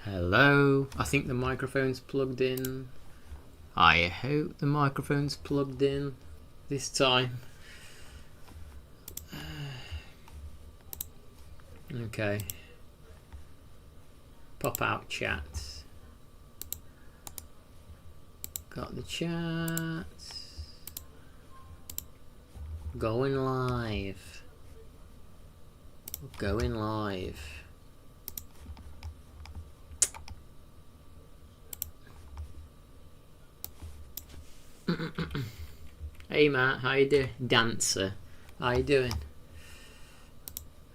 Hello, I think the microphone's plugged in. I hope the microphone's plugged in this time. Okay. Pop out chat. Got the chat. Going live. Going live. Hey Matt, how you doing? Dancer, how you doing?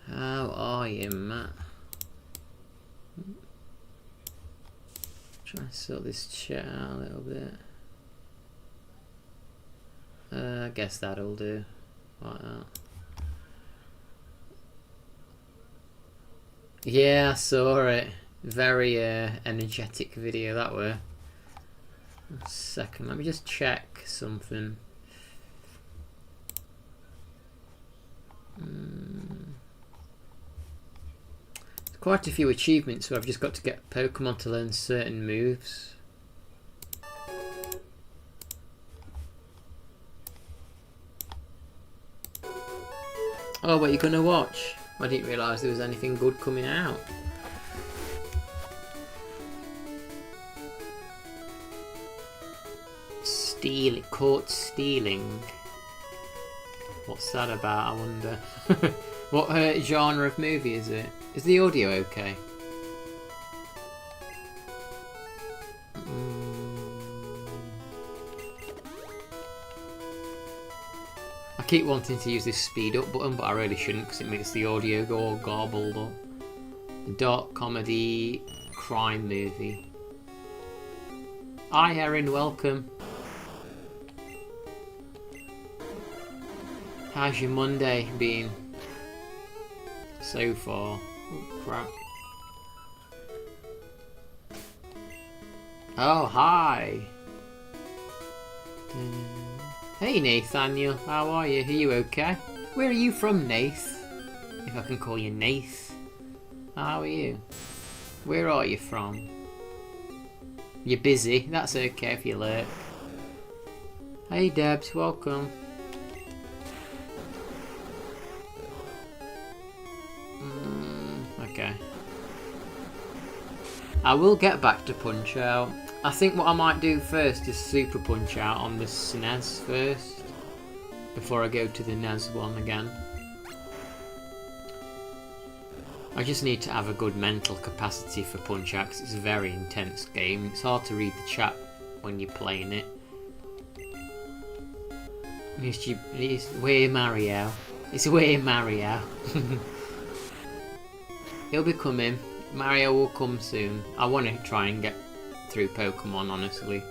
How are you, Matt? Try to sort this chat out a little bit. I guess that'll do. Like that. Yeah, I saw it. Very energetic video that were. A second, let me just check something. There's quite a few achievements where I've just got to get Pokemon to learn certain moves. Oh, what are you gonna watch? I didn't realise there was anything good coming out. Caught stealing. What's that about, I wonder? What genre of movie is it? Is the audio okay? I keep wanting to use this speed up button, but I really shouldn't because it makes the audio go all garbled up. Dark comedy crime movie. Hi Erin, welcome. How's your Monday been so far? Oh crap. Oh, hi. Hey Nathaniel, how are you? Are you okay? Where are you from, Nath? If I can call you Nath. How are you? Where are you from? You're busy, that's okay if you lurk. Hey Debs, welcome. Okay. I will get back to Punch Out. I think what I might do first is Super Punch Out on the SNES first, before I go to the NES one again. I just need to have a good mental capacity for Punch Out because it's a very intense game. It's hard to read the chat when you're playing it. It's way Mario. It's way Mario. He'll be coming. Mario will come soon. I want to try and get through Pokemon, honestly.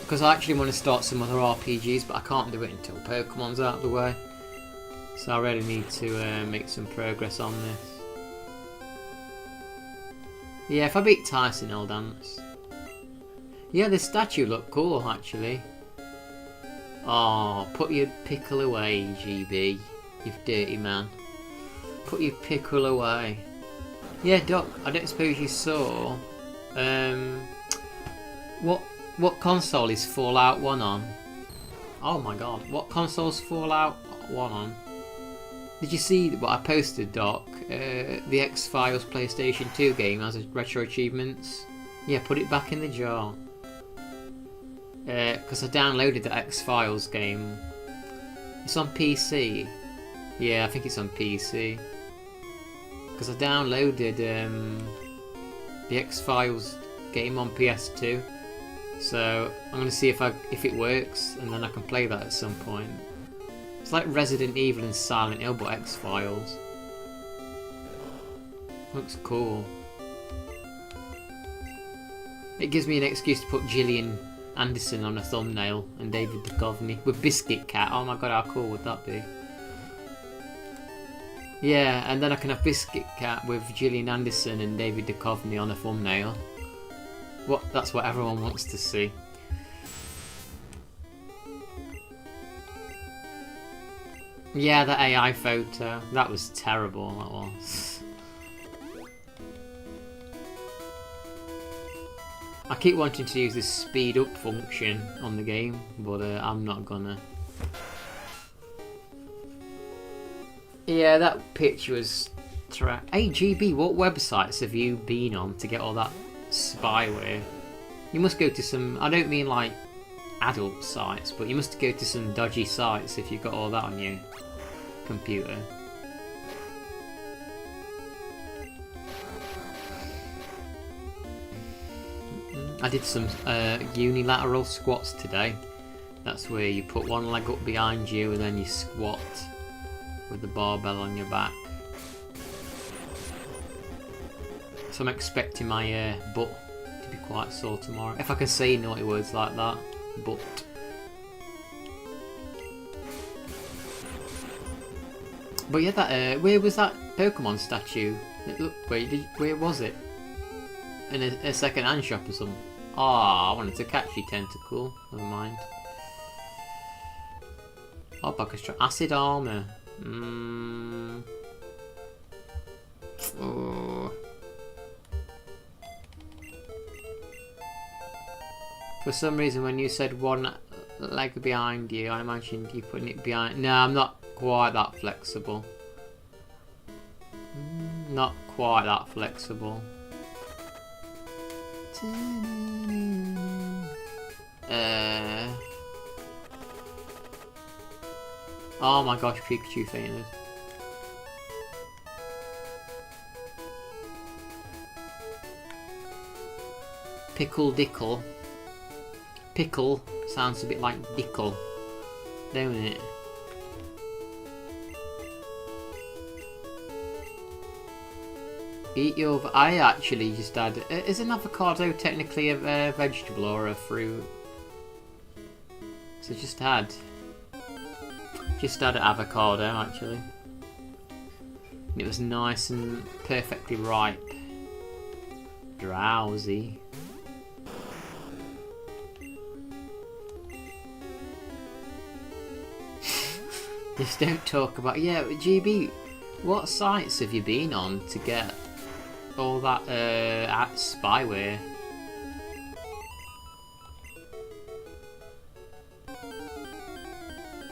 Because I actually want to start some other RPGs, but I can't do it until Pokemon's out of the way. So I really need to make some progress on this. Yeah, if I beat Tyson, I'll dance. Yeah, the statue looked cool, actually. Oh, put your pickle away, GB. You dirty man. Put your pickle away. Yeah, Doc, I don't suppose you saw... What console is Fallout 1 on? Oh my god, what console's Fallout 1 on? Did you see what I posted, Doc? The X-Files PlayStation 2 game has retro achievements. Yeah, put it back in the jar. Because I downloaded the X-Files game. It's on PC. Yeah, I think it's on PC. Because I downloaded the X-Files game on PS2. So I'm going to see if it works, and then I can play that at some point. It's like Resident Evil and Silent Hill, but X-Files. Looks cool. It gives me an excuse to put Gillian Anderson on a thumbnail and David Duchovny with Biscuit Cat. Oh my god, how cool would that be? Yeah, and then I can have Biscuit Cat with Gillian Anderson and David Duchovny on a thumbnail. That's what everyone wants to see. Yeah, the AI photo. That was terrible, that was. I keep wanting to use this speed up function on the game, but I'm not gonna. Yeah, that picture was... Hey GB, what websites have you been on to get all that spyware? You must go to some... I don't mean like adult sites, but you must go to some dodgy sites if you've got all that on your computer. I did some unilateral squats today. That's where you put one leg up behind you and then you squat with the barbell on your back. So I'm expecting my butt to be quite sore tomorrow. If I can say naughty words like that. Butt. But yeah, that where was that Pokemon statue? Where was it? In a second-hand shop or something? Ah, I wanted to catch your tentacle. Never mind. Oh, Orchestra. Acid armor. Oh. For some reason, when you said one leg behind you, I imagined you putting it behind. No, I'm not quite that flexible. Not quite that flexible. Oh my gosh, Pikachu fainted. Pickle Dickle. Pickle sounds a bit like Dickle, don't it? Eat your... I actually just had... Is an avocado technically a vegetable or a fruit? So just had an avocado actually. And it was nice and perfectly ripe. Drowsy. Just don't talk about... Yeah, GB, what sites have you been on to get all that spyware?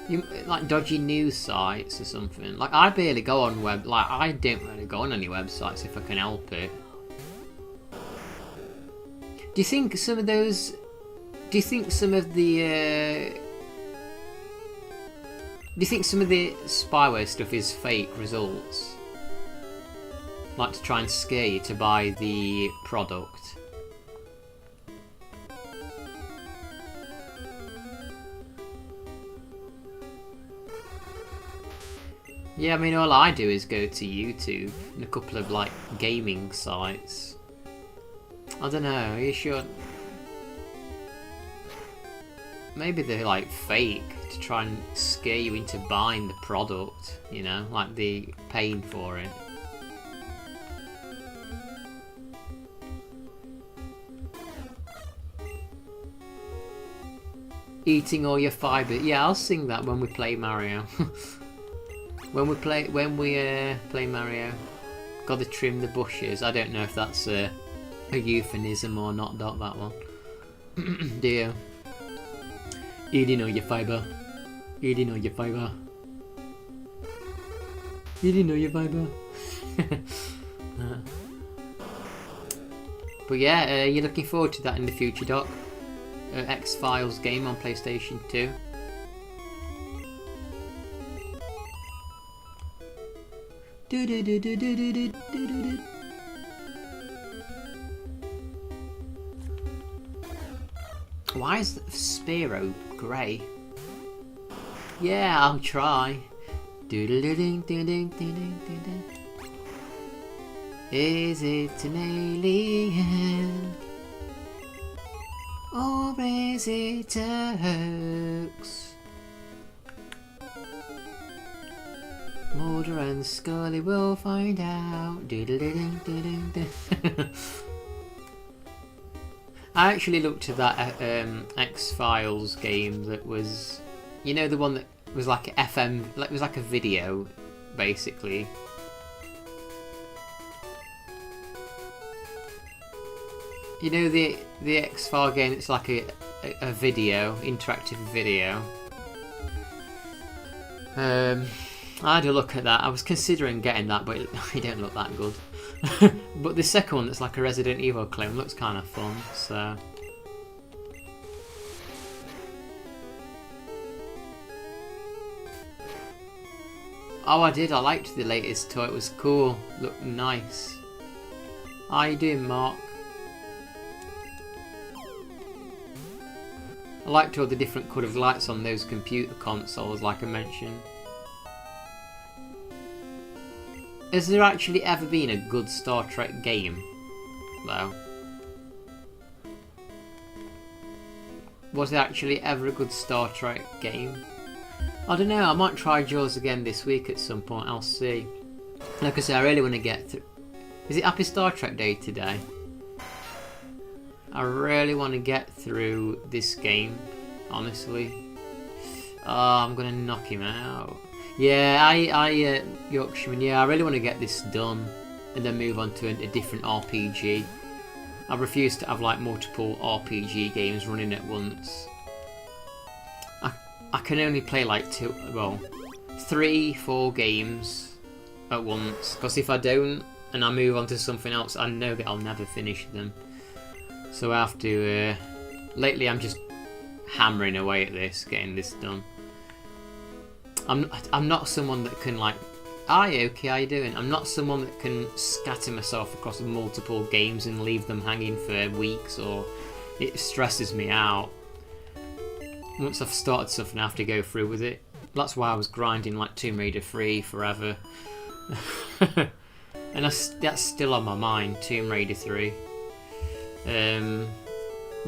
You like dodgy news sites or something? Like I barely go on I don't really go on any websites if I can help it. Do you think some of those? Do you think some of the? Do you think some of the spyware stuff is fake results? Like to try and scare you to buy the product? Yeah, I mean all I do is go to YouTube and a couple of like gaming sites. I don't know, are you sure? Maybe they're like fake to try and scare you into buying the product, you know, like the paying for it. Eating all your fibre. Yeah, I'll sing that when we play Mario. when we play Mario. Gotta trim the bushes. I don't know if that's a euphemism or not, that one. Do you? Eating all your fibre. Eating all your fibre. Eating all your fibre. But yeah, you're looking forward to that in the future, Doc? X-Files game on PlayStation 2. Why is Spiro grey? Yeah, I'll try. Is it an alien? Or is it a hoax? Mulder and Scully will find out. I actually looked at that X-Files game that was You know, the one that was like FM, like it was like a video, basically. You know the X-File game. It's like a video, interactive video. I had a look at that. I was considering getting that, but it don't look that good. But the second one, that's like a Resident Evil clone, looks kind of fun. So. Oh, I did. I liked the latest toy. It was cool. Looked nice. How you doing, Mark? I liked all the different coloured lights on those computer consoles, like I mentioned. Has there actually ever been a good Star Trek game, though? Was there actually ever a good Star Trek game? I don't know, I might try Jaws again this week at some point, I'll see. Like I say, I really want to get through... Is it Happy Star Trek Day today? I really want to get through this game, honestly. Oh, I'm going to knock him out. Yeah, Yorkshireman, yeah, I really want to get this done and then move on to a different RPG. I refuse to have like multiple RPG games running at once. I can only play like 3-4 games at once, because if I don't and I move on to something else, I know that I'll never finish them. So I have to, lately I'm just hammering away at this, getting this done. I'm not someone that can like, hi okay, how you doing? I'm not someone that can scatter myself across multiple games and leave them hanging for weeks, or it stresses me out. Once I've started something I have to go through with it. That's why I was grinding like Tomb Raider 3 forever. And that's still on my mind, Tomb Raider 3. The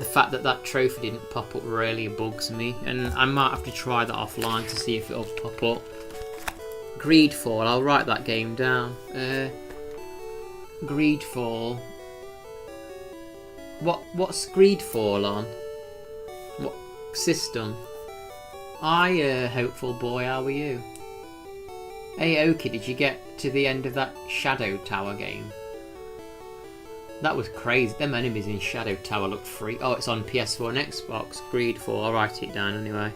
fact that trophy didn't pop up really bugs me, and I might have to try that offline to see if it'll pop up. Greedfall, I'll write that game down. Greedfall. What's Greedfall on? What system? Hi, hopeful boy, how are you? Hey Oki, did you get to the end of that Shadow Tower game? That was crazy. Them enemies in Shadow Tower looked free. Oh, it's on PS4 and Xbox. Greedfall. I'll write it down anyway.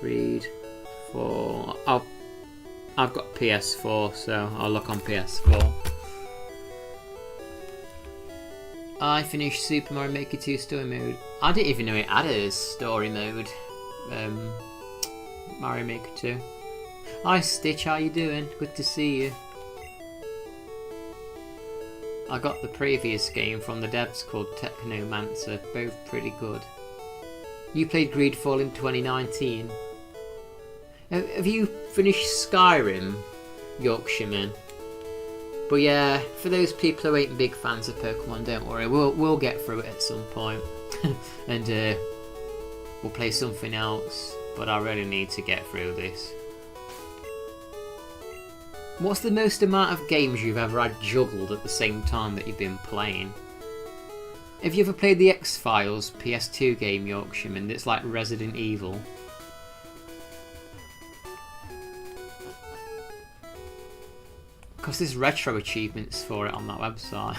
Greedfall. I've got PS4, so I'll look on PS4. I finished Super Mario Maker 2 story mode. I didn't even know it had a story mode. Mario Maker 2. Hi Stitch, how you doing? Good to see you. I got the previous game from the devs called Technomancer, both pretty good. You played Greedfall in 2019. Have you finished Skyrim, Yorkshireman? But yeah, for those people who ain't big fans of Pokemon, don't worry, we'll get through it at some point. And we'll play something else, but I really need to get through this. What's the most amount of games you've ever had juggled at the same time that you've been playing? Have you ever played the X-Files PS2 game, Yorkshireman, that's like Resident Evil? Because there's retro achievements for it on that website.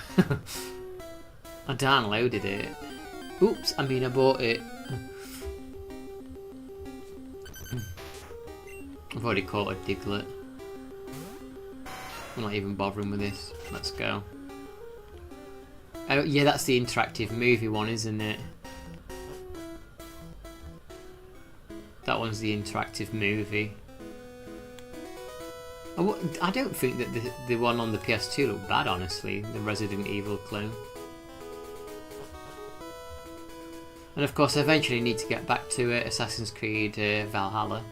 I downloaded it. Oops, I bought it. I've already caught a Diglett. I'm not even bothering with this. Let's go. Oh yeah, that's the interactive movie one, isn't it? That one's the interactive movie. I don't think that the one on the PS2 looked bad, honestly. The Resident Evil clone. And of course, I eventually need to get back to Assassin's Creed Valhalla.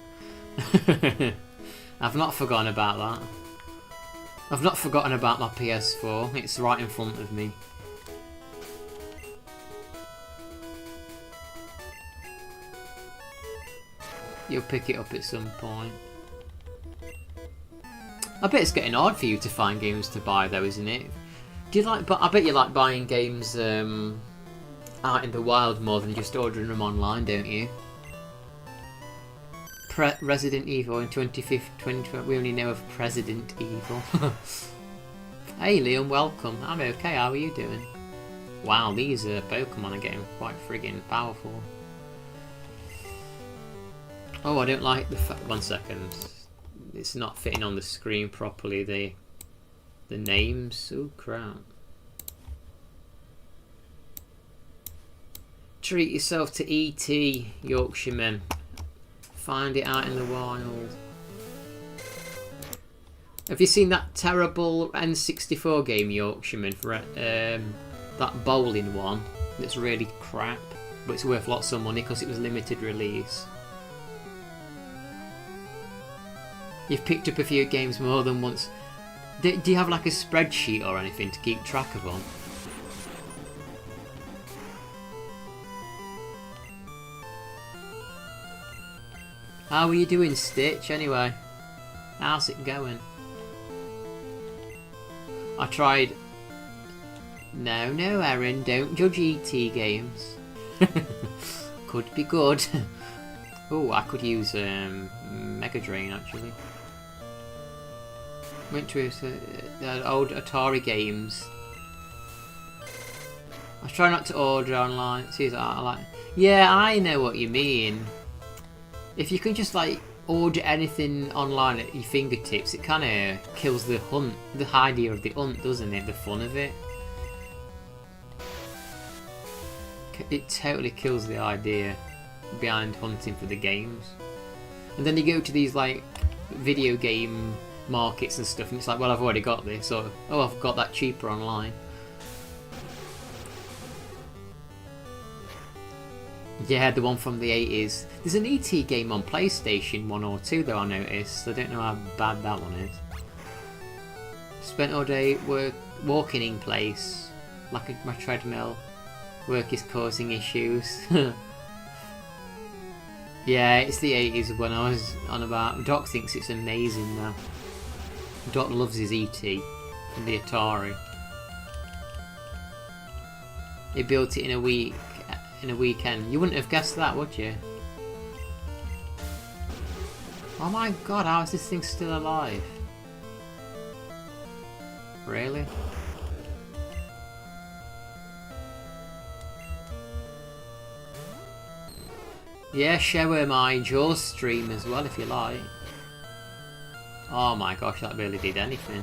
I've not forgotten about that. I've not forgotten about my PS4, it's right in front of me. You'll pick it up at some point. I bet it's getting hard for you to find games to buy though, isn't it? Do you like? I bet you like buying games out in the wild more than just ordering them online, don't you? Resident Evil in 2015. We only know of President Evil. Hey Liam, welcome. I'm okay, how are you doing? Wow, these Pokemon are getting quite friggin' powerful. Oh, I don't like the fact. 1 second. It's not fitting on the screen properly, the names. Oh crap. Treat yourself to E.T., Yorkshiremen. Find it out in the wild. Have you seen that terrible N64 game, Yorkshiremen, for that bowling one? That's really crap, but it's worth lots of money because it was limited release. You've picked up a few games more than once. Do you have like a spreadsheet or anything to keep track of them? How are you doing, Stitch, anyway? How's it going? I tried... No, Erin, don't judge ET games. Could be good. Oh, I could use Mega Drain, actually. Went to the old Atari games. I try not to order online. See, I like... Yeah, I know what you mean. If you can just like order anything online at your fingertips, it kind of kills the hunt, the idea of the hunt, doesn't it? The fun of it. It totally kills the idea behind hunting for the games. And then you go to these like video game markets and stuff, and it's like, well, I've already got this, or oh, I've got that cheaper online. Yeah, the one from the 80s. There's an ET game on PlayStation 1 or 2 though, I noticed. I don't know how bad that one is. Spent all day walking in place, like my treadmill. Work is causing issues. Yeah, it's the 80s when I was on about. Doc thinks it's amazing though. Doc loves his ET from the Atari. He built it in a week. In a weekend. You wouldn't have guessed that, would you? Oh my god, how is this thing still alive? Really? Yeah, show her my Jaws stream as well if you like. Oh my gosh, that really did anything.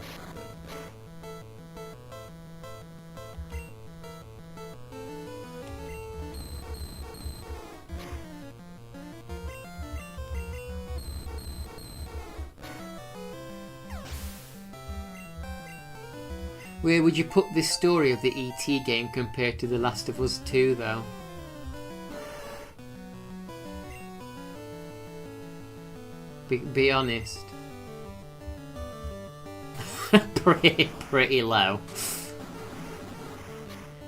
Where would you put this story of the ET game compared to The Last of Us 2 though? Be honest. pretty low.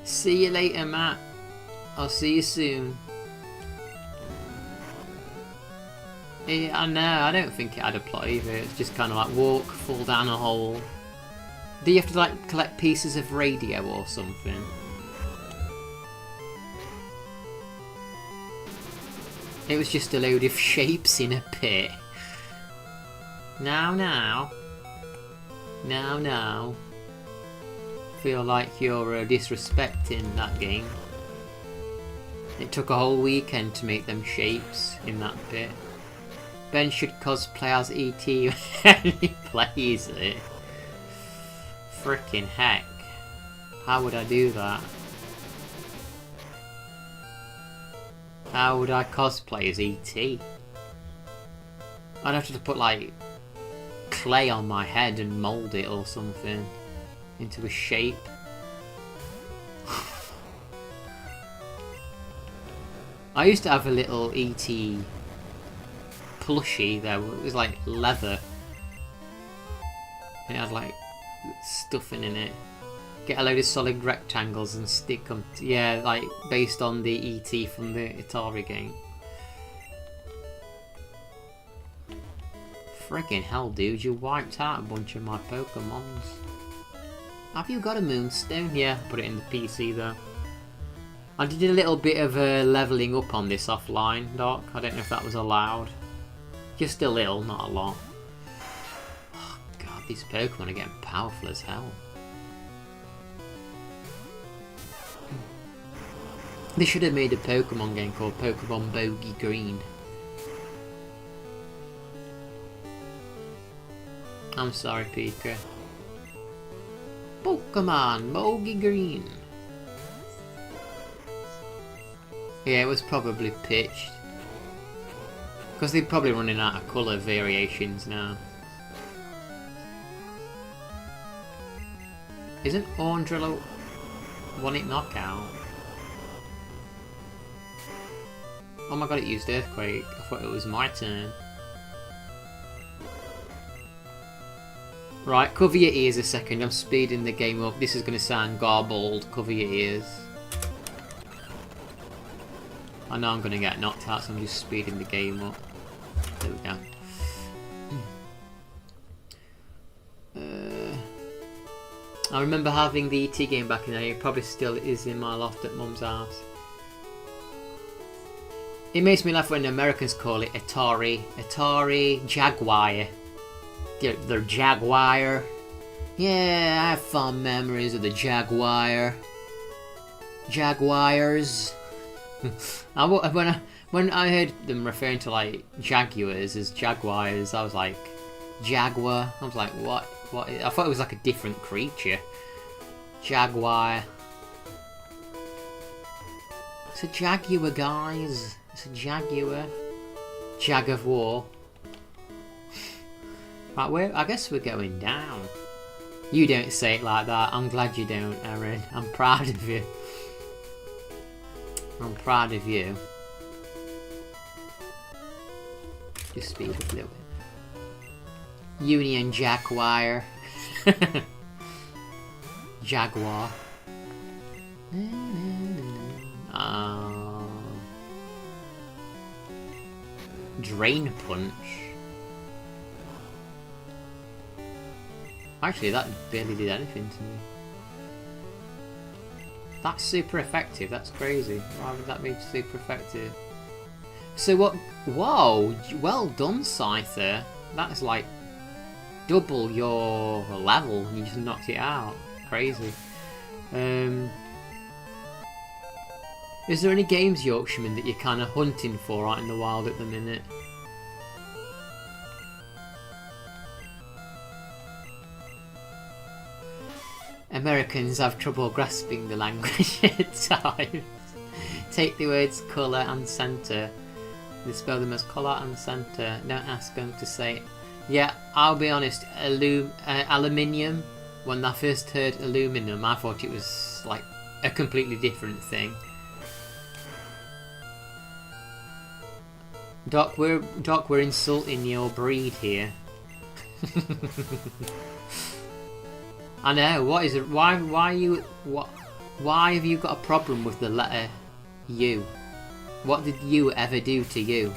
See you later, Matt. I'll see you soon. Yeah, I know, I don't think it had a plot either. It's just kind of like walk, fall down a hole. Do you have to like collect pieces of radio or something? It was just a load of shapes in a pit. Now. Feel like you're disrespecting that game. It took a whole weekend to make them shapes in that pit. Ben should cosplay as ET when he plays it. Frickin' heck. How would I do that? How would I cosplay as ET? I'd have to put like clay on my head and mould it or something into a shape. I used to have a little ET plushie there. It was like leather. It had like stuffing in it. Get a load of solid rectangles and stick them. Yeah, like based on the ET from the Atari game. Friggin' hell, dude, you wiped out a bunch of my Pokemons. Have you got a Moonstone? Yeah, put it in the PC though. I did a little bit of levelling up on this offline, Doc. I don't know if that was allowed. Just a little, not a lot. Oh, God, these Pokemon are getting powerful as hell. They should have made a Pokemon game called Pokemon Bogey Green. I'm sorry, Pika. Pokemon Bogey Green. Yeah, it was probably pitched. Because they're probably running out of colour variations now. Isn't Orndrilla one-hit knockout? Oh my god, it used Earthquake. I thought it was my turn. Right, cover your ears a second. I'm speeding the game up. This is going to sound garbled. Cover your ears. I know I'm going to get knocked out, so I'm just speeding the game up. There we go. I remember having the ET game back in the day. It probably still is in my loft at Mum's house. It makes me laugh when the Americans call it Atari. Atari Jaguar. They're Jaguar. Yeah, I have fond memories of the Jaguar. Jaguars. When I heard them referring to like Jaguars as Jaguars, I was like, Jaguar? I was like, what? What? I thought it was like a different creature. Jaguar. It's a Jaguar, guys. It's a Jaguar. Jag of War. Right, I guess we're going down. You don't say it like that. I'm glad you don't, Erin. I'm proud of you. I'm proud of you. Just speed up a little bit. Union Jaguar. Jaguar. Drain Punch. Actually, that barely did anything to me. That's super effective. That's crazy. Why would that be super effective? So what? Whoa! Well done, Scyther. That's like double your level, and you just knocked it out. Crazy. Is there any games, Yorkshireman, that you're kind of hunting for out in the wild at the minute? Americans have trouble grasping the language at times. Take the words colour and centre. They spell them as colour and centre. Don't ask them to say it. Yeah, I'll be honest, aluminium, when I first heard aluminum, I thought it was like a completely different thing. Doc, we're insulting your breed here. I know. What is it? Why have you got a problem with the letter U? What did you ever do to you?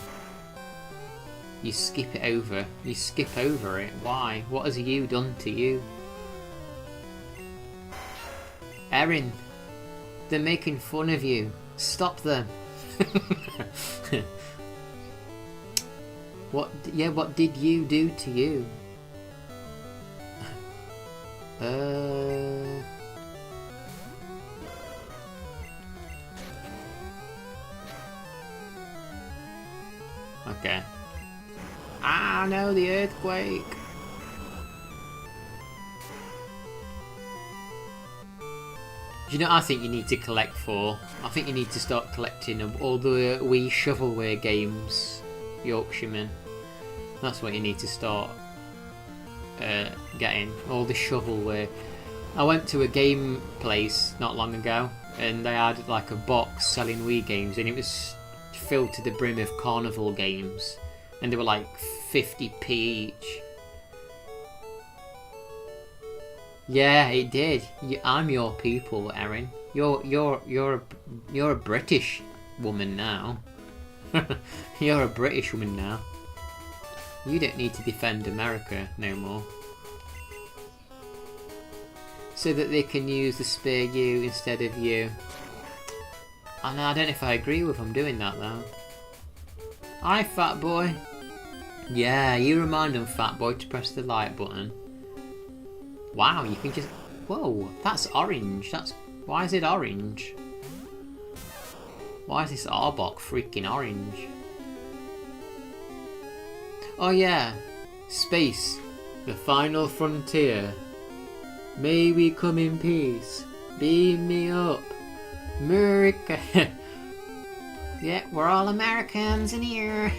You skip it over. You skip over it. Why? What has you done to you? Erin, they're making fun of you. Stop them. What? Yeah. What did you do to you? Okay. Ah, no, the earthquake. Do you know what I think you need to collect for? I think you need to start collecting all the wee shovelware games, Yorkshireman. That's what you need to start getting, all the shovelware. I went to a game place not long ago and they had like a box selling Wii games and it was filled to the brim of carnival games and they were like 50p each. Yeah, it did. I'm your people, Erin. You're a British woman now. You're a British woman now. You don't need to defend America no more. So that they can use the spare you instead of you. I don't know if I agree with them doing that though. Hi, fat boy. Yeah, you remind them, fat boy, to press the like button. Wow, you can just... Whoa, that's orange. That's... Why is it orange? Why is this Arbok freaking orange? Oh yeah, space, the final frontier. May we come in peace. Beam me up, America. Yeah, we're all Americans in here.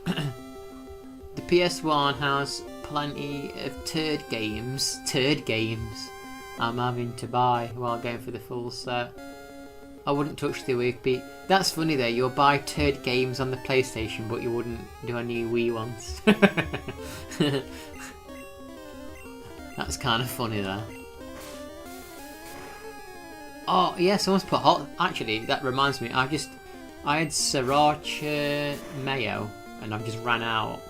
The PS1 has plenty of turd games. I'm having to buy while going for the full set. I wouldn't touch the Wii. That's funny though, you'll buy turd games on the PlayStation but you wouldn't do any Wii ones. That's kind of funny though. Oh yeah, someone's put hot... Actually, that reminds me, I had sriracha mayo and I've just ran out.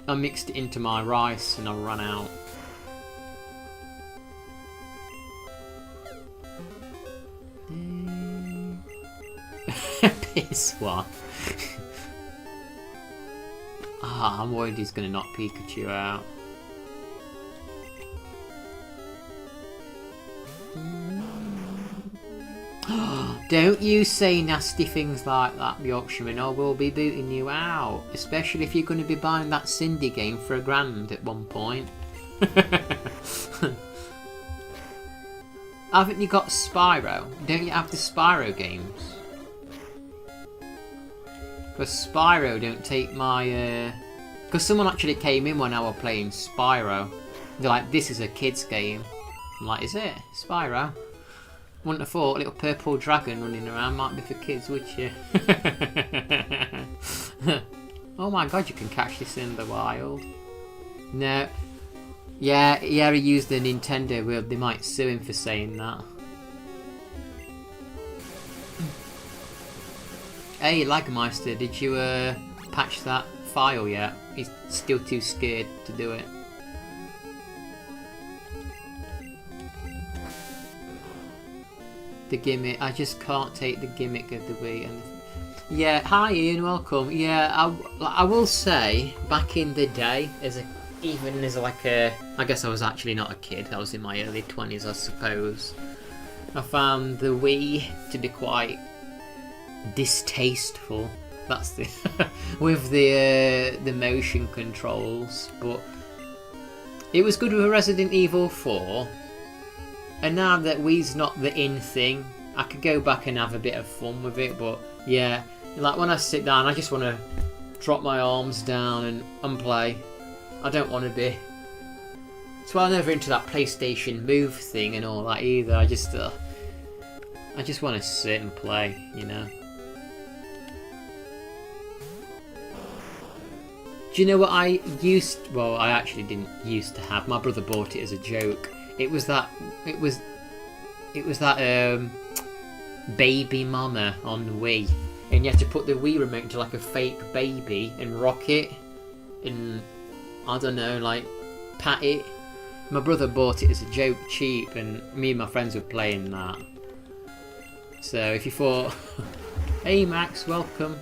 I mixed it into my rice and I ran out. Piss one. I'm worried he's gonna knock Pikachu out. Don't you say nasty things like that, Yorkshireman, or we'll be booting you out. Especially if you're going to be buying that Cindy game for £1 at one point. Haven't you got Spyro? Don't you have the Spyro games? Because Spyro don't take my... Because someone actually came in when I was playing Spyro. They're like, this is a kid's game. I'm like, is it? Spyro? Wouldn't have thought a little purple dragon running around might be for kids, would you? Oh my god, you can catch this in the wild. No. Yeah, he used the Nintendo wheel. They might sue him for saying that. Hey, Lagmeister, did you patch that file yet? He's still too scared to do it. The gimmick, I just can't take the gimmick of the Wii. And yeah, hi Ian, welcome. Yeah, I will say, back in the day, even as like a, I guess I was actually not a kid. I was in my early 20s, I suppose. I found the Wii to be quite distasteful. That's the with the motion controls, but it was good with Resident Evil 4. And now that Wii's not the in thing, I could go back and have a bit of fun with it. But yeah, like when I sit down, I just want to drop my arms down and play. I don't want to be... So I'm never into that PlayStation Move thing and all that either. I just want to sit and play, you know. Do you know what I used... Well, I actually didn't used to have. My brother bought it as a joke. It was that baby mama on the Wii, and you had to put the Wii remote into like a fake baby and rock it, and I don't know, like pat it. My brother bought it as a joke, cheap, and me and my friends were playing that. So if you thought, hey Max, welcome.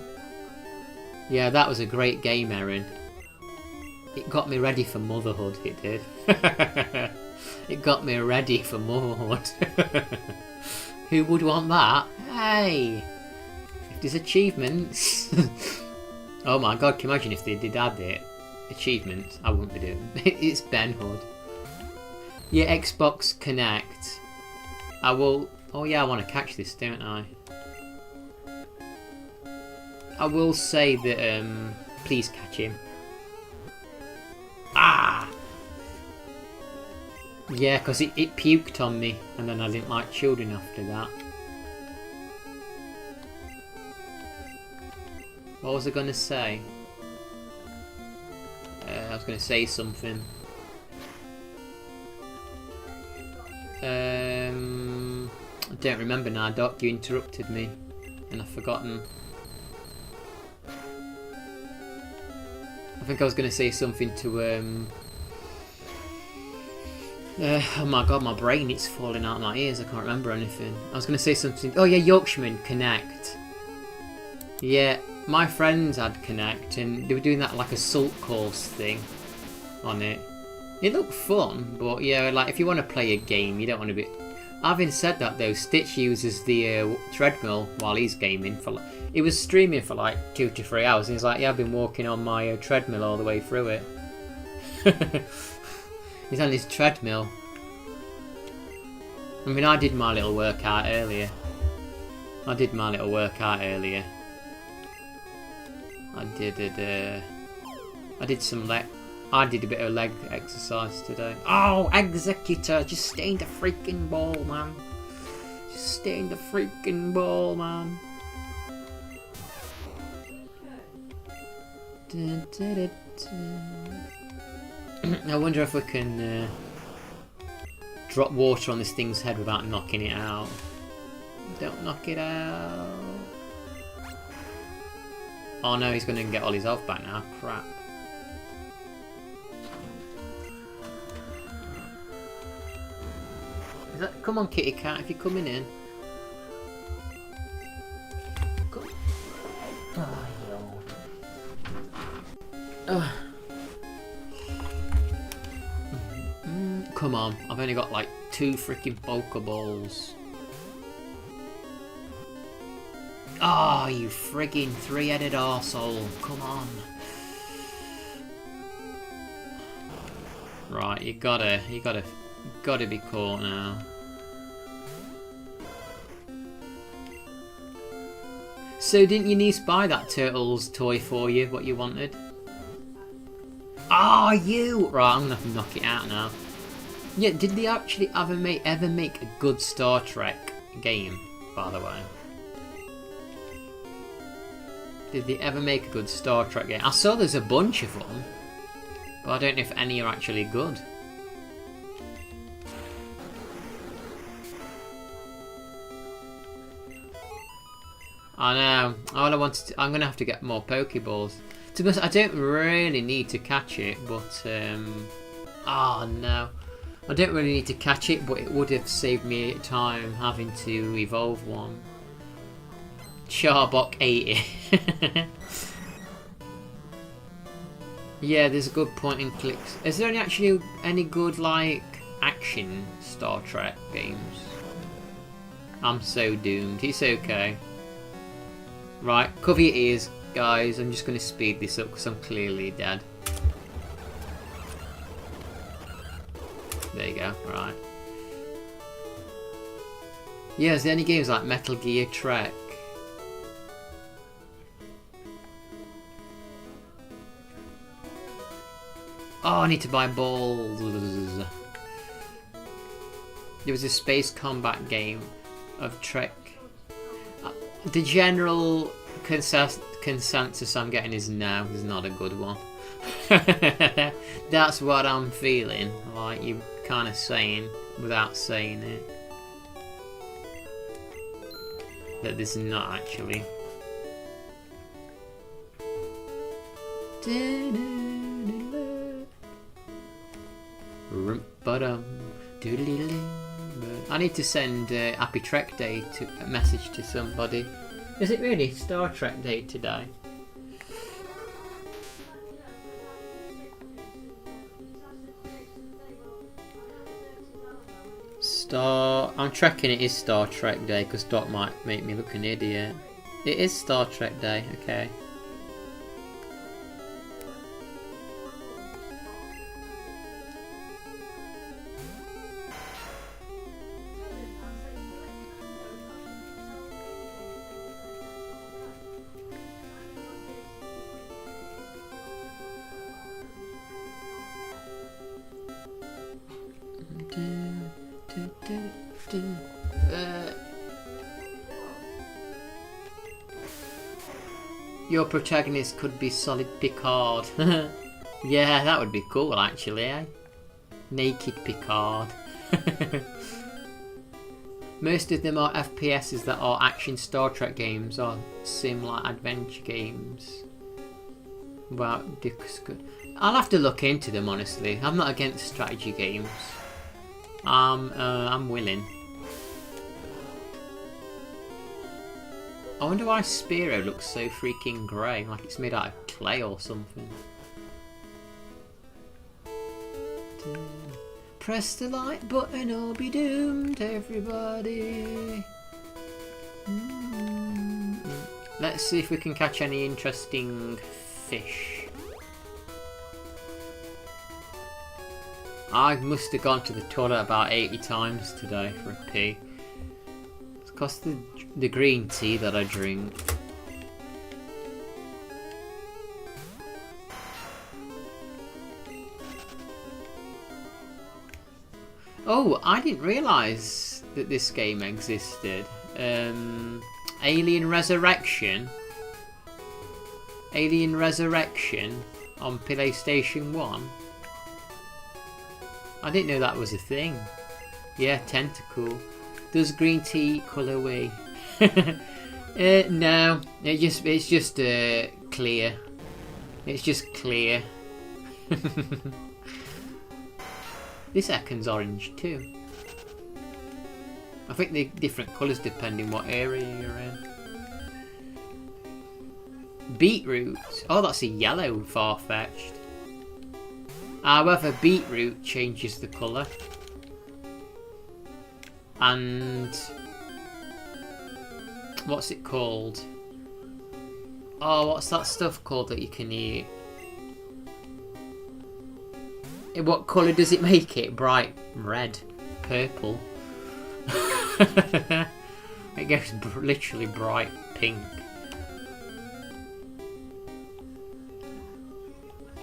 Yeah, that was a great game, Erin. It got me ready for motherhood, it did. It got me ready for motherhood. Who would want that? Hey! If there's achievements... Oh my god, can you imagine if they did add it? Achievements? I wouldn't be doing it. It's Ben Hood. Yeah, Xbox Connect. I will... Oh yeah, I want to catch this, don't I? I will say that, please catch him. Ah! Yeah, because it puked on me, and then I didn't like children after that. What was I going to say? I was going to say something. I don't remember now, Doc. You interrupted me, and I've forgotten. I think I was going to say something to... oh my god, my brain is falling out of my ears. I can't remember anything. I was going to say something... Oh yeah, Yorkshireman Connect. Yeah, my friends had Connect and they were doing that like assault course thing on it. It looked fun, but yeah, like if you want to play a game, you don't want to be... Having said that though, Stitch uses the treadmill while he's gaming. He was streaming for like 2 to 3 hours and he's like, yeah, I've been walking on my treadmill all the way through it. He's on his treadmill. I mean, I did my little workout earlier. I did a bit of leg exercise today. Oh, Executor, just stay in the freaking ball, man. Just stay in the freaking ball, man. I wonder if we can drop water on this thing's head without knocking it out. Don't knock it out. Oh no, he's going to get all his health back now. Crap. Come on, kitty cat, if you're coming in. Come. Come on, I've only got like 2 freaking Pokeballs. Oh, you friggin' 3-headed arsehole. Come on. Right, you gotta be caught now. So didn't your niece buy that Turtles toy for you, what you wanted? Ah, you! Right, I'm gonna have to knock it out now. Yeah, did they actually ever make a good Star Trek game, by the way? Did they ever make a good Star Trek game? I saw there's a bunch of them, but I don't know if any are actually good. I know. All I wanted to, I'm gonna have to get more Pokeballs. To be honest, I don't really need to catch it, but oh no, I don't really need to catch it, but it would have saved me time having to evolve one. Charbok 80. Yeah, there's a good point and clicks. Is there actually any good like action Star Trek games? I'm so doomed. It's okay. Right, cover your ears, guys. I'm just going to speed this up because I'm clearly dead. There you go, right. Yeah, is there any games like Metal Gear Trek? Oh, I need to buy balls. There was a space combat game of Trek. The general consensus I'm getting is no, it's not a good one. That's what I'm feeling, like you kind of saying without saying it. That this is not actually. I need to send Happy Trek Day a message to somebody. Is it really Star Trek Day today? I'm tracking it is Star Trek Day because Doc might make me look an idiot. It is Star Trek Day, okay. Your protagonist could be Solid Picard. Yeah, that would be cool actually, eh? Naked Picard. Most of them are FPSs that are action Star Trek games or sim-like adventure games. Well, I'll have to look into them honestly. I'm not against strategy games. I'm willing. I wonder why Spiro looks so freaking grey, like it's made out of clay or something. Press the like button or be doomed, everybody. Let's see if we can catch any interesting fish. I must have gone to the toilet about 80 times today for a pee. It's because the green tea that I drink. Oh, I didn't realise that this game existed. Alien Resurrection. Alien Resurrection on PlayStation 1. I didn't know that was a thing. Yeah, tentacle. Does green tea colour away? No, it's just clear. It's just clear. This Ekans orange too. I think they're different colours depending what area you're in. Beetroot. Oh, that's a yellow, far-fetched. However, beetroot changes the colour. And what's it called? Oh, what's that stuff called that you can eat? What colour does it make it? Bright red, purple. It goes literally bright pink.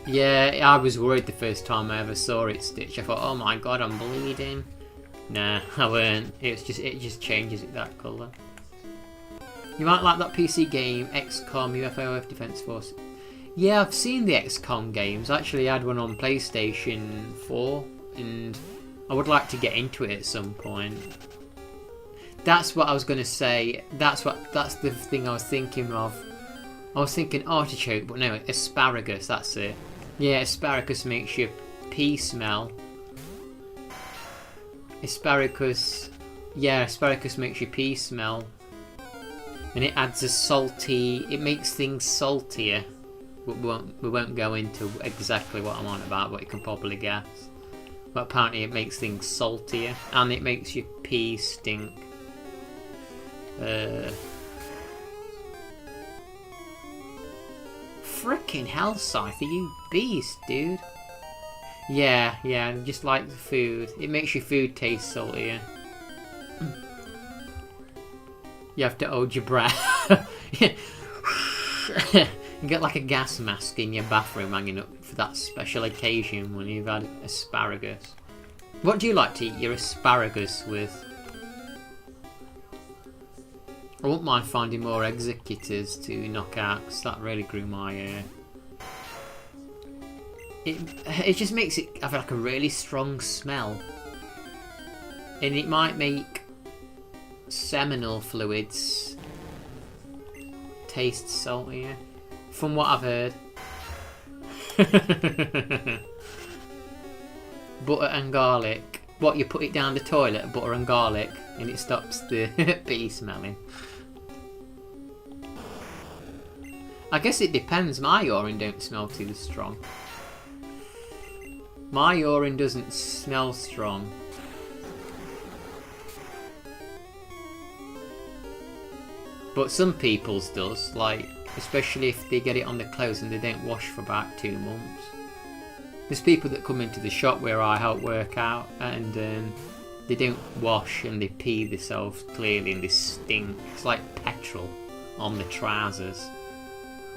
Yeah, I was worried the first time I ever saw it, Stitch. I thought, oh my god, I'm bleeding. Nah, I weren't. It just changes it that colour. You might like that PC game, XCOM UFO Earth Defense Force. Yeah, I've seen the XCOM games. I actually had one on PlayStation 4, and I would like to get into it at some point. That's what I was going to say. That's the thing I was thinking of. I was thinking artichoke, but no, asparagus, that's it. Yeah, asparagus makes your pee smell. Asparagus makes your pee smell. And it adds a salty, it makes things saltier. We won't go into exactly what I'm on about, but you can probably guess. But apparently it makes things saltier, and it makes your pee stink. Frickin' hell, Scyther, you beast, dude. Yeah, just like the food. It makes your food taste saltier. You have to hold your breath. You get like a gas mask in your bathroom hanging up for that special occasion when you've had asparagus. What do you like to eat your asparagus with? I wouldn't mind finding more executors to knock out, because that really grew my hair. It just makes it have like a really strong smell. And it might make seminal fluids taste saltier, from what I've heard. Butter and garlic. What, you put it down the toilet, butter and garlic, and it stops the pee smelling? I guess it depends. My urine don't smell too strong. My urine doesn't smell strong. But some people's does, like, especially if they get it on their clothes and they don't wash for about 2 months. There's people that come into the shop where I help work out, and they don't wash and they pee themselves clearly and they stink. It's like petrol on the trousers.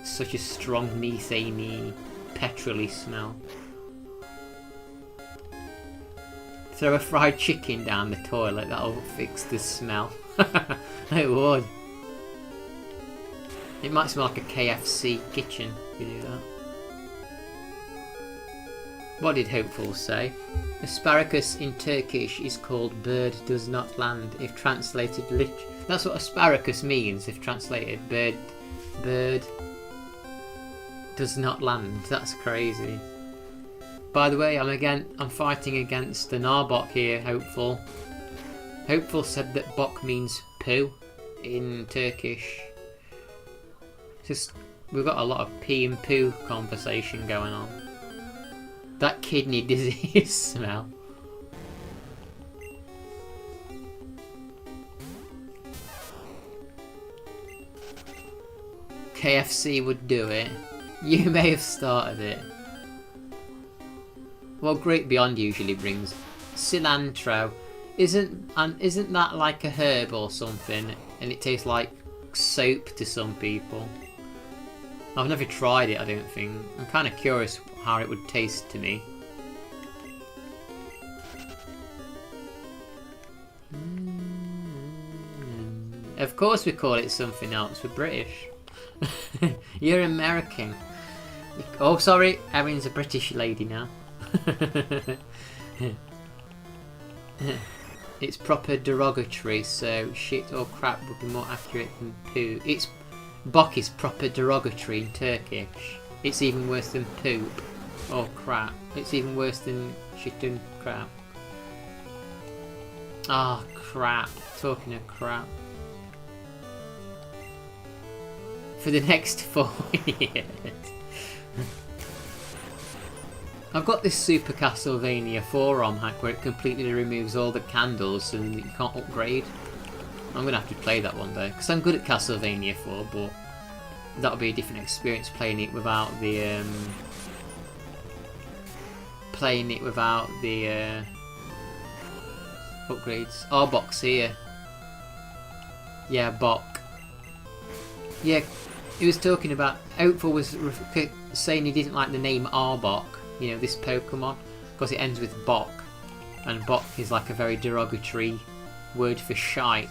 Such a strong methane-y, petrol-y smell. Throw a fried chicken down the toilet, that'll fix the smell. It would. It might smell like a KFC kitchen if you do that. What did Hopeful say? Asparagus in Turkish is called bird does not land if translated That's what asparagus means if translated. Bird does not land. That's crazy. By the way, I'm fighting against the Narbok here, Hopeful. Hopeful said that bok means poo in Turkish. Just we've got a lot of pee and poo conversation going on. That kidney disease smell. KFC would do it. You may have started it. Well, Great Beyond usually brings cilantro. Isn't that like a herb or something? And it tastes like soap to some people. I've never tried it, I don't think. I'm kind of curious how it would taste to me. Of course we call it something else, we're British. You're American. Oh, sorry, Erin's a British lady now. It's proper derogatory, so shit or crap would be more accurate than poo. It's bok is proper derogatory in Turkish. It's even worse than poop or crap. It's even worse than shit and crap. Ah, oh, crap. Talking of crap. For the next 4 years. I've got this Super Castlevania 4 ROM hack where it completely removes all the candles and you can't upgrade. I'm going to have to play that one day, because I'm good at Castlevania 4, but that'll be a different experience playing it without the upgrades. Oh, Bok's here. Yeah, Bok. Yeah, he was talking about, Oatful was saying he didn't like the name Arbok, you know, this Pokemon, because it ends with Bok, and Bok is like a very derogatory word for shite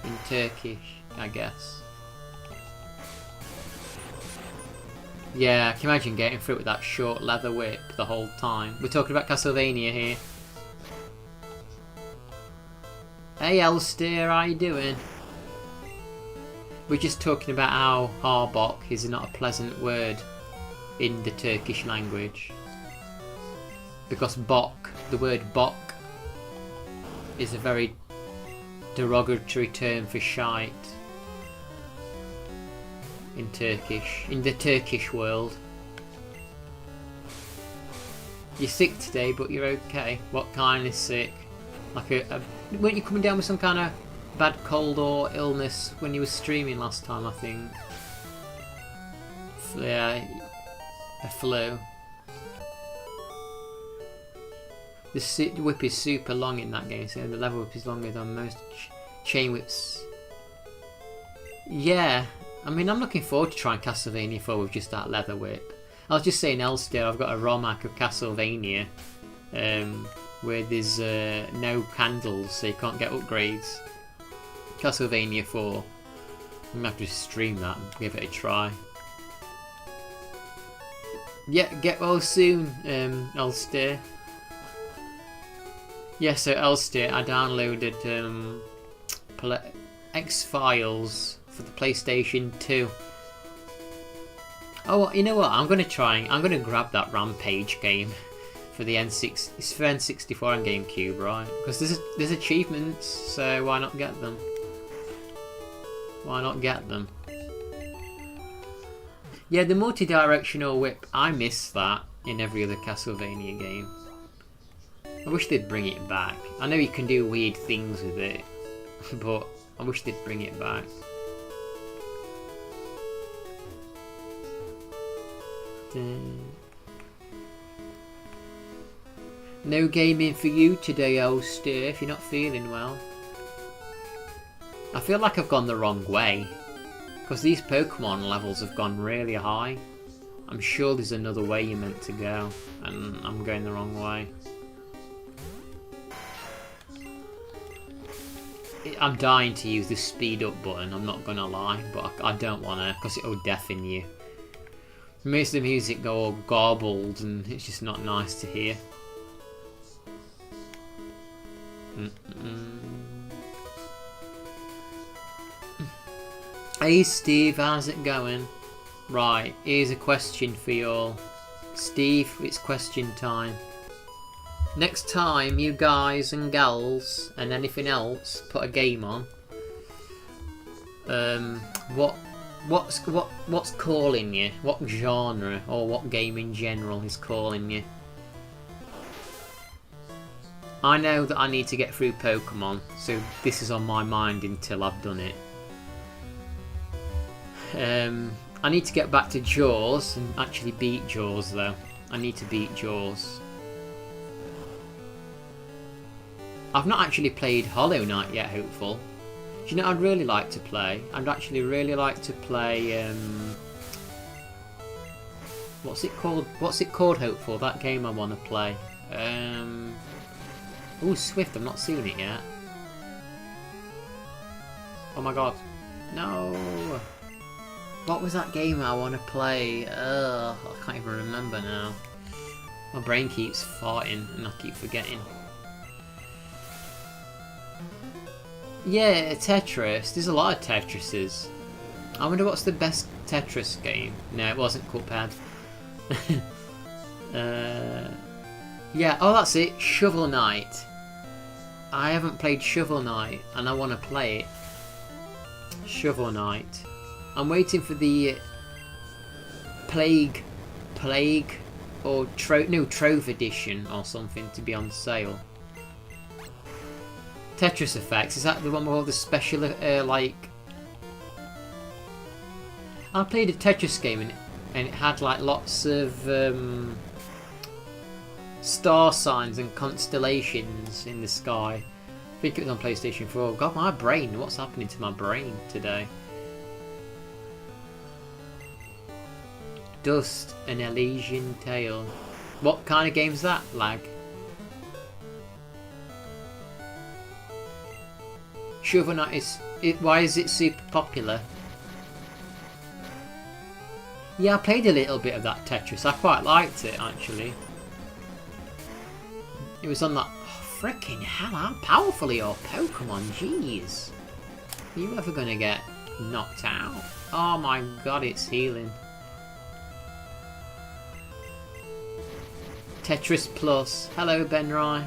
in Turkish, I guess. Yeah, can you imagine getting through with that short leather whip the whole time? We're talking about Castlevania here. Hey Elster, how you doing? We're just talking about how Arbok is not a pleasant word in the Turkish language. Because Bok, the word Bok, is a very derogatory term for shite in Turkish, in the Turkish world. You're sick today, but you're okay. What kind of sick? Like weren't you coming down with some kind of bad cold or illness when you were streaming last time, I think? Yeah, a flu. The whip is super long in that game, so the level whip is longer than most chain whips. Yeah, I mean, I'm looking forward to trying Castlevania 4 with just that leather whip. I was just saying elsewhere, I've got a ROM hack of Castlevania where there's no candles, so you can't get upgrades. Castlevania 4. I'm gonna have to stream that and give it a try. Yeah, get well soon, Elster. Yeah, so Elster, I downloaded X-Files for the PlayStation 2. Oh, you know what? I'm gonna grab that Rampage game for the N6. It's for N64 and GameCube, right? Because there's achievements, so why not get them? Why not get them? Yeah, the multi-directional whip, I miss that in every other Castlevania game. I wish they'd bring it back. I know you can do weird things with it, but I wish they'd bring it back. No gaming for you today, Elster, if you're not feeling well. I feel like I've gone the wrong way, because these Pokemon levels have gone really high. I'm sure there's another way you're meant to go, and I'm going the wrong way. I'm dying to use the speed up button, I'm not gonna lie, but I don't wanna, because it'll deafen you. It makes the music go all garbled and it's just not nice to hear. Hey Steve, how's it going? Right, here's a question for you all. Steve, it's question time. Next time you guys and gals and anything else put a game on, what What's calling you? What genre or what game in general is calling you? I know that I need to get through Pokemon, so this is on my mind until I've done it. I need to get back to Jaws and actually beat Jaws though. I need to beat Jaws. I've not actually played Hollow Knight yet, Hopeful. Do you know what I'd really like to play? I'd actually really like to play... what's it called? What's it called, Hopeful? That game I want to play. Oh, Swift, I've not seen it yet. Oh my god. No! What was that game I want to play? I can't even remember now. My brain keeps farting and I keep forgetting. Yeah, Tetris. There's a lot of Tetrises. I wonder what's the best Tetris game. No, it wasn't Cuphead. Yeah, oh that's it. Shovel Knight. I haven't played Shovel Knight and I want to play it. Shovel Knight. I'm waiting for the Plague or Trove Edition or something to be on sale. Tetris Effects, is that the one with all the special like... I played a Tetris game and it had like lots of star signs and constellations in the sky. I think it was on PlayStation 4. God, my brain, what's happening to my brain today? Dust, an Elysian Tale. What kind of game's that, Lag? Shovel Knight is... why is it super popular? Yeah, I played a little bit of that Tetris. I quite liked it, actually. It was on that... Oh, freaking hell, how powerful are your Pokemon? Jeez. Are you ever going to get knocked out? Oh my god, it's healing. Tetris Plus. Hello, Ben Rye.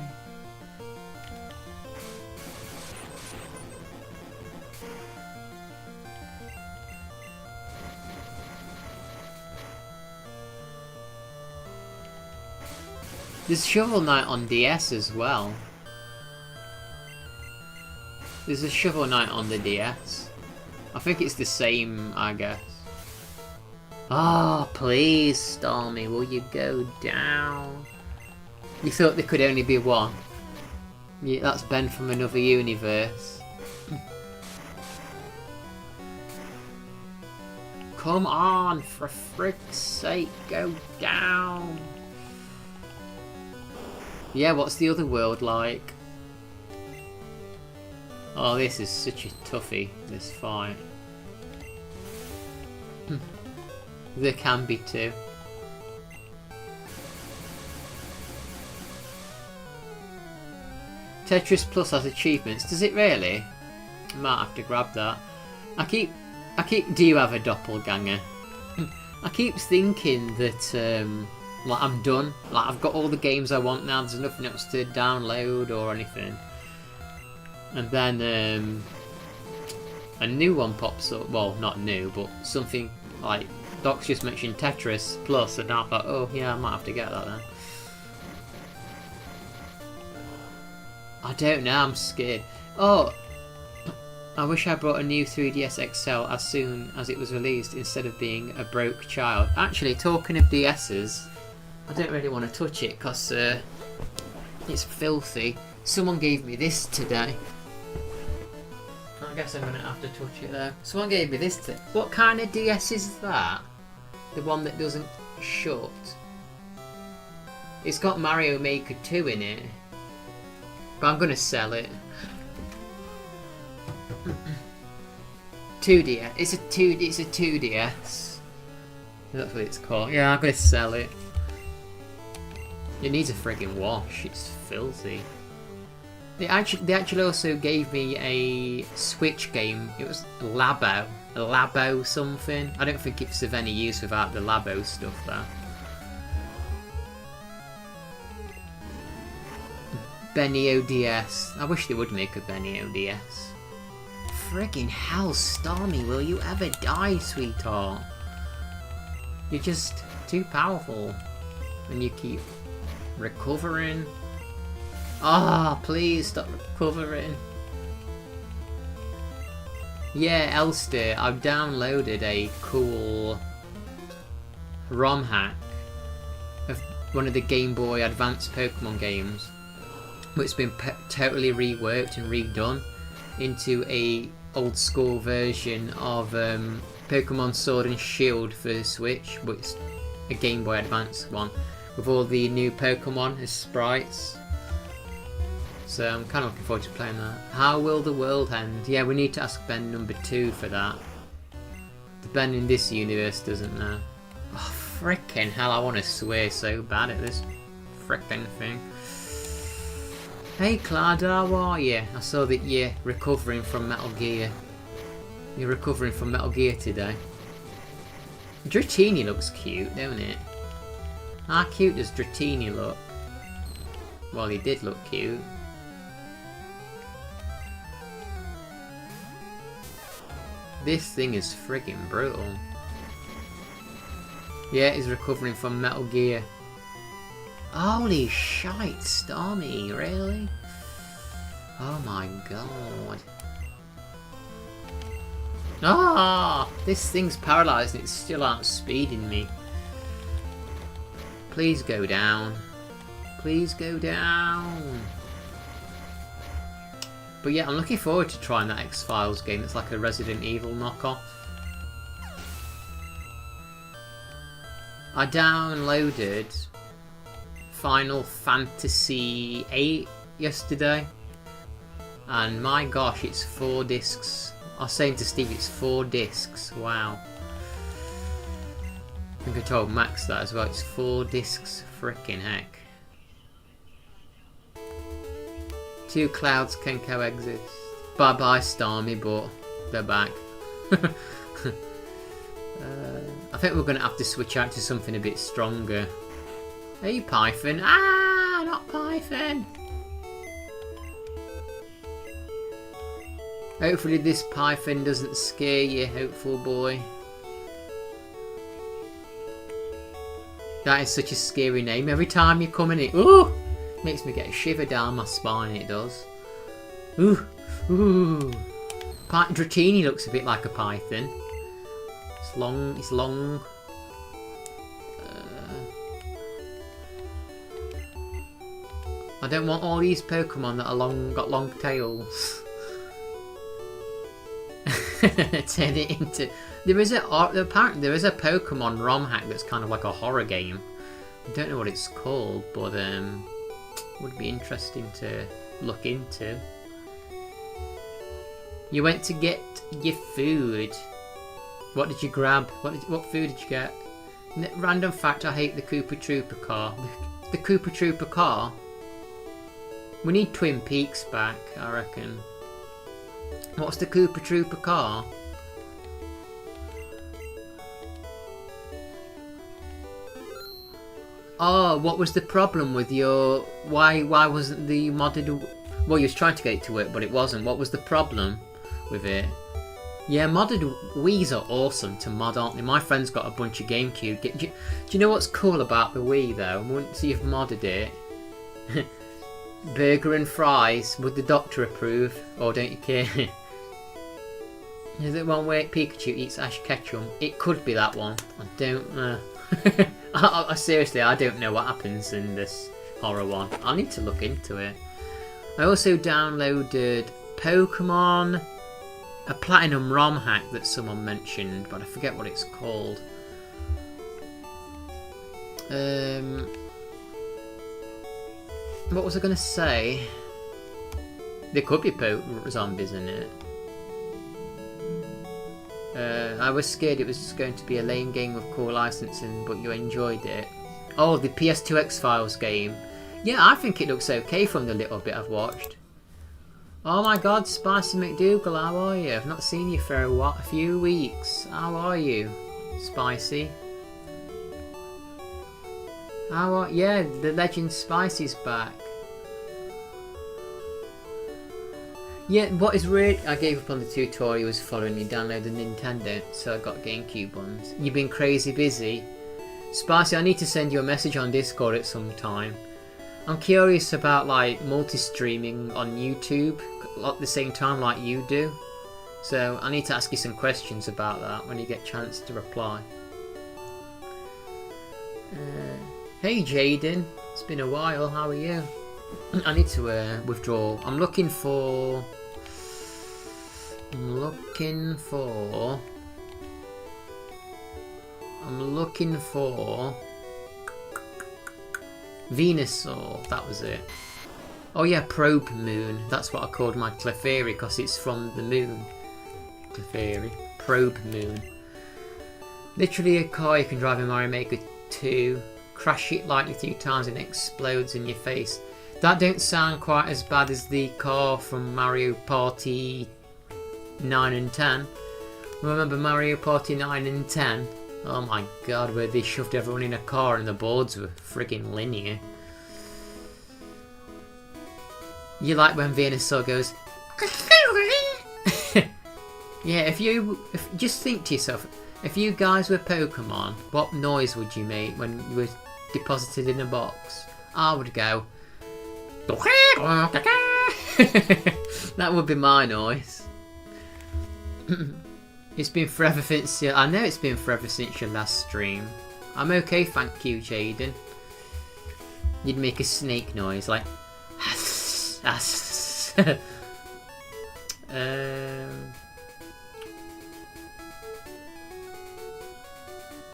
There's Shovel Knight on DS as well. There's a Shovel Knight on the DS. I think it's the same, I guess. Ah, oh, please, Stormy, will you go down? You thought there could only be one? Yeah, that's Ben from another universe. Come on, for frick's sake, go down! Yeah, what's the other world like? Oh, this is such a toughie, this fight. There can be two. Tetris Plus has achievements. Does it really? I might have to grab that. I keep. Do you have a doppelganger? I keep thinking that like I'm done. Like I've got all the games I want now. There's nothing else to download or anything. And then a new one pops up. Well, not new, but something like Doc's just mentioned Tetris Plus, and I thought, oh yeah, I might have to get that then. I don't know. I'm scared. Oh. I wish I brought a new 3DS XL as soon as it was released instead of being a broke child. Actually, talking of DS's, I don't really want to touch it because it's filthy. Someone gave me this today. I guess I'm going to have to touch it though. Someone gave me this today. What kind of DS is that? The one that doesn't shut. It's got Mario Maker 2 in it. But I'm going to sell it. 2DS. It's a 2DS. That's what it's called. Yeah, I'm gonna sell it. It needs a friggin' wash. It's filthy. They actually also gave me a Switch game. It was Labo something. I don't think it's of any use without the Labo stuff there. Benio DS. I wish they would make a Benio DS. Friggin' hell, Stormy, will you ever die, sweetheart? You're just too powerful. And you keep recovering. Ah, oh, please stop recovering. Yeah, Elster, I've downloaded a cool ROM hack of one of the Game Boy Advance Pokemon games, which has been totally reworked and redone into a old school version of Pokemon Sword and Shield for the Switch, which is a Game Boy Advance one, with all the new Pokemon as sprites. So I'm kind of looking forward to playing that. How will the world end? Yeah, we need to ask Ben number 2 for that. The Ben in this universe doesn't know. Oh, frickin' hell, I want to swear so bad at this frickin' thing. Hey Cloud, how are you? I saw that you're recovering from Metal Gear. You're recovering from Metal Gear today. Dratini looks cute, don't it? How cute does Dratini look? Well, he did look cute. This thing is friggin' brutal. Yeah, he's recovering from Metal Gear. Holy shite, Stormy, really? Oh my god. Ah! This thing's paralysed and it's still outspeeding me. Please go down. Please go down. But yeah, I'm looking forward to trying that X-Files game. It's like a Resident Evil knockoff. I downloaded Final Fantasy VIII yesterday. And my gosh, it's 4 discs. I was saying to Steve, it's 4 discs. Wow. I think I told Max that as well. It's 4 discs. Frickin' heck. 2 clouds can coexist. Bye bye Stormy, but they're back. I think we're going to have to switch out to something a bit stronger. Hey Python. Ah, not Python. Hopefully this Python doesn't scare you, hopeful boy. That is such a scary name. Every time you come in it, ooh, makes me get a shiver down my spine, it does. Ooh, ooh. Dratini looks a bit like a python. It's long, it's long. I don't want all these Pokemon that are got long tails. Turn it into... apparently there is a Pokemon ROM hack that's kind of like a horror game. I don't know what it's called, but would be interesting to look into. You went to get your food. What did you grab? What food did you get? Random fact, I hate the Koopa Trooper car. The Koopa Trooper car? We need Twin Peaks back, I reckon. What's the Koopa Trooper car? Oh, what was the problem with your... Why wasn't the modded... Well, you was trying to get it to work, but it wasn't. What was the problem with it? Yeah, modded Wii's are awesome to mod, aren't they? My friend's got a bunch of GameCube. Do you know what's cool about the Wii, though? Once you've modded it... Burger and fries, would the doctor approve? Or don't you care? Is it one where Pikachu eats Ash Ketchum? It could be that one. I don't know. Seriously, I don't know what happens in this horror one. I need to look into it. I also downloaded Pokemon, a Platinum ROM hack that someone mentioned, but I forget what it's called. What was I going to say? There could be zombies in it. I was scared it was going to be a lame game with cool licensing, but you enjoyed it. Oh, the PS2 X-Files game. Yeah, I think it looks okay from the little bit I've watched. Oh my god, Spicy McDougal, how are you? I've not seen you for a few weeks. How are you, Spicy? Yeah, the Legend Spicy's back. Yeah, what is weird, I gave up on the tutorial, was following you download the Nintendo, so I got GameCube ones. You've been crazy busy. Spicy, I need to send you a message on Discord at some time. I'm curious about like multi-streaming on YouTube at the same time like you do. So I need to ask you some questions about that when you get a chance to reply. Hey Jaden, it's been a while, how are you? I need to withdraw. I'm looking for Venusaur, that was it. Oh yeah, Probe Moon, that's what I called my Clefairy because it's from the moon. Clefairy, Probe Moon. Literally a car you can drive in Mario Maker 2, crash it lightly 2 times and it explodes in your face. That don't sound quite as bad as the car from Mario Party 9 and 10. Remember Mario Party 9 and 10? Oh my god, where they shoved everyone in a car and the boards were friggin' linear. You like when Venusaur goes... Yeah, just think to yourself, if you guys were Pokemon, what noise would you make when you were deposited in a box? I would go... That would be my noise. It's been forever since I know it's been forever since your last stream. I'm okay, thank you, Jaden. You'd make a snake noise like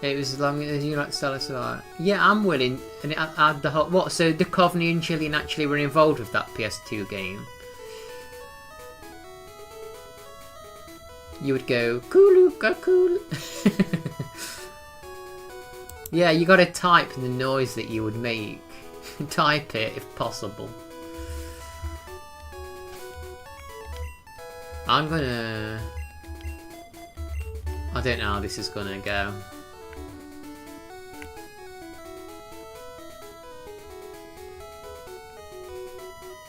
It was as long as you like Stellaris. Yeah, I'm willing. And it had the whole what? So Duchovny and Gillian actually were involved with that PS2 game. You would go cool, go cool. Yeah, you gotta type the noise that you would make. Type it if possible. I don't know how this is gonna go.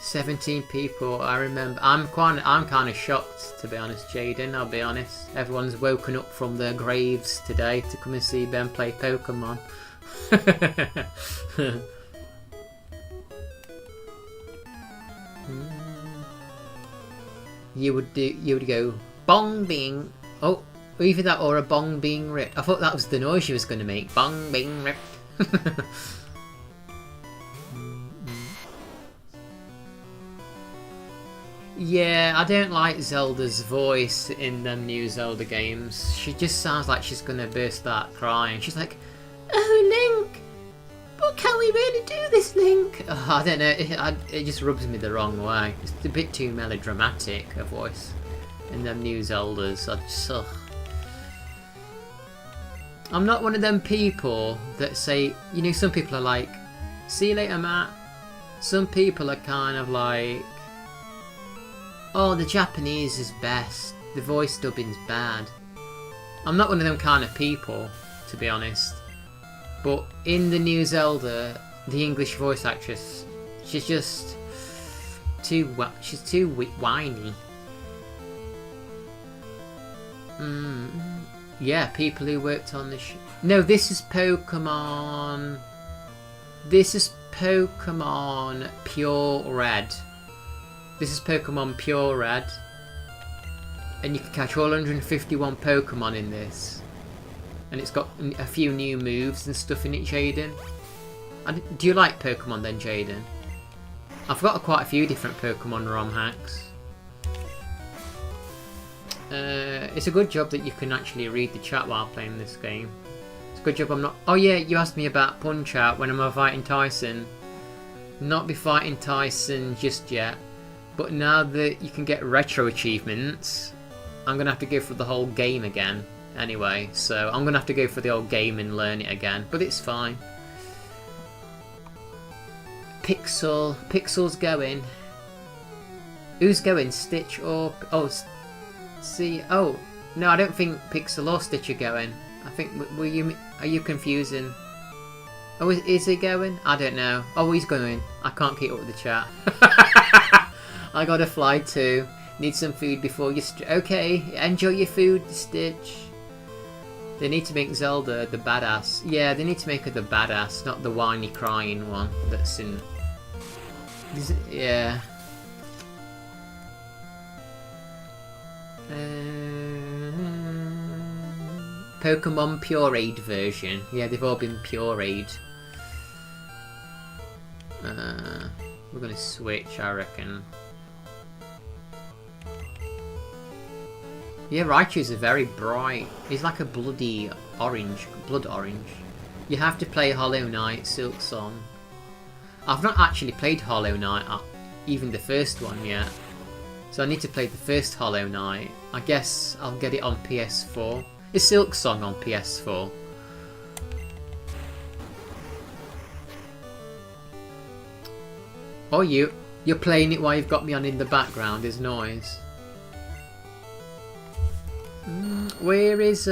"17 people, I remember." I'm kind of shocked, to be honest, Jaden. I'll be honest. Everyone's woken up from their graves today to come and see Ben play Pokemon. You would go bong bing. Oh, either that or a bong being ripped. I thought that was the noise she was going to make. Bong being ripped. Yeah, I don't like Zelda's voice in them new Zelda games. She just sounds like she's gonna burst out crying. She's like, "Oh, Link! But can we really do this, Link?" Oh, I don't know, it just rubs me the wrong way. It's a bit too melodramatic, her voice, in them new Zeldas. I'm not one of them people that say, you know, some people are like, "See you later, Matt." Some people are kind of like, "Oh, the Japanese is best. The voice dubbing's bad." I'm not one of them kind of people, to be honest. But in the new Zelda, the English voice actress, she's just she's too whiny. Yeah, people who worked on the No, this is Pokemon. This is Pokemon PURERED. This is Pokemon PURERED, and you can catch all 151 Pokemon in this, and it's got a few new moves and stuff in it, Jaden. Do you like Pokemon then, Jaden? I've got quite a few different Pokemon ROM hacks. It's a good job that you can actually read the chat while playing this game. It's a good job I'm not... Oh yeah, you asked me about Punch-Out when I'm fighting Tyson. Not be fighting Tyson just yet. But now that you can get retro achievements, I'm going to have to go for the whole game again anyway. So I'm going to have to go for the old game and learn it again. But it's fine. Pixel's going. Who's going? Stitch or... Oh, see... Oh, no, I don't think Pixel or Stitch are going. I think... Are you confusing? Oh, is he going? I don't know. Oh, he's going. I can't keep up with the chat. I gotta fly too. Need some food before you... Okay, enjoy your food, Stitch. They need to make Zelda the badass. Yeah, they need to make her the badass, not the whiny crying one that's in... Yeah. Pokemon Purered version. Yeah, they've all been Pureed. We're gonna switch, I reckon. Yeah, Raichu's are very bright. He's like a bloody orange, blood orange. You have to play Hollow Knight, Silk Song. I've not actually played Hollow Knight, even the first one yet. So I need to play the first Hollow Knight. I guess I'll get it on PS4. Is Silk Song on PS4? Oh, you're playing it while you've got me on in the background. There's noise. Where is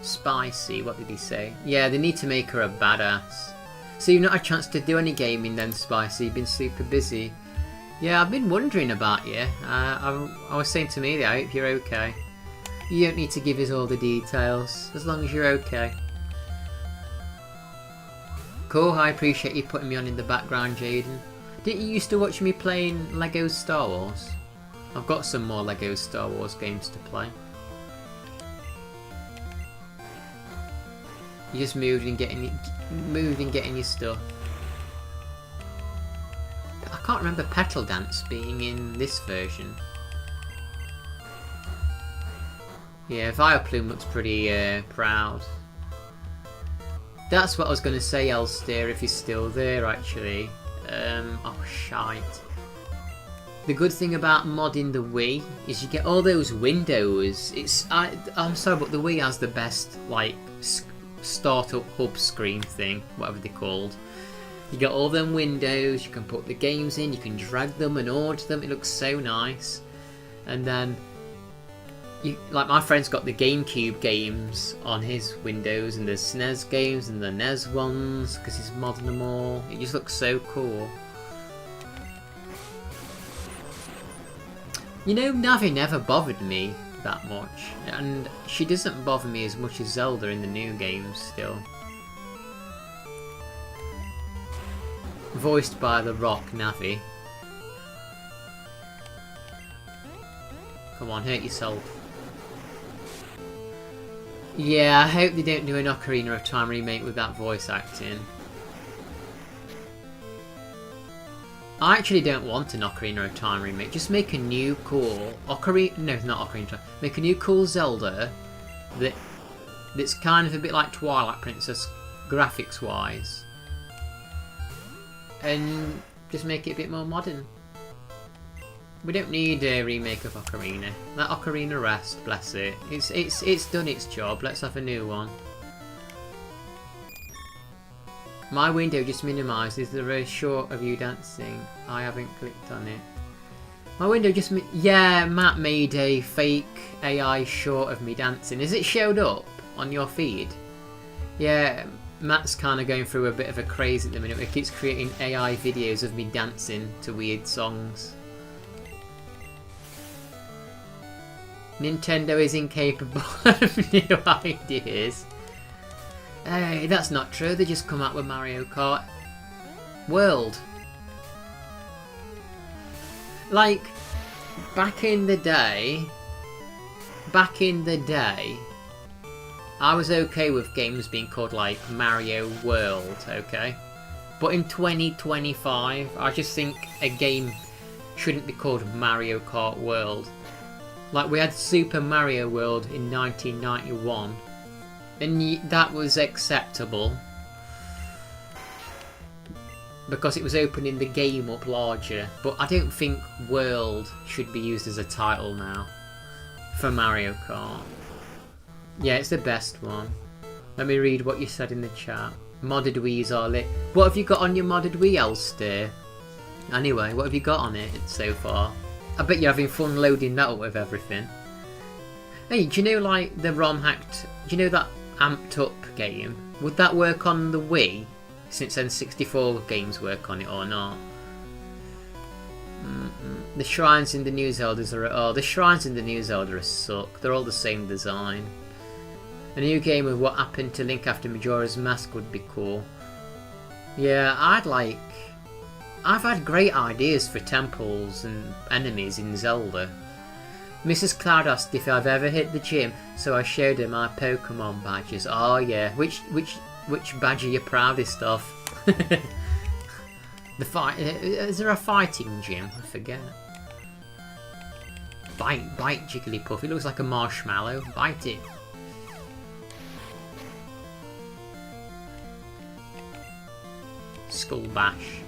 Spicy? What did he say? Yeah, they need to make her a badass. So you've not had a chance to do any gaming then, Spicy? You've been super busy. Yeah, I've been wondering about you. I was saying to me that I hope you're okay. You don't need to give us all the details, as long as you're okay. Cool, I appreciate you putting me on in the background, Jaden. Didn't you used to watch me playing Lego Star Wars? I've got some more Lego Star Wars games to play. You just moved and getting your stuff. I can't remember Petal Dance being in this version. Yeah, Vileplume looks pretty proud. That's what I was going to say, Elster, if he's still there, actually. Oh, shite. The good thing about modding the Wii is you get all those windows. I'm sorry, but the Wii has the best, like, startup hub screen thing, whatever they're called. You get all them windows, you can put the games in, you can drag them and order them, it looks so nice. And then, like my friend's got the GameCube games on his windows, and there's SNES games and the NES ones, because he's modding them all. It just looks so cool. You know, Navi never bothered me that much, and she doesn't bother me as much as Zelda in the new games still. Voiced by The Rock, Navi. Come on, hurt yourself. Yeah, I hope they don't do an Ocarina of Time remake with that voice acting. I actually don't want an Ocarina of Time remake. Just make a new cool make a new cool Zelda that's kind of a bit like Twilight Princess graphics wise, and just make it a bit more modern. We don't need a remake of Ocarina. Let Ocarina rest, bless it. It's done its job. Let's have a new one. My window just minimised. Is there a short of you dancing? I haven't clicked on it. My window just... Yeah, Matt made a fake AI short of me dancing. Has it showed up on your feed? Yeah, Matt's kind of going through a bit of a craze at the minute. He keeps creating AI videos of me dancing to weird songs. Nintendo is incapable of new ideas. Hey, that's not true. They just come out with Mario Kart World. Like, back in the day, I was okay with games being called like Mario World, okay? But in 2025, I just think a game shouldn't be called Mario Kart World. Like, we had Super Mario World in 1991, and that was acceptable because it was opening the game up larger. But I don't think World should be used as a title now for Mario Kart. Yeah, it's the best one. Let me read what you said in the chat. Modded Wii's are lit. What have you got on your modded Wii, Elster? Anyway, what have you got on it so far? I bet you're having fun loading that up with everything. Hey, do you know, like, the ROM hacked... Do you know that amped up game? Would that work on the Wii? Since N64 games work on it or not? The shrines in the new Zeldas are... Oh, the shrines in the new Zelda suck. They're all the same design. A new game with what happened to Link after Majora's Mask would be cool. Yeah, I've had great ideas for temples and enemies in Zelda. Mrs. Cloud asked if I've ever hit the gym, so I showed her my Pokemon badges. Oh yeah, which badge are you proudest of? Is there a fighting gym? I forget. Bite Jigglypuff. It looks like a marshmallow. Bite it. Skull Bash.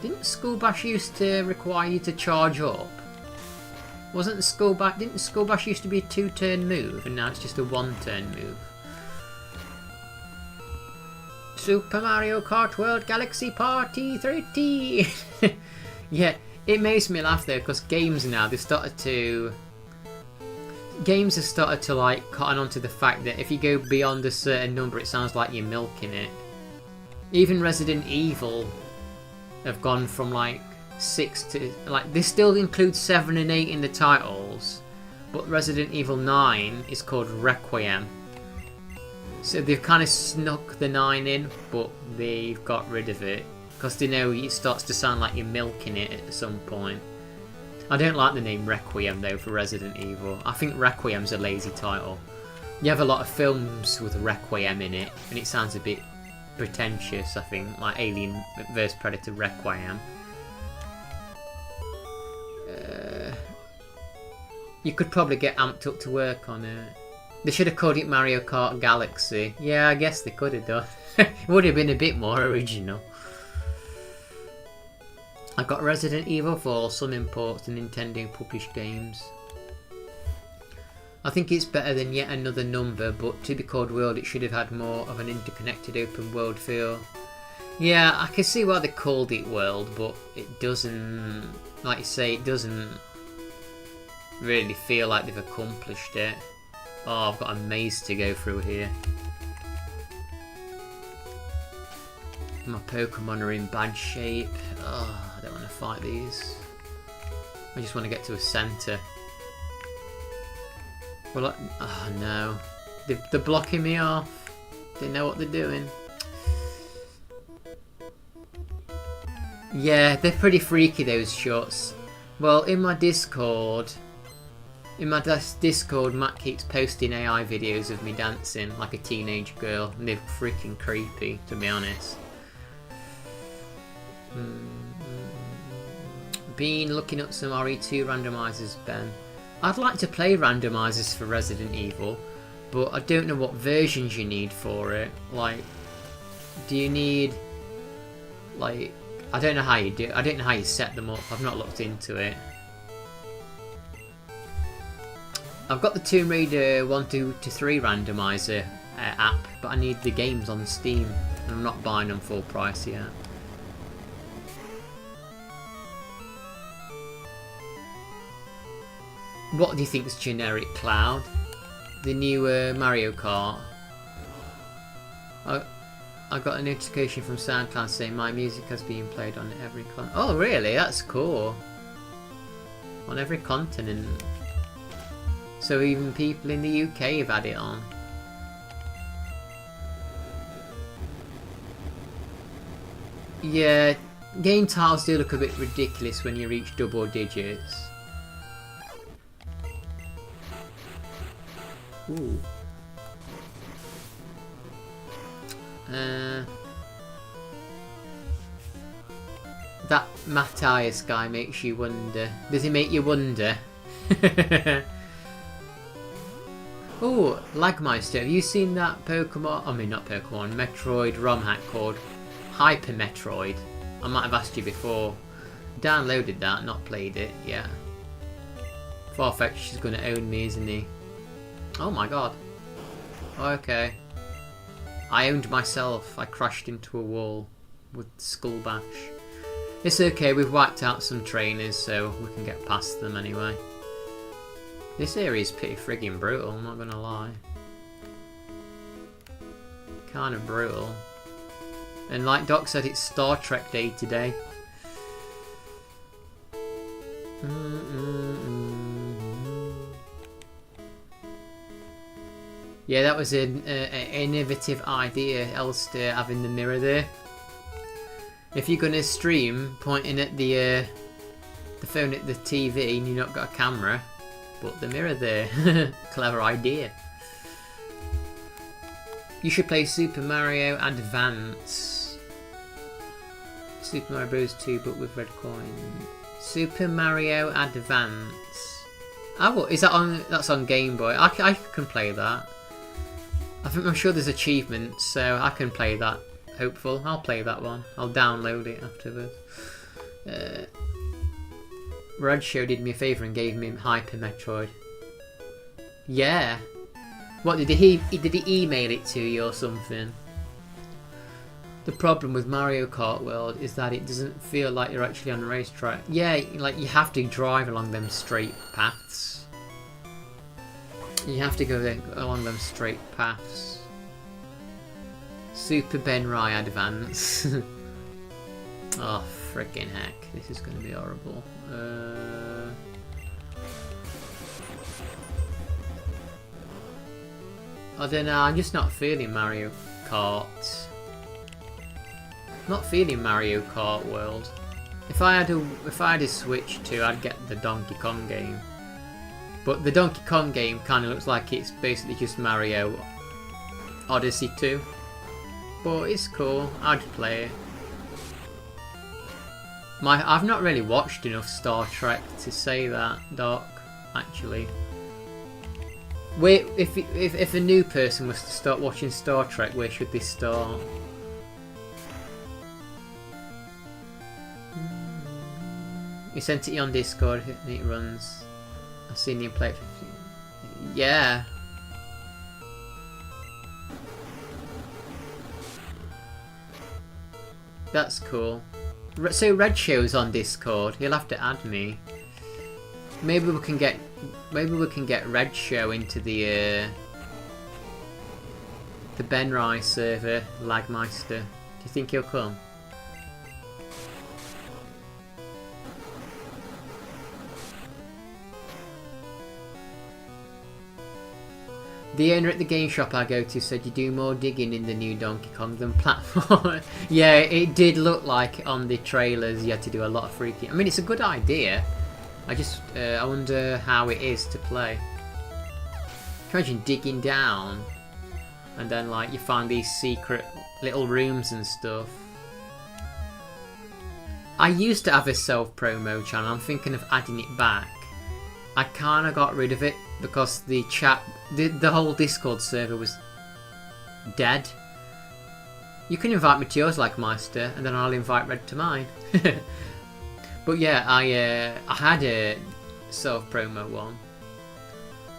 Didn't Skull Bash used to require you to charge up? Didn't Skull Bash used to be a 2-turn move, and now it's just a 1-turn move? Super Mario Kart World Galaxy Party 30! Yeah, it makes me laugh though, because games now, games have started to like cotton onto the fact that if you go beyond a certain number, it sounds like you're milking it. Even Resident Evil have gone from like 6 to... like, they still include 7 and 8 in the titles, but Resident Evil 9 is called Requiem. So they've kind of snuck the 9 in, but they've got rid of it, because they know it starts to sound like you're milking it at some point. I don't like the name Requiem though for Resident Evil. I think Requiem's a lazy title. You have a lot of films with Requiem in it, and it sounds a bit pretentious, I think, like Alien vs Predator Requiem. You could probably get amped up to work on it. They should have called it Mario Kart Galaxy. Yeah, I guess they could have done. It would have been a bit more original. I got Resident Evil 4, some imports to Nintendo published games. I think it's better than yet another number, but to be called World, it should have had more of an interconnected open world feel. Yeah, I can see why they called it World, but it doesn't, like you say, it doesn't really feel like they've accomplished it. Oh, I've got a maze to go through here. My Pokemon are in bad shape. Oh, I don't want to fight these. I just want to get to a centre. Well, oh no. They're blocking me off. They know what they're doing. Yeah, they're pretty freaky, those shots. Well, in my Discord, Matt keeps posting AI videos of me dancing like a teenage girl, and they're freaking creepy, to be honest. Been looking up some RE2 randomizers, Ben. I'd like to play randomizers for Resident Evil, but I don't know what versions you need for it. Like, do you need, like, I don't know how you do. I don't know how you set them up. I've not looked into it. I've got the Tomb Raider 1, 2 to 3 randomizer app, but I need the games on Steam, and I'm not buying them full price yet. What do you think is generic, Cloud? The new Mario Kart. I got a notification from SoundCloud saying my music has been played on every continent. Oh really? That's cool. On every continent. So even people in the UK have had it on. Yeah, game titles do look a bit ridiculous when you reach double digits. Ooh. That Matthias guy makes you wonder. Does he make you wonder? Oh, Lagmeister, have you seen that Pokemon? I mean, not Pokemon, Metroid ROM hack called Hyper Metroid? I might have asked you before. Downloaded that, not played it, yeah. Farfetch is going to own me, isn't he? Oh my god. Okay. I owned myself. I crashed into a wall with Skull Bash. It's okay, we've wiped out some trainers, so we can get past them anyway. This area is pretty friggin' brutal, I'm not gonna lie. Kinda brutal. And like Doc said, it's Star Trek Day today. Yeah, that was an innovative idea, Elster, having the mirror there. If you're gonna stream pointing at the phone at the TV and you've not got a camera, put the mirror there. Clever idea. You should play Super Mario Advance. Super Mario Bros. 2 but with red coin. Super Mario Advance. Oh, is that on? That's on Game Boy. I can play that. I'm sure there's achievements, so I can play that. Hopeful. I'll play that one. I'll download it afterwards. Redshow did me a favour and gave me Hyper Metroid. Yeah. What did he email it to you or something? The problem with Mario Kart World is that it doesn't feel like you're actually on a racetrack. Yeah, like you have to drive along them straight paths. You have to go along them straight paths. Super Benrai Advance. Oh, freaking heck. This is going to be horrible. I don't know, I'm just not feeling Mario Kart. Not feeling Mario Kart World. If I had a Switch 2, I'd get the Donkey Kong game. But the Donkey Kong game kind of looks like it's basically just Mario Odyssey 2. But it's cool, I'd play it. I've not really watched enough Star Trek to say that, Doc, actually. Wait, if a new person was to start watching Star Trek, where should they start? You sent it on Discord and it runs. I've seen you play it. Yeah. That's cool. So Red Show's on Discord. He'll have to add me. Maybe we can get Red Show into the Benrai server, Lagmeister. Do you think he'll come? The owner at the game shop I go to said you do more digging in the new Donkey Kong than platform. Yeah, it did look like on the trailers you had to do a lot of freaking. I mean, it's a good idea. I wonder how it is to play. Can you imagine digging down and then like you find these secret little rooms and stuff. I used to have a self-promo channel. I'm thinking of adding it back. I kind of got rid of it because the whole Discord server was dead. You can invite me to yours, like Meister, and then I'll invite Red to mine. But yeah, I had a self-promo one,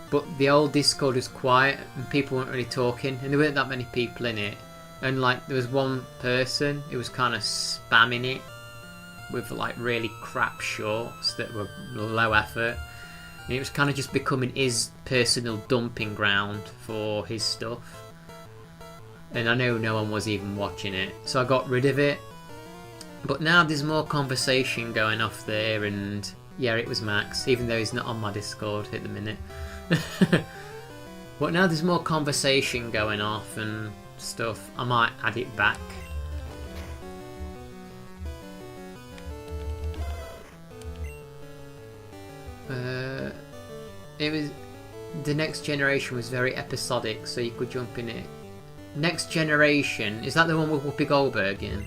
but the old Discord was quiet and people weren't really talking, and there weren't that many people in it. And like there was one person who was kind of spamming it with like really crap shorts that were low effort. And it was kind of just becoming his personal dumping ground for his stuff. And I know no one was even watching it, so I got rid of it. But now there's more conversation going off there, and yeah, it was Max, even though he's not on my Discord at the minute. But now there's more conversation going off and stuff. I might add it back. It was the Next Generation was very episodic, so you could jump in it. Next Generation, is that the one with Whoopi Goldberg in?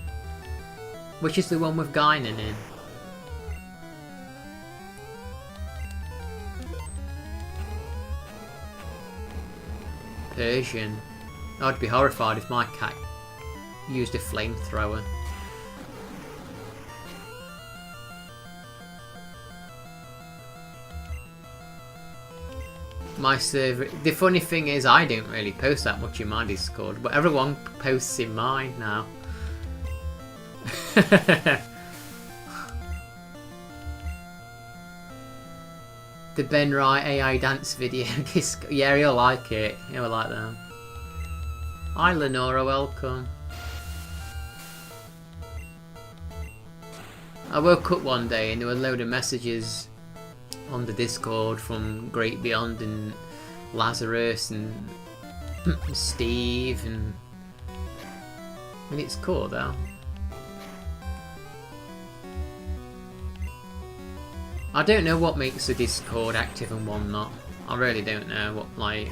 Which is the one with Guinan in? Persian. I'd be horrified if my cat used a flamethrower. My server. The funny thing is, I don't really post that much in my Discord, but everyone posts in mine now. The Benrai AI dance video. Yeah, he'll like it. He'll like that. Hi, Lenora. Welcome. I woke up one day and there were a load of messages on the Discord from Great Beyond and Lazarus and Steve, and I mean, it's cool though. I don't know what makes the Discord active and one not. I really don't know what, like...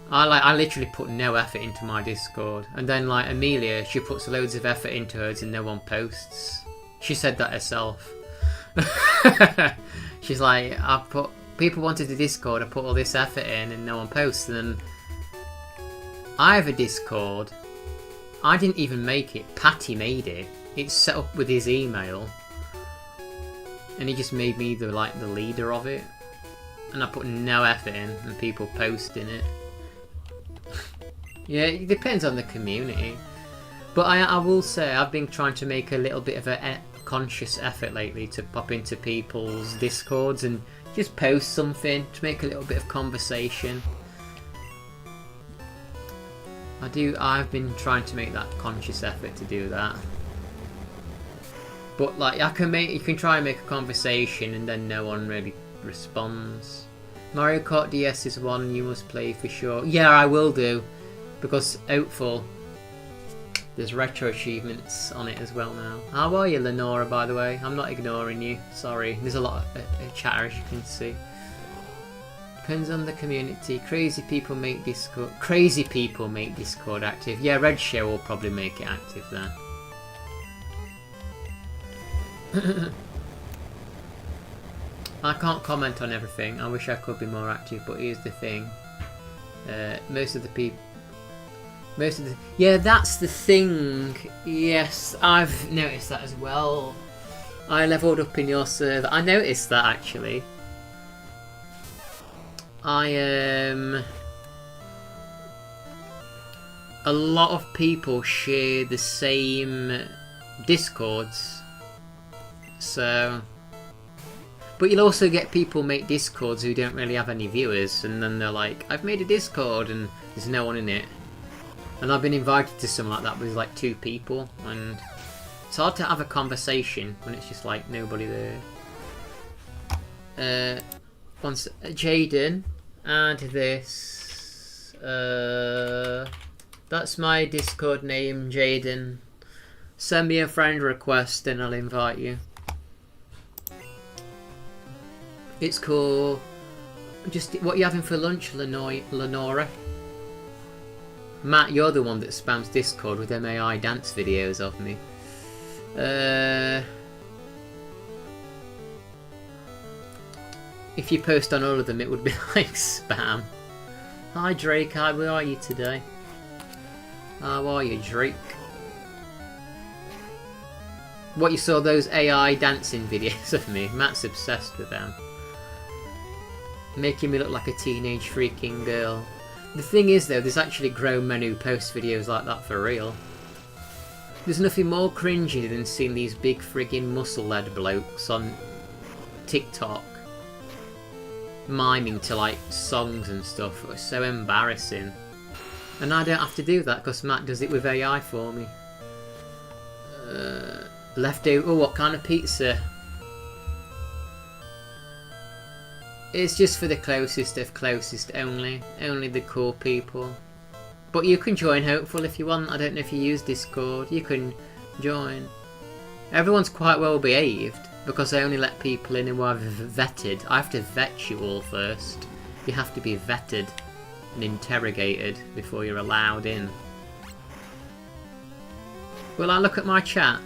I literally put no effort into my Discord, and then like Amelia, she puts loads of effort into hers and no one posts. She said that herself. She's like, people wanted the Discord, I put all this effort in and no one posts. And then I have a Discord. I didn't even make it. Patty made it. It's set up with his email, and he just made me the leader of it. And I put no effort in, and people posting it. Yeah, it depends on the community. But I will say I've been trying to make a little bit of a conscious effort lately to pop into people's Discords and just post something to make a little bit of conversation. I've been trying to make that conscious effort to do that. But like you can try and make a conversation and then no one really responds. Mario Kart DS is one you must play for sure. Yeah, I will do, because Hopeful, there's retro achievements on it as well now. How are you, Lenora, by the way? I'm not ignoring you. Sorry, there's a lot of chatter, as you can see. Depends on the community. Crazy people make Discord active. Yeah, Red Show will probably make it active then. I can't comment on everything. I wish I could be more active, but here's the thing. Yeah, that's the thing. Yes, I've noticed that as well. I leveled up in your server. I noticed that actually. A lot of people share the same Discords, so. But you'll also get people make Discords who don't really have any viewers, and then they're like, I've made a Discord and there's no one in it. And I've been invited to something like that with like 2 people, and it's hard to have a conversation when it's just like nobody there. Once Jaden, add this. That's my Discord name, Jaden. Send me a friend request and I'll invite you. It's cool. Just what are you having for lunch, Lenora? Matt, you're the one that spams Discord with MAI dance videos of me. If you post on all of them, it would be like spam. Hi Drake, how are you today? How are you, Drake? What, you saw those AI dancing videos of me? Matt's obsessed with them. Making me look like a teenage freaking girl. The thing is though, there's actually grown men who post videos like that for real. There's nothing more cringy than seeing these big friggin' muscle-led blokes on TikTok miming to like songs and stuff. It's so embarrassing. And I don't have to do that because Matt does it with AI for me. Leftover. Oh, what kind of pizza? It's just for the closest of closest only. Only the cool people. But you can join Hopeful if you want. I don't know if you use Discord. You can join. Everyone's quite well behaved because I only let people in who I've vetted. I have to vet you all first. You have to be vetted and interrogated before you're allowed in. Will I look at my chat?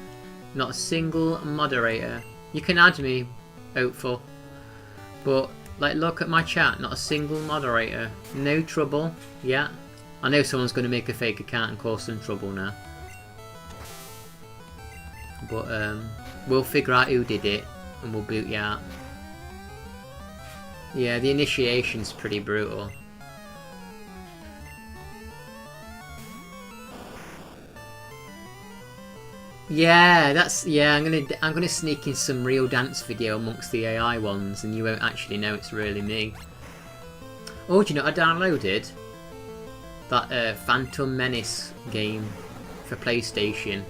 Not a single moderator. You can add me, Hopeful. But like, look at my chat, not a single moderator. No trouble, yeah. I know someone's going to make a fake account and cause some trouble now. But we'll figure out who did it and we'll boot you out. Yeah, the initiation's pretty brutal. Yeah, I'm gonna sneak in some real dance video amongst the AI ones, and you won't actually know it's really me. Oh, do you know what I downloaded? That Phantom Menace game for PlayStation,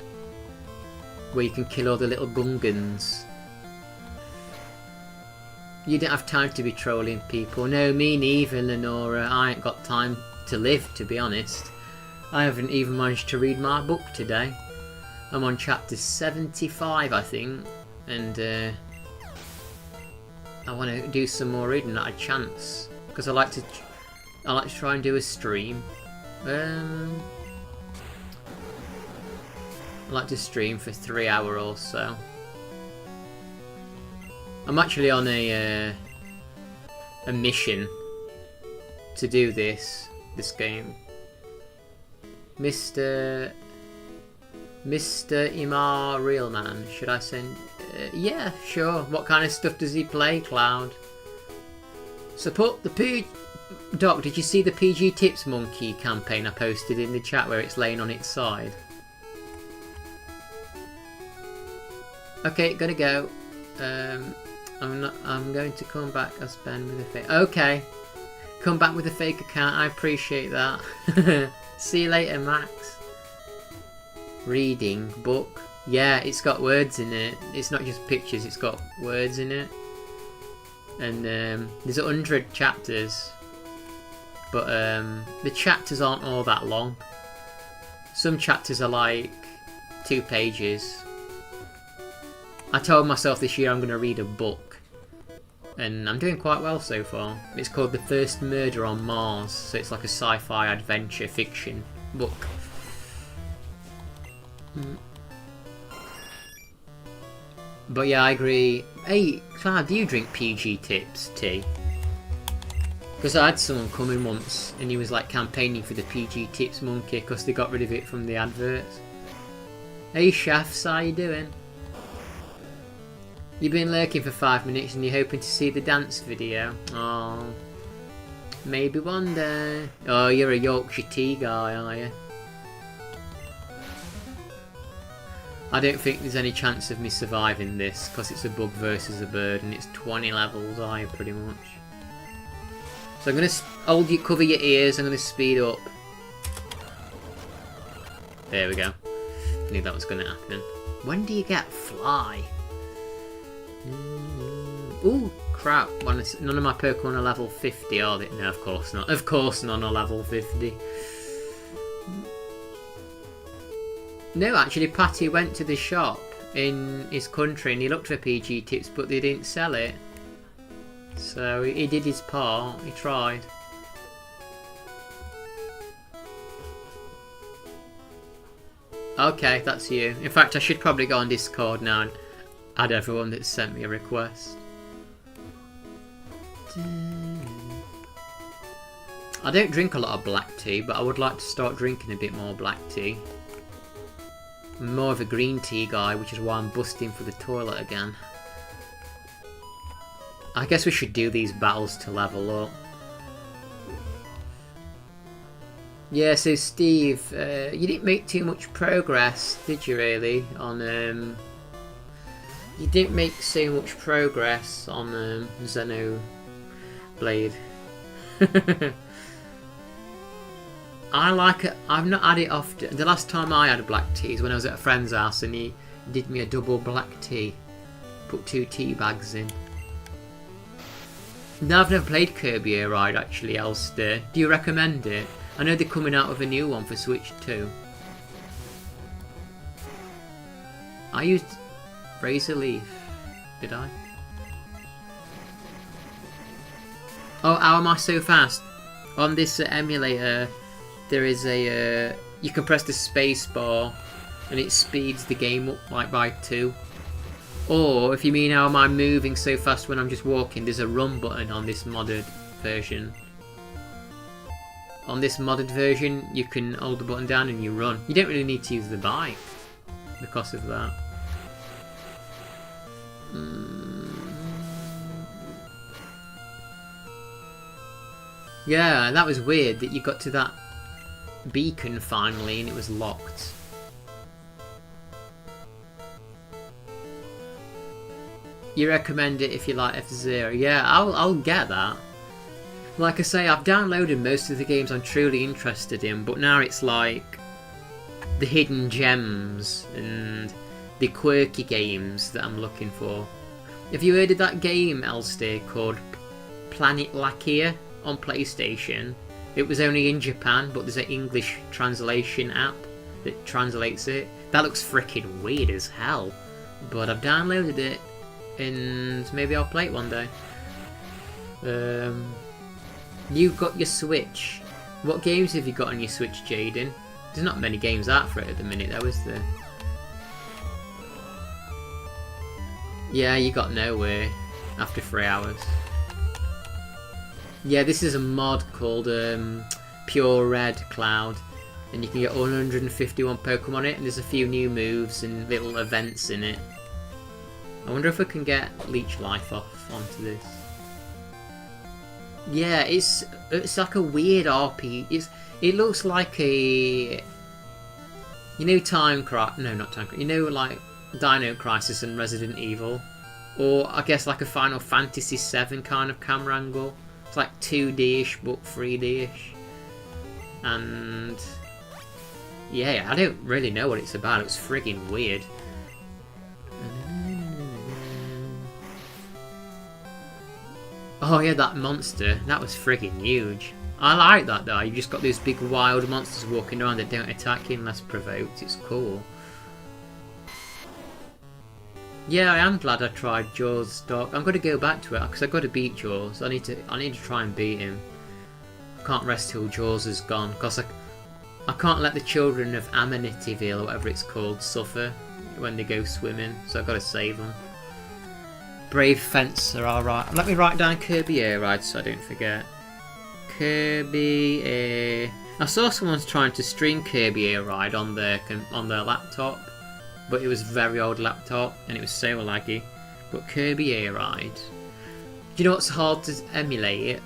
where you can kill all the little Gungans. You don't have time to be trolling people. No, me neither, Lenora. I ain't got time to live, to be honest. I haven't even managed to read my book today. I'm on chapter 75, I think, and I want to do some more reading at a chance because I like to try and do a stream. I like to stream for 3 hours or so. I'm actually on a mission to do this game. Mr. Imar Realman, should I send? Yeah, sure. What kind of stuff does he play, Cloud? Support the Doc, did you see the PG Tips Monkey campaign I posted in the chat where it's laying on its side? Okay, gotta go. I'm going to come back as Ben with a fake. Okay, come back with a fake account. I appreciate that. See you later, Max. Reading book. Yeah, it's got words in it. It's not just pictures. It's got words in it. And there's 100 chapters, but the chapters aren't all that long. Some chapters are like 2 pages. I told myself this year I'm going to read a book, and I'm doing quite well so far. It's called The First Murder on Mars, so it's like a sci-fi adventure fiction book. But yeah, I agree. Hey, Cloud, do you drink PG Tips tea? Because I had someone come in once and he was like campaigning for the PG Tips Monkey because they got rid of it from the adverts. Hey Shafts, how you doing? You've been lurking for 5 minutes and you're hoping to see the dance video. Oh, maybe one day. Oh, you're a Yorkshire tea guy, are you? I don't think there's any chance of me surviving this because it's a bug versus a bird and it's 20 levels high pretty much. So I'm going to cover your ears, I'm going to speed up. There we go. I knew that was going to happen. When do you get fly? Ooh, crap. None of my Pokemon are level 50, are they? No, of course not. Of course none are level 50. No, actually, Patty went to the shop in his country and he looked for PG Tips, but they didn't sell it. So he did his part. He tried. Okay, that's you. In fact, I should probably go on Discord now and add everyone that sent me a request. I don't drink a lot of black tea, but I would like to start drinking a bit more black tea. I'm more of a green tea guy, which is why I'm busting for the toilet again. I guess we should do these battles to level up. Yeah, so Steve, you didn't make too much progress, did you really, on you didn't make so much progress on Xenoblade. I like it. I've not had it often. The last time I had black tea is when I was at a friend's house and he did me a double black tea. Put 2 tea bags in. No, I've never played Kirby Air Ride actually, Elster. Do you recommend it? I know they're coming out with a new one for Switch 2. I used Razor Leaf. Did I? Oh, how am I so fast? On this emulator, there is a you can press the space bar and it speeds the game up like by 2. Or if you mean how am I moving so fast when I'm just walking, there's a run button on this modded version. On this modded version, you can hold the button down and you run. You don't really need to use the bike because of that. Yeah, that was weird that you got to that beacon finally and it was locked. You recommend it if you like F-Zero? Yeah, I'll get that. Like I say, I've downloaded most of the games I'm truly interested in, but now it's like the hidden gems and the quirky games that I'm looking for. Have you heard of that game, Elster, called Planet Lakia on PlayStation? It was only in Japan, but there's an English translation app that translates it. That looks freaking weird as hell. But I've downloaded it, and maybe I'll play it one day. You've got your Switch. What games have you got on your Switch, Jaden? There's not many games out for it at the minute, though, is there? Yeah, you got nowhere after 3 hours. Yeah, this is a mod called PURERED Cloud, and you can get 151 Pokemon on it, and there's a few new moves and little events in it. I wonder if I can get Leech Life off onto this. Yeah, it's like a weird RP. It looks like a, you know, not Time Crisis. You know, like Dino Crisis and Resident Evil, or I guess like a Final Fantasy VII kind of camera angle. It's like 2D-ish but 3D-ish, and yeah, I don't really know what it's about. It's friggin' weird. Oh yeah, that monster, that was friggin' huge. I like that though, you've just got these big wild monsters walking around that don't attack you unless provoked. It's cool. Yeah, I am glad I tried Jaws' Dog. I'm going to go back to it because I've got to beat Jaws. I need to try and beat him. I can't rest till Jaws is gone because I can't let the children of Amityville, or whatever it's called, suffer when they go swimming. So I've got to save them. Brave Fencer, alright. Let me write down Kirby Air Ride so I don't forget. Kirby Air. I saw someone's trying to stream Kirby Air Ride on their laptop, but it was a very old laptop and it was so laggy. But Kirby Air Ride. Do you know what's hard to emulate?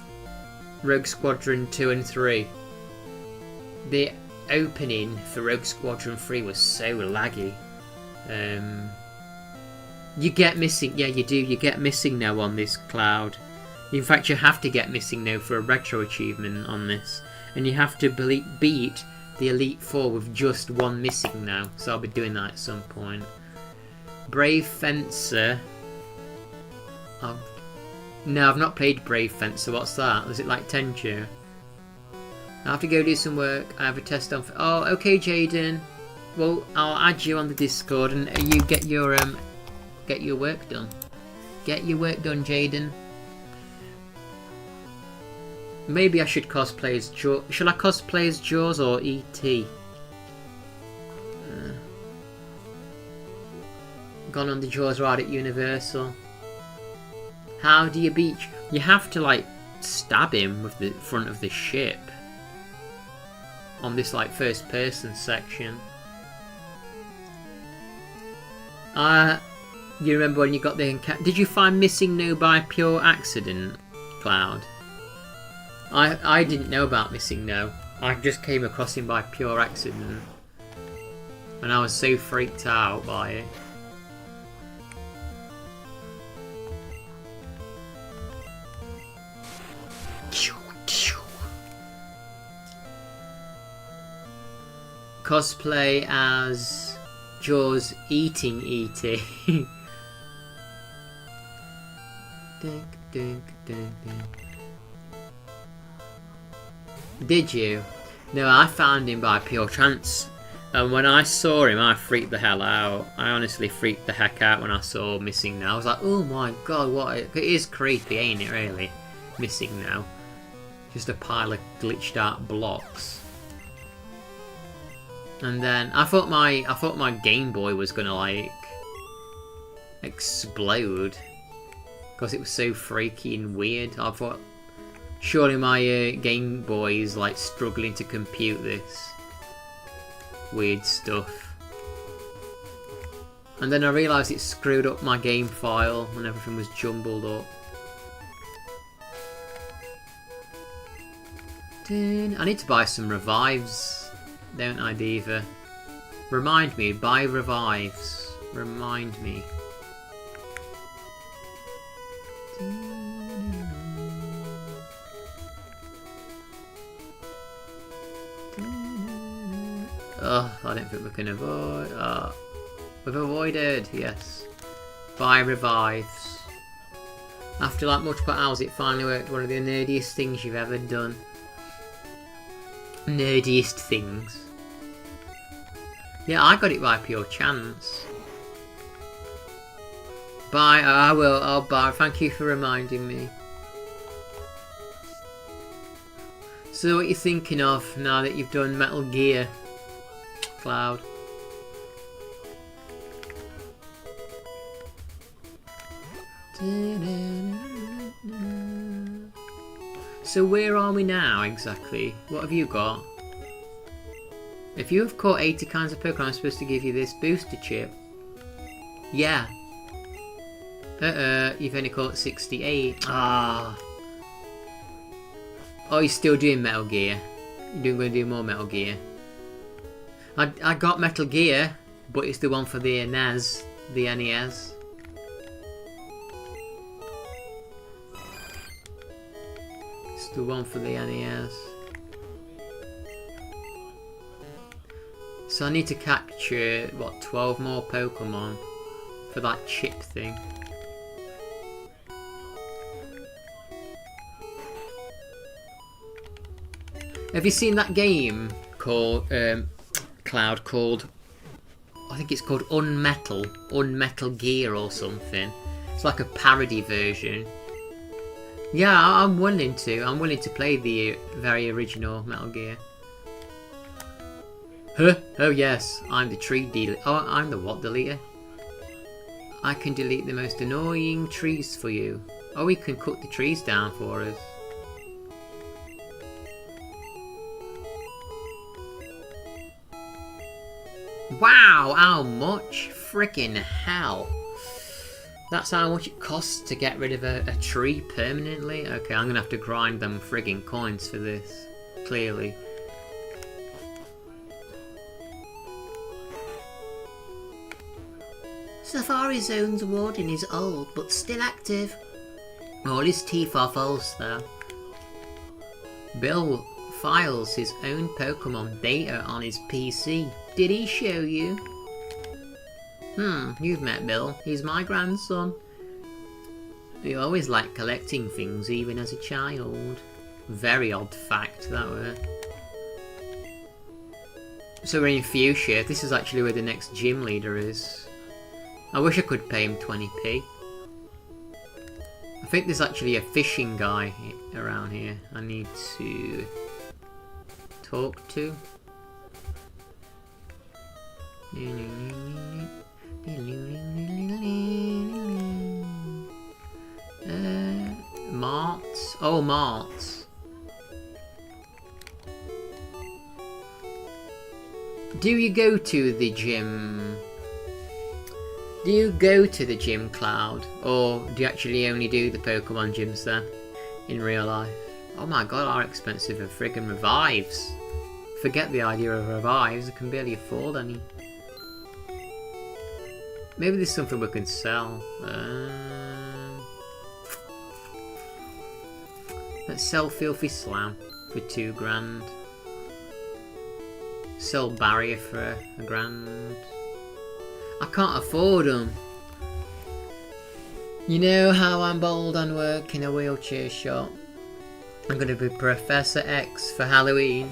Rogue Squadron 2 and 3. The opening for Rogue Squadron 3 was so laggy. You get missing, yeah you do, you get missing now on this Cloud. In fact you have to get missing now for a retro achievement on this. And you have to beat the Elite Four with just one missing now. So I'll be doing that at some point. Brave Fencer. No, I've not played Brave Fencer, what's that? Was it like Tenchu? I have to go do some work, I have a test on... Oh, okay Jaden. Well, I'll add you on the Discord and you get your work done. Get your work done, Jaden. Maybe I should cosplay as Jaws. Should I cosplay as Jaws or E.T.? Gone on the Jaws ride at Universal. How do you beat... You have to, like, stab him with the front of the ship. On this, like, first person section. You remember when you got the... Did you find Missing No by pure accident, Cloud? I didn't know about Missing No. I just came across him by pure accident. And I was so freaked out by it. Cosplay as Jaws eating E.T. Dink, dink, dink, dink. Did you? No, I found him by pure chance. And when I saw him, I freaked the hell out. I honestly freaked the heck out when I saw Missing Now. I was like, oh my god, what? It is creepy, ain't it, really? Missing Now. Just a pile of glitched out blocks. And then I thought my Game Boy was gonna like explode because it was so freaky and weird. I thought surely my Game Boy is like struggling to compute this weird stuff. And then I realised it screwed up my game file and everything was jumbled up. I need to buy some revives. Don't I, Diva? Remind me, buy revives. Remind me. Oh, I don't think we can avoid. We've avoided, yes. Buy revives. After like much but hours, it finally worked. One of the nerdiest things you've ever done. Nerdiest things. Yeah, I got it by pure chance. Bye, I will. Oh, bye. Thank you for reminding me. So what are you thinking of now that you've done Metal Gear, Cloud? So where are we now exactly? What have you got? If you have caught 80 kinds of Pokemon, I'm supposed to give you this booster chip. Yeah. You've only caught 68. Ah. Oh, you're still doing Metal Gear. You're going to do more Metal Gear. I got Metal Gear, but it's the one for the NES. The NES. It's the one for the NES. So I need to capture, what, 12 more Pokemon for that chip thing. Have you seen that game called Cloud called, I think it's called Unmetal Gear or something. It's like a parody version. Yeah, I'm willing to play the very original Metal Gear. Huh? Oh yes, I'm the tree dealer. Oh, I'm the what deleter? I can delete the most annoying trees for you. Oh, we can cut the trees down for us. Wow, how much? Freaking hell. That's how much it costs to get rid of a tree permanently? Okay, I'm gonna have to grind them friggin' coins for this. Clearly. Safari Zone's warden is old, but still active. All his teeth are false, though. Bill files his own Pokemon data on his PC. Did he show you? You've met Bill. He's my grandson. He always liked collecting things, even as a child. Very odd fact, that were. So we're in Fuchsia. This is actually where the next gym leader is. I wish I could pay him 20p. I think there's actually a fishing guy around here I need to talk to. Marts? Oh, Marts. Do you go to the gym? Do you go to the gym, Cloud? Or do you actually only do the Pokemon gyms then? In real life? Oh my god, how expensive are friggin' revives. Forget the idea of revives, I can barely afford any. Maybe there's something we can sell. Let's sell Filthy Slam for 2 grand. Sell Barrier for a grand. I can't afford them. You know how I'm bold and work in a wheelchair shop. I'm gonna be Professor X for Halloween.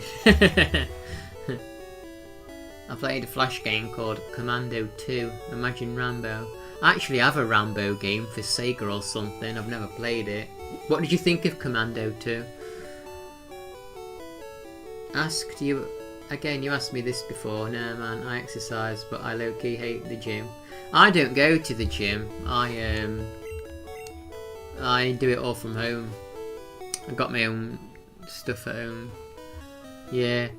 I played a flash game called Commando 2. Imagine Rambo. I actually have a Rambo game for Sega or something. I've never played it. What did you think of Commando 2? Asked you again. You asked me this before. No man, I exercise, but I low-key hate the gym. I don't go to the gym. I do it all from home. I got my own stuff at home. Yeah.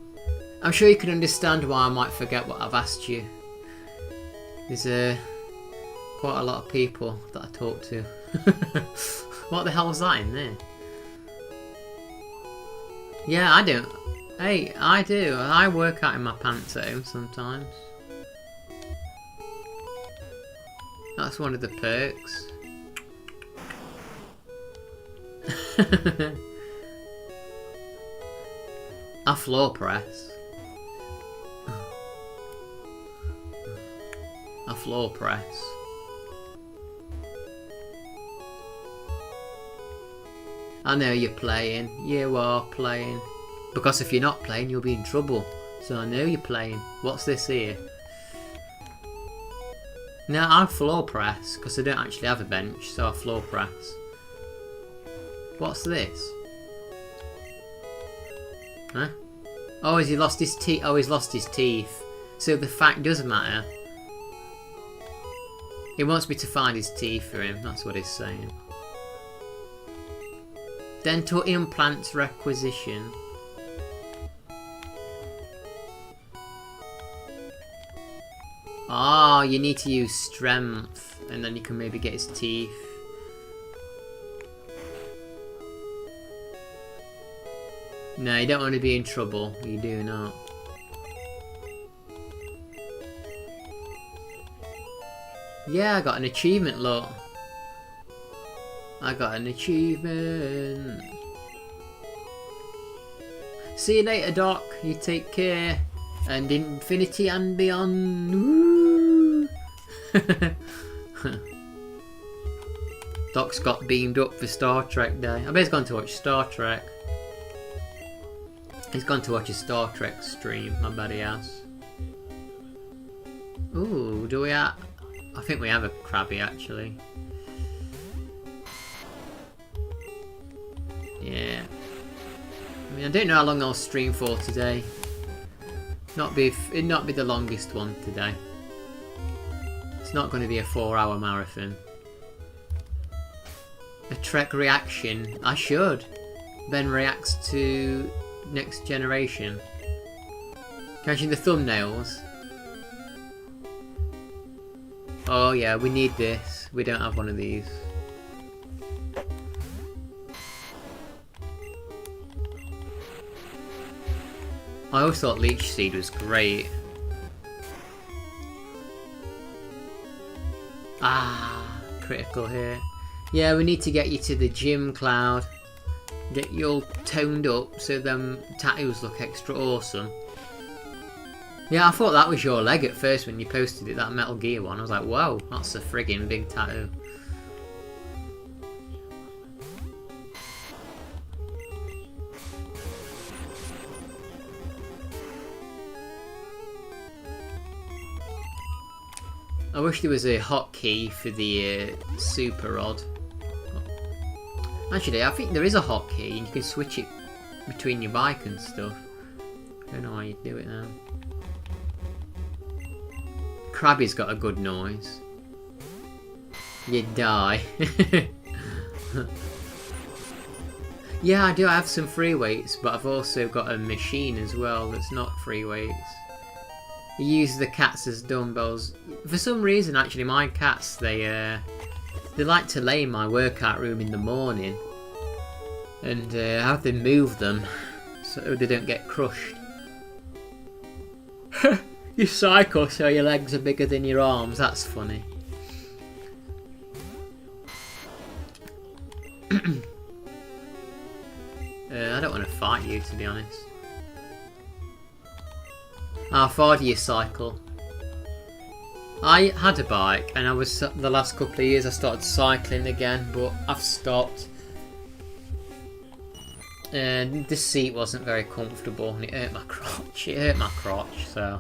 I'm sure you can understand why I might forget what I've asked you. There's quite a lot of people that I talk to. What the hell was that in there? Yeah, I do. Hey, I do. I work out in my pants at home sometimes. That's one of the perks. I floor press. I floor press. I know you're playing. You are playing. Because if you're not playing, you'll be in trouble. So I know you're playing. What's this here? No, I floor press, because I don't actually have a bench, so I floor press. What's this? Huh? Oh, has he lost his teeth? Oh, he's lost his teeth. So the fact doesn't matter. He wants me to find his teeth for him, that's what he's saying. Dental implants requisition. Ah, you need to use strength, and then you can maybe get his teeth. No, you don't want to be in trouble. You do not. Yeah, I got an achievement, look. I got an achievement. See you later, Doc. You take care. And infinity and beyond. Woo! Doc's got beamed up for Star Trek Day. I bet he's gone to watch Star Trek. He's gone to watch a Star Trek stream. I bet he has. Ooh, do we have... I think we have a Krabby actually. Yeah. I mean, I don't know how long I'll stream for today. It'd not be the longest one today. It's not going to be a 4-hour marathon. A Trek reaction. I should. Ben reacts to Next Generation. Catching the thumbnails. Oh yeah, we need this. We don't have one of these. I always thought Leech Seed was great. Ah, critical here. Yeah, we need to get you to the gym, Cloud. Get you all toned up so them tattoos look extra awesome. Yeah, I thought that was your leg at first when you posted it, that Metal Gear one. I was like, whoa, that's a friggin' big tattoo. I wish there was a hotkey for the super rod. Actually, I think there is a hotkey and you can switch it between your bike and stuff. I don't know how you do it now. Krabby's got a good noise. You'd die. Yeah, I do have some free weights, but I've also got a machine as well that's not free weights. You use the cats as dumbbells. For some reason, actually, my cats, they like to lay in my workout room in the morning. And I have to move them so they don't get crushed. You cycle so your legs are bigger than your arms, that's funny. I don't want to fight you, to be honest. How far do you cycle? I had a bike and I was, the last couple of years I started cycling again, but I've stopped. And the seat wasn't very comfortable and it hurt my crotch. It hurt my crotch, so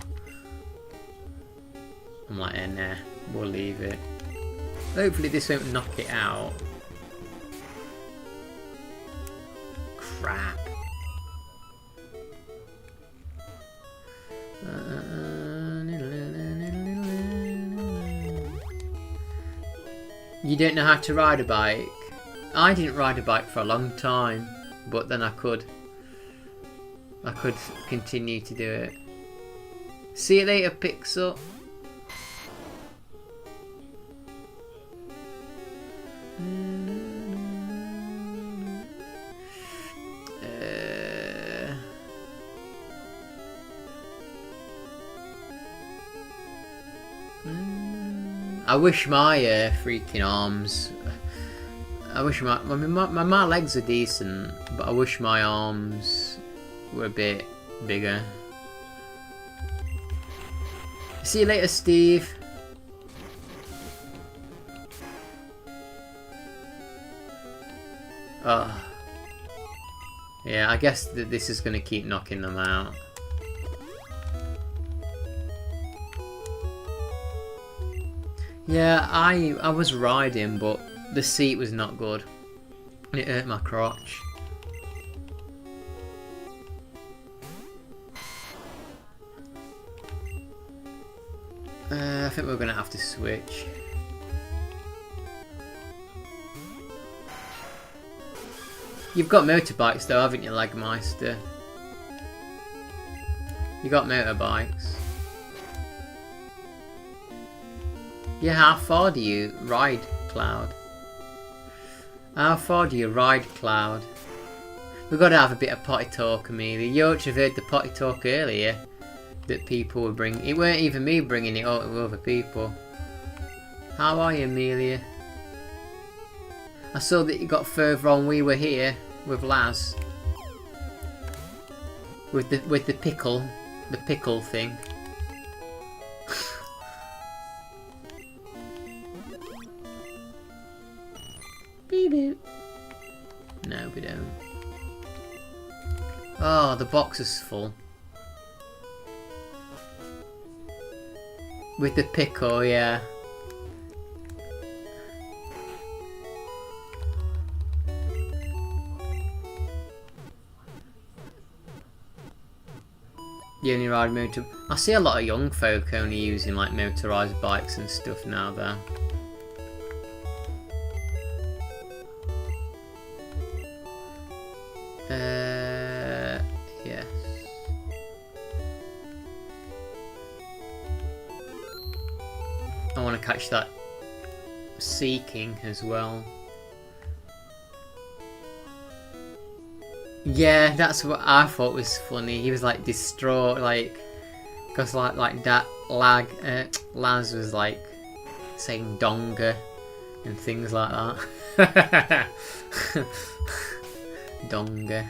I'm like, nah, we'll leave it. Hopefully this won't knock it out. Crap. You don't know how to ride a bike? I didn't ride a bike for a long time, but then I could continue to do it. See you later, Pixel. I wish my freaking arms. I wish my legs are decent, but I wish my arms were a bit bigger. See you later, Steve. Yeah, I guess that this is going to keep knocking them out. Yeah, I was riding, but the seat was not good. It hurt my crotch. I think we're going to have to switch. You've got motorbikes though, haven't you, Legmeister? You got motorbikes. Yeah, how far do you ride, Cloud? How far do you ride, Cloud? We've got to have a bit of potty talk, Amelia. You ought to have heard the potty talk earlier that people were bringing. It weren't even me bringing it up, it was other people. How are you, Amelia? I saw that you got further on. We were here with Laz. With the pickle thing. Beep boop. No, we don't. Oh, the box is full. With the pickle, yeah. You only ride motor. I see a lot of young folk only using like motorised bikes and stuff now though. Yes. I want to catch that Sea King as well. Yeah, that's what I thought was funny. He was like distraught, like, because like that Laz was like saying donga and things like that. Donga.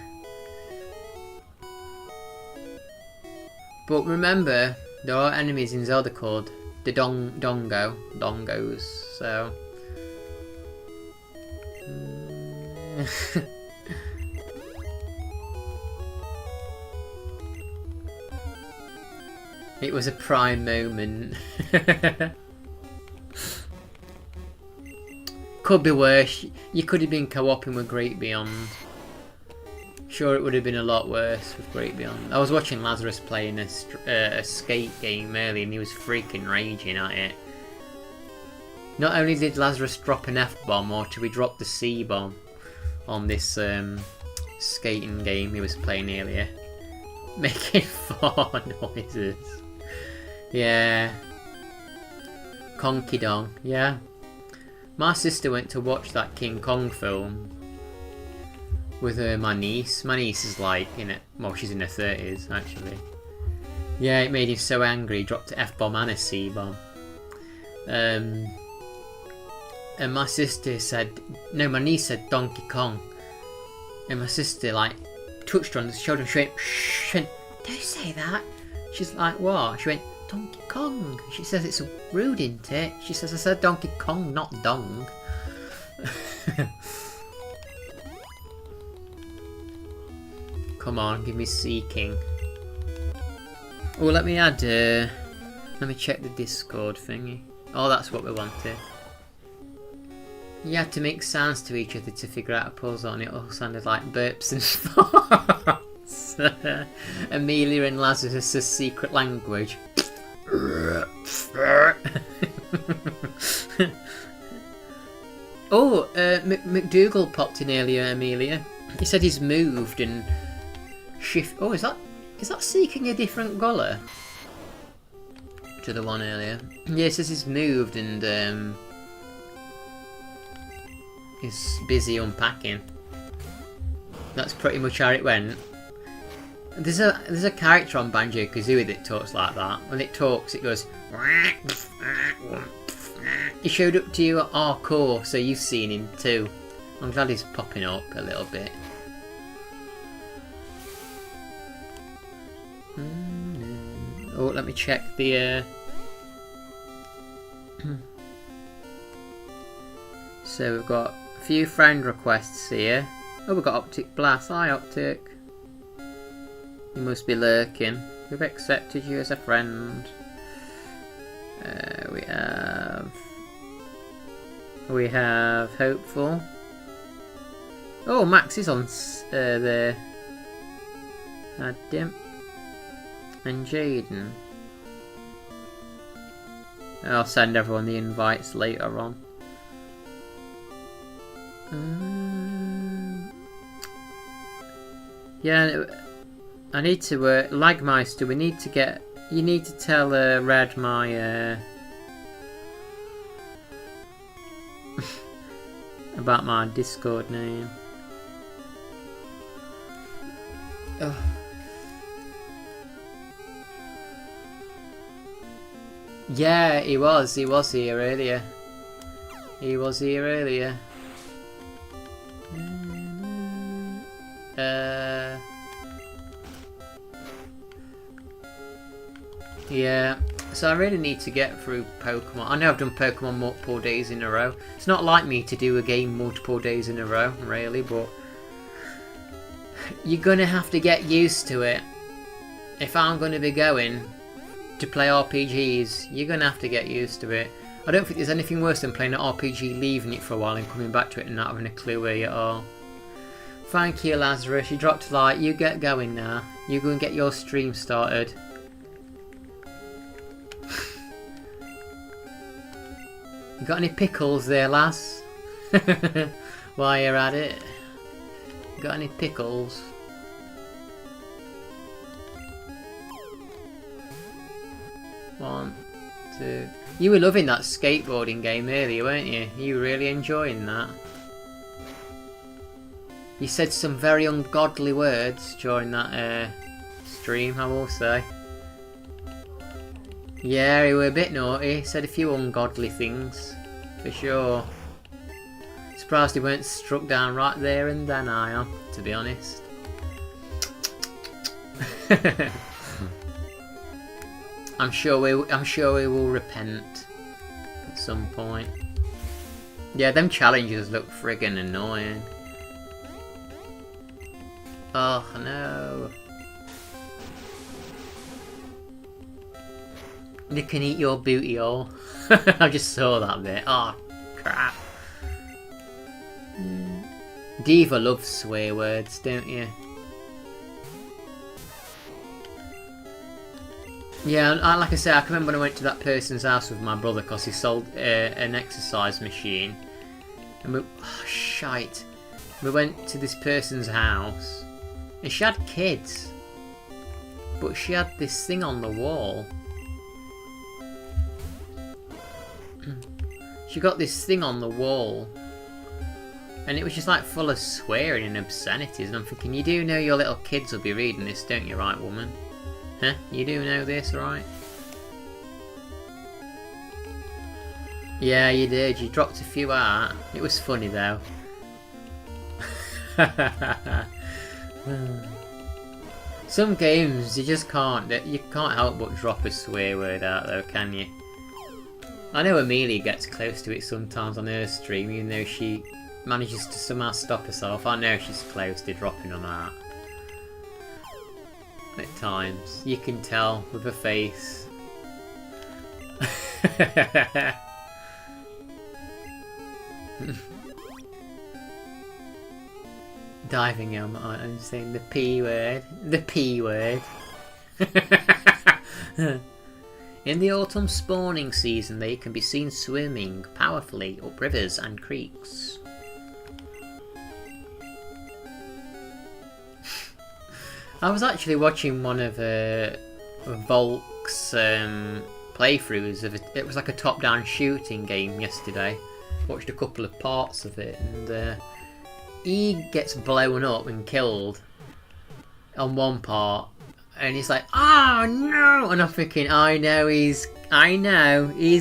But remember, there are enemies in Zelda called the Dongos, so... It was a prime moment. Could be worse. You could have been co-oping with Great Beyond. Sure, it would have been a lot worse with Great Beyond. I was watching Lazarus playing a skate game earlier and he was freaking raging at it. Not only did Lazarus drop an F-bomb, or did we drop the C-bomb on this skating game he was playing earlier. Making fart noises. Yeah. Conky Dong, yeah. My sister went to watch that King Kong film with my niece. My niece is like well, she's in her 30s actually. Yeah, it made him so angry, he dropped an F-bomb and a C-bomb. And my sister said, no, my niece said Donkey Kong. And my sister like touched her on the shoulder and she went, shh, don't say that. She's like, what? She went, Donkey Kong. She says it's rude, isn't it? She says, I said Donkey Kong, not Dong. Come on, give me Sea King. Oh, let me add, let me check the Discord thingy. Oh, that's what we wanted. You had to make sounds to each other to figure out a puzzle and it all sounded like burps and farts. Amelia and Lazarus' secret language. Oh, McDougal popped in earlier, Amelia. He said he's moved and shift. Oh, is that seeking a different colour to the one earlier? Yeah, it says he's moved and he's busy unpacking. That's pretty much how it went. There's a character on Banjo-Kazooie that talks like that. When it talks, it goes. He showed up to you at our core, so you've seen him too. I'm glad he's popping up a little bit. Oh, let me check the. So we've got a few friend requests here. Oh, we've got Optic Blast. Hi, Optic. You must be lurking. We've accepted you as a friend. We have Hopeful. Oh, Max is on there. Dim. And Jaden. I'll send everyone the invites later on. Yeah, I need to Lagmeister. We need to get. You need to tell Red my about my Discord name. Oh. Yeah, he was here earlier. He was here earlier. Yeah, so I really need to get through Pokemon. I know I've done Pokemon multiple days in a row. It's not like me to do a game multiple days in a row, really, but you're gonna have to get used to it. If I'm gonna be going to play RPGs, you're gonna have to get used to it. I don't think there's anything worse than playing an RPG, leaving it for a while and coming back to it and not having a clue where you are. Thank you, Lazarus. You dropped a like. You get going now. You go and get your stream started. You got any pickles there, lass? While you're at it. Got any pickles? One, two. You were loving that skateboarding game earlier, weren't you? You were really enjoying that. You said some very ungodly words during that stream, I will say. Yeah, he were a bit naughty. Said a few ungodly things, for sure. Surprised he weren't struck down right there and then. I am, to be honest. I'm sure we will repent at some point. Yeah, them challenges look friggin' annoying. Oh no. You can eat your booty hole. I just saw that bit. Oh crap. Diva loves swear words, don't you? Yeah, like I say, I can remember when I went to that person's house with my brother because he sold an exercise machine. And we went to this person's house and she had kids. But she had this thing on the wall. She got this thing on the wall. And it was just like full of swearing and obscenities. And I'm thinking, you do know your little kids will be reading this, don't you, right woman? Huh? You do know this, right? Yeah, you did. You dropped a few out. It was funny though. Some games you just can't. You can't help but drop a swear word out though, can you? I know Amelia gets close to it sometimes on her stream, even though she manages to somehow stop herself. I know she's close to dropping them out. At times, you can tell with her face. Diving I'm saying the P word. The P word. In the autumn spawning season, they can be seen swimming powerfully up rivers and creeks. I was actually watching one of Volk's playthroughs of it. It was like a top-down shooting game yesterday. Watched a couple of parts of it, and he gets blown up and killed on one part, and he's like, "Oh no!" And I'm thinking, I know he's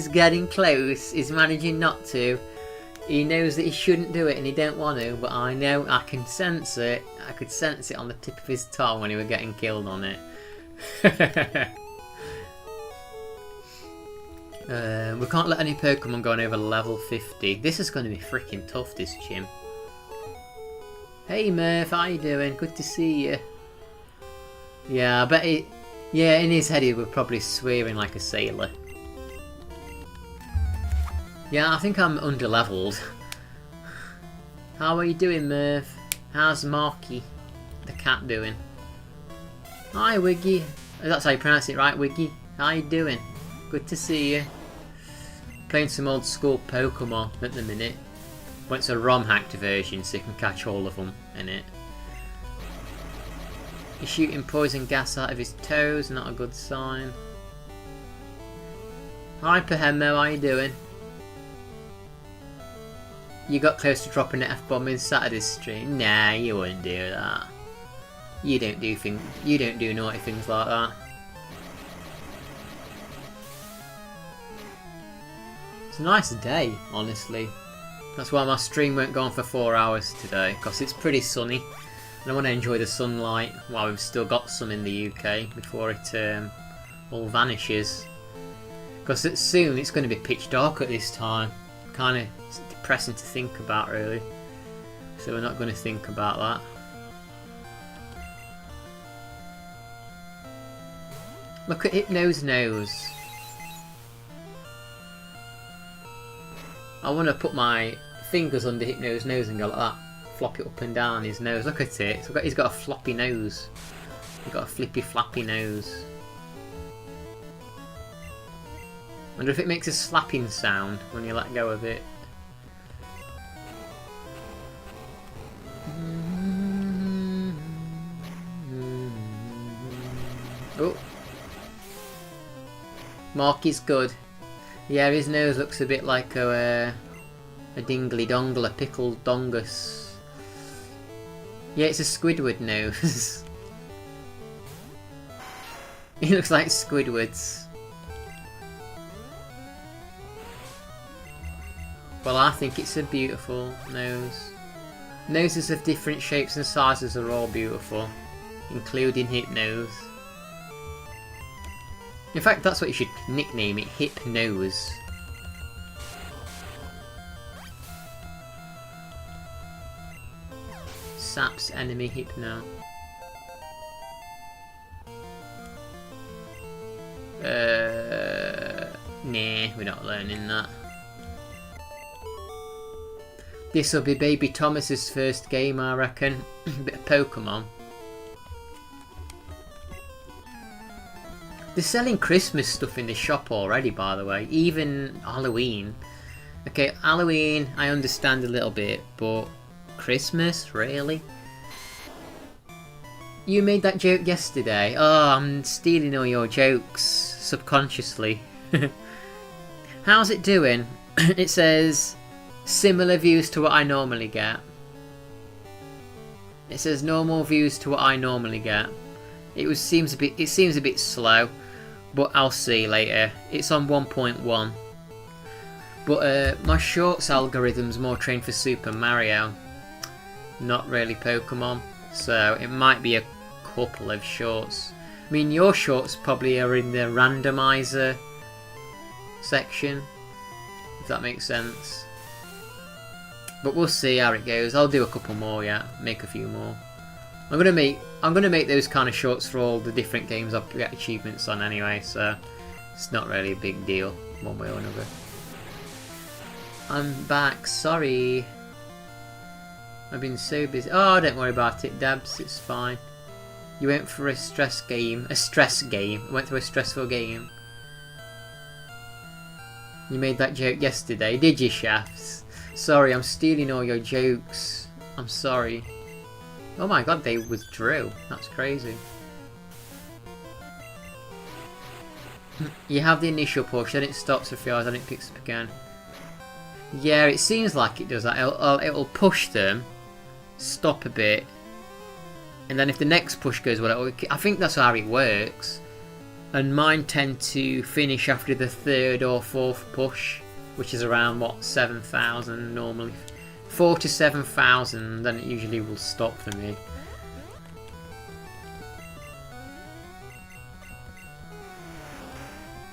getting close. He's managing not to. He knows that he shouldn't do it and he don't want to, but I know, I can sense it. I could sense it on the tip of his tongue when he was getting killed on it. We can't let any Pokemon go on over level 50. This is going to be freaking tough, this gym. Hey Murph, how you doing? Good to see you. Yeah, I bet it... Yeah, in his head he was probably swearing like a sailor. Yeah, I think I'm under-leveled. How are you doing, Murph? How's Marky, the cat, doing? Hi, Wiggy. That's how you pronounce it, right, Wiggy? How you doing? Good to see you. Playing some old school Pokemon at the minute. But it's a ROM-hacked version, so you can catch all of them in it. He's shooting poison gas out of his toes, not a good sign. Hi, Pahemo, how you doing? You got close to dropping an F-bomb in Saturday's stream? Nah, you wouldn't do that. You don't do naughty things like that. It's a nice day, honestly. That's why my stream won't go on for 4 hours today, because it's pretty sunny. And I want to enjoy the sunlight while we've still got some in the UK before it all vanishes. Because soon it's going to be pitch dark at this time. Kind of depressing to think about, really. So we're not going to think about that. Look at Hypno's nose. I want to put my fingers under Hypno's nose and go like that. Flop it up and down his nose. Look at it. He's got a floppy nose. He's got a flippy flappy nose. I wonder if it makes a slapping sound when you let go of it. Oh. Marky's good. Yeah, his nose looks a bit like a dingly dongle, a pickled dongus. Yeah, it's a Squidward nose. He looks like Squidward's. Well, I think it's a beautiful nose. Noses of different shapes and sizes are all beautiful, including Hypno's. In fact, that's what you should nickname it, Hypnose. Sap's enemy Hypno. Nah, we're not learning that. This'll be baby Thomas's first game, I reckon. Bit of Pokemon. They're selling Christmas stuff in the shop already, by the way. Even Halloween. Okay, Halloween, I understand a little bit, but Christmas? Really? You made that joke yesterday. Oh, I'm stealing all your jokes subconsciously. How's it doing? It says similar views to what I normally get. It says normal views to what I normally get. It seems a bit slow, but I'll see later. It's on 1.1. But my shorts algorithm's more trained for Super Mario, not really Pokemon. So it might be a couple of shorts. I mean, your shorts probably are in the randomizer section, if that makes sense. But we'll see how it goes. I'll do a couple more, yeah. Make a few more. I'm gonna make those kind of shorts for all the different games I get achievements on anyway, so it's not really a big deal one way or another. I'm back, sorry. I've been so busy. Oh, don't worry about it, Dabs, it's fine. You went for a stress game. I went through a stressful game. You made that joke yesterday, did you, Shafts? Sorry, I'm stealing all your jokes. I'm sorry. Oh my god, they withdrew. That's crazy. You have the initial push, then it stops for a few hours, then it picks up again. Yeah, it seems like it does that. It'll push them, stop a bit, and then if the next push goes well, I think that's how it works. And mine tend to finish after the third or fourth push, which is around, what, 7,000 normally. 4 to 7,000, then it usually will stop for me.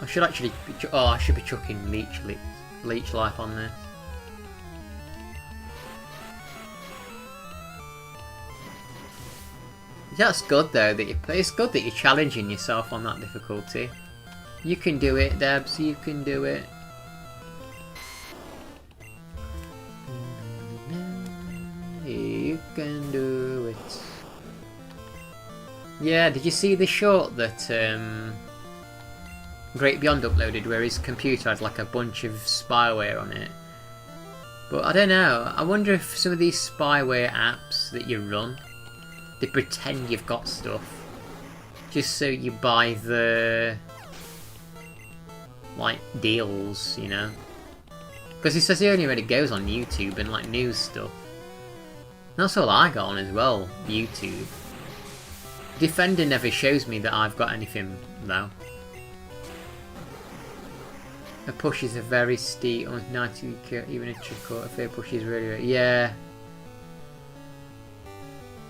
I should actually be, I should be chucking leech life on this. That's good though that it's good that you're challenging yourself on that difficulty. You can do it, Debs, you can do it. You can do it. Yeah, did you see the short that Great Beyond uploaded where his computer had like a bunch of spyware on it? But I don't know, I wonder if some of these spyware apps that you run, they pretend you've got stuff just so you buy the like deals, you know, because he says he only really goes on YouTube and like news stuff. And that's all I got on as well, YouTube. Defender never shows me that I've got anything though. A push is a very steep, almost 90 even a trick-quarter. If it pushes really, yeah.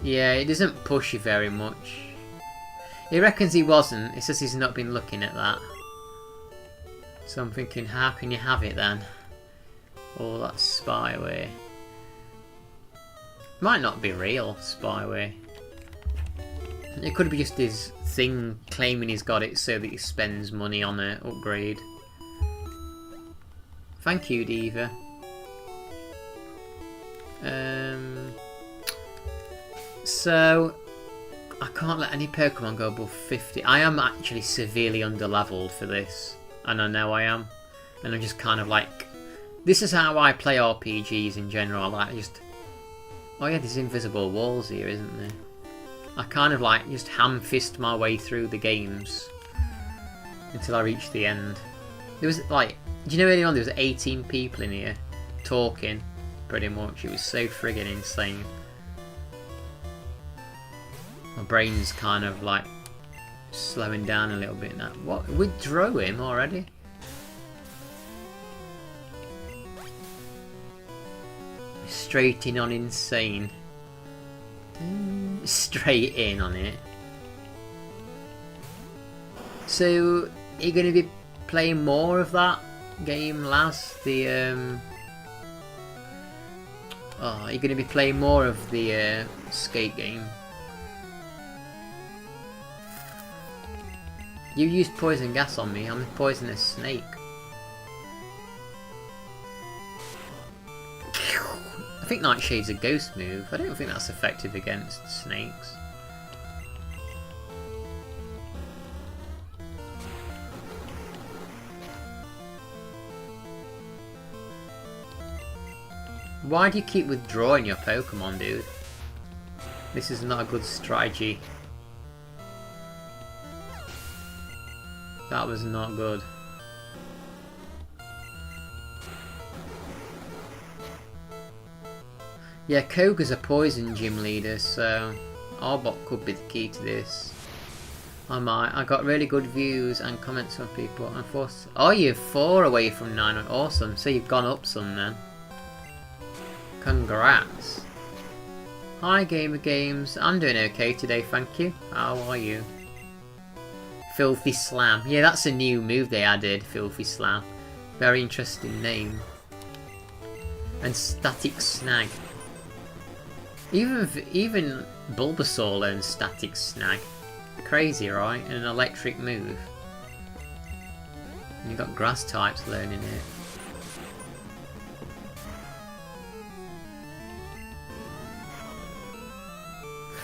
Yeah, it doesn't push you very much. He reckons he wasn't. He says he's not been looking at that. So I'm thinking, how can you have it then? All that spyware. Might not be real spyware. It could be just his thing claiming he's got it so that he spends money on an upgrade. Thank you, Diva. So, I can't let any Pokemon go above 50. I am actually severely underleveled for this. And I know I am. And I'm just kind of like... This is how I play RPGs in general. I like just... Oh yeah, there's invisible walls here, isn't there? I kind of like just ham-fist my way through the games. Until I reach the end. There was like... Do you know earlier on there was 18 people in here talking, pretty much. It was so friggin' insane. My brain's kind of like slowing down a little bit now. What? Withdraw him already? Straight in on insane. Straight in on it. So, are you going to be playing more of that game, Laz? The oh, are you going to be playing more of the skate game? You used poison gas on me. I'm a poisonous snake. I think Nightshade's a ghost move. I don't think that's effective against snakes. Why do you keep withdrawing your Pokemon, dude? This is not a good strategy. That was not good. Yeah, Koga's a poison gym leader, so Arbok could be the key to this. I got really good views and comments from people. And oh, you're 4 away from 9. Awesome. So you've gone up some then. Congrats. Hi Gamer Games. I'm doing okay today, thank you. How are you? Filthy Slam. Yeah, that's a new move they added, Filthy Slam. Very interesting name. And Static Snag. Even Bulbasaur learns Static Snag. Crazy, right? And an electric move. And you've got grass types learning it.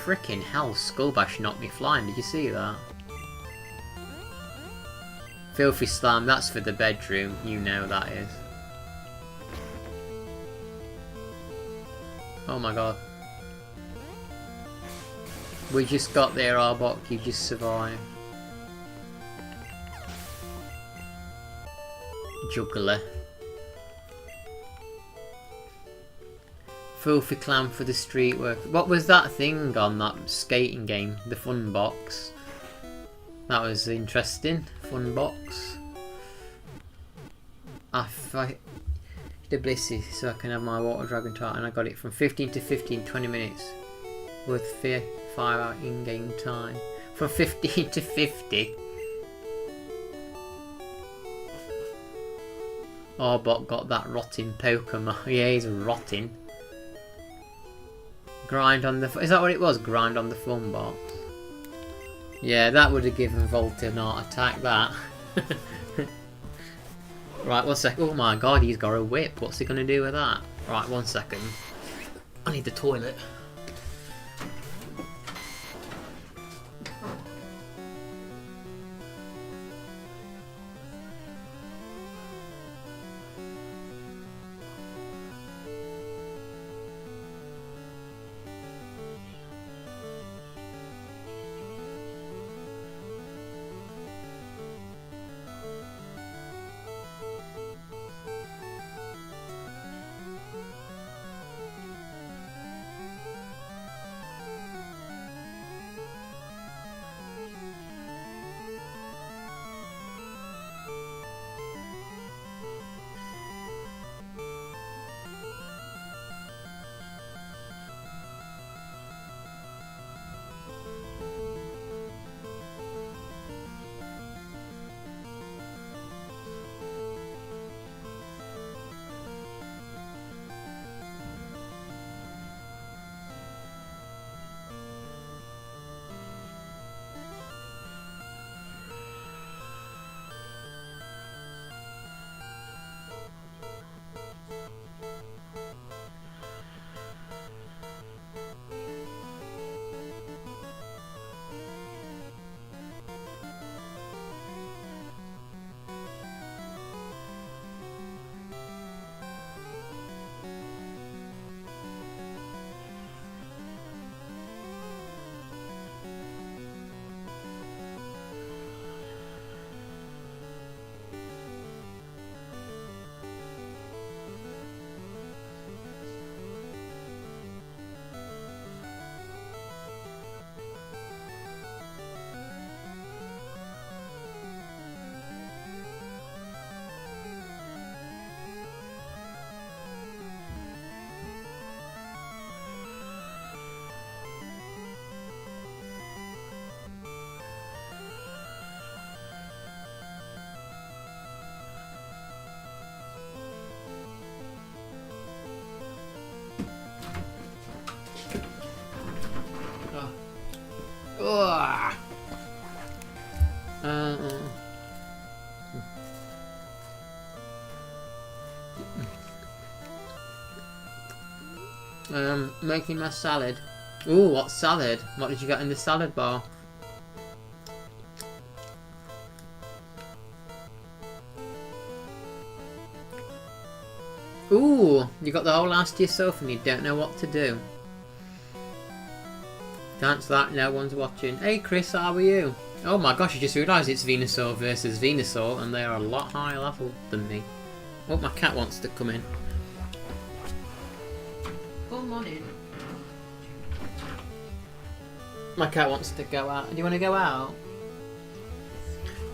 Frickin' hell, Skullbash knocked me flying, did you see that? Filthy Slam, that's for the bedroom, you know that is. Oh my god. We just got there, Arbok, you just survived. Juggler. Filthy Clam for the street work. What was that thing on that skating game? The fun box. That was interesting. Fun box. The Blissey so I can have my Water Dragon type, and I got it from 15 to 15, 20 minutes. Worth 5 hour in-game time. From 15 to 50. Arbok got that rotting Pokemon. Yeah, he's rotting. Grind on the... Is that what it was? Grind on the fun box. Yeah, that would have given Volta an heart attack, that. Right, 1 sec. Oh my god, he's got a whip. What's he going to do with that? Right, 1 second. I need the toilet. Ugh. Making my salad. Ooh, what salad? What did you get in the salad bar? Ooh, you got the whole house to yourself and you don't know what to do. Dance that, no one's watching. Hey Chris, how are you? Oh my gosh, I just realised it's Venusaur versus Venusaur and they are a lot higher level than me. Oh, my cat wants to come in. Come on in. My cat wants to go out. Do you want to go out?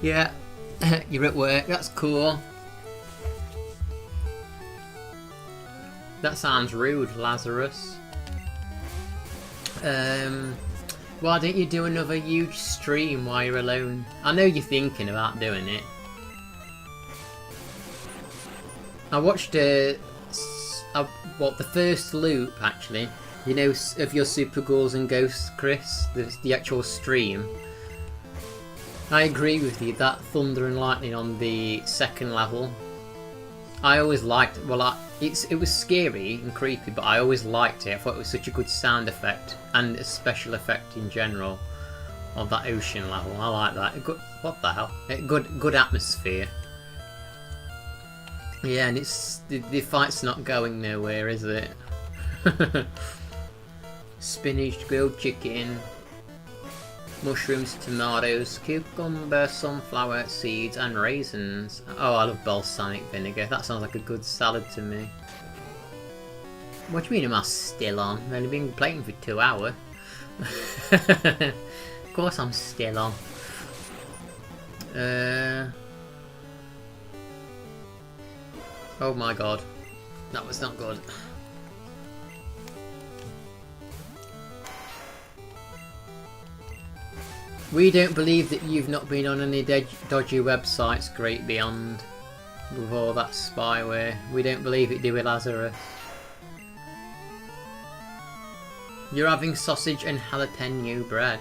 Yeah, you're at work, that's cool. That sounds rude, Lazarus. Why don't you do another huge stream while you're alone? I know you're thinking about doing it. I watched the first loop actually. You know, of your Super Ghouls and Ghosts, Chris, the actual stream. I agree with you. That thunder and lightning on the second level. I always liked. Well, it was scary and creepy, but I always liked it. I thought it was such a good sound effect and a special effect in general of that ocean level. I like that. Good, what the hell? Good atmosphere. Yeah, and it's the fight's not going nowhere, is it? Spinach, grilled chicken, mushrooms, tomatoes, cucumber, sunflower seeds, and raisins. Oh, I love balsamic vinegar. That sounds like a good salad to me. What do you mean am I still on? I've only been playing for 2 hours. Of course I'm still on. Oh my god. That was not good. We don't believe that you've not been on any dodgy websites, Great Beyond, with all that spyware. We don't believe it, do we, Lazarus? You're having sausage and jalapeno bread.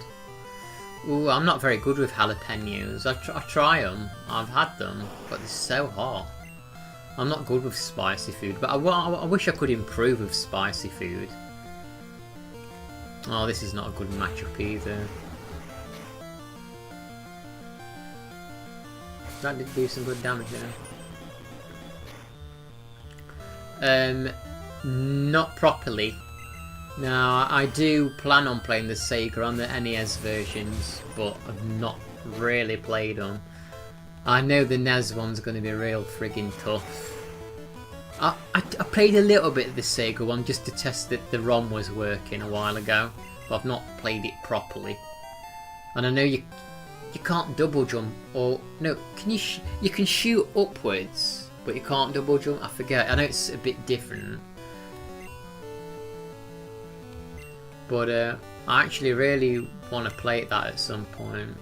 Ooh, I'm not very good with jalapenos. I try them. I've had them, but they're so hot. I'm not good with spicy food, but I wish I could improve with spicy food. Oh, this is not a good matchup either. That did do some good damage there. Not properly. Now, I do plan on playing the Sega on the NES versions, but I've not really played them. I know the NES one's going to be real friggin' tough. I played a little bit of the Sega one just to test that the ROM was working a while ago, but I've not played it properly. And I know you can't double jump, or no, you can shoot upwards, but you can't double jump. I forget. I know it's a bit different. But I actually really want to play that at some point.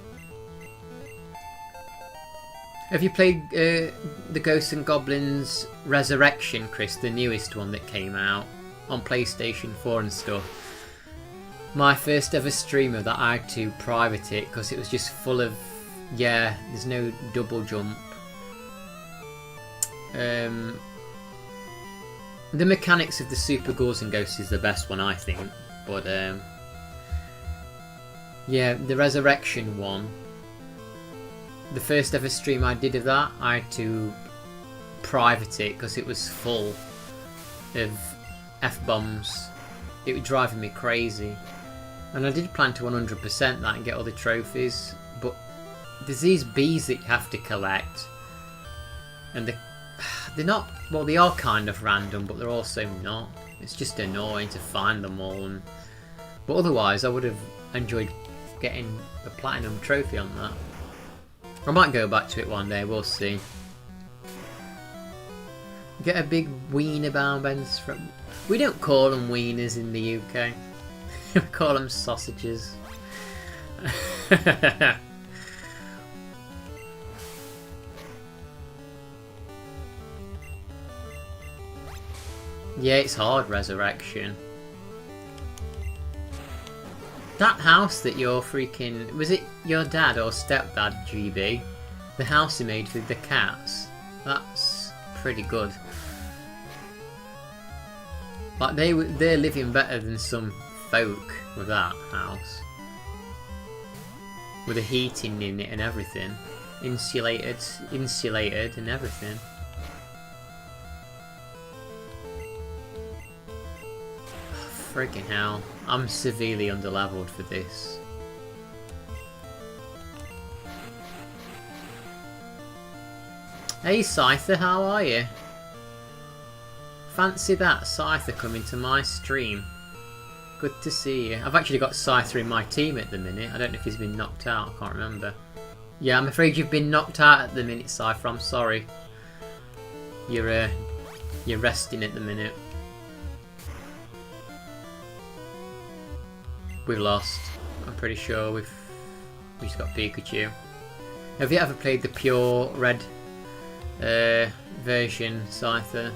Have you played the Ghosts and Goblins Resurrection, Chris? The newest one that came out on PlayStation 4 and stuff. My first ever stream of that, I had to private it because it was just full of... Yeah, there's no double jump. The mechanics of the Super Ghouls and Ghosts is the best one, I think. But yeah, the Resurrection one, the first ever stream I did of that, I had to private it because it was full of F-bombs. It was driving me crazy. And I did plan to 100% that and get all the trophies, but there's these bees that you have to collect, and they're not, well, they are kind of random, but they're also not. It's just annoying to find them all, but otherwise I would have enjoyed getting the platinum trophy on that. I might go back to it one day, we'll see. Get a big wiener bounbends from... We don't call them wieners in the UK. We call them sausages. Yeah, it's hard, Resurrection. That house that you're freaking... Was it your dad or stepdad, GB? The house he made with the cats? That's pretty good. Like, they're living better than some folk with that house. With the heating in it and everything. Insulated and everything. Freaking hell. I'm severely underleveled for this. Hey Scyther, how are you? Fancy that, Scyther coming to my stream. Good to see you. I've actually got Scyther in my team at the minute. I don't know if he's been knocked out, I can't remember. Yeah, I'm afraid you've been knocked out at the minute, Scyther, I'm sorry. You're resting at the minute. We've lost. I'm pretty sure we've just got Pikachu. Have you ever played the PURERED version, Scyther?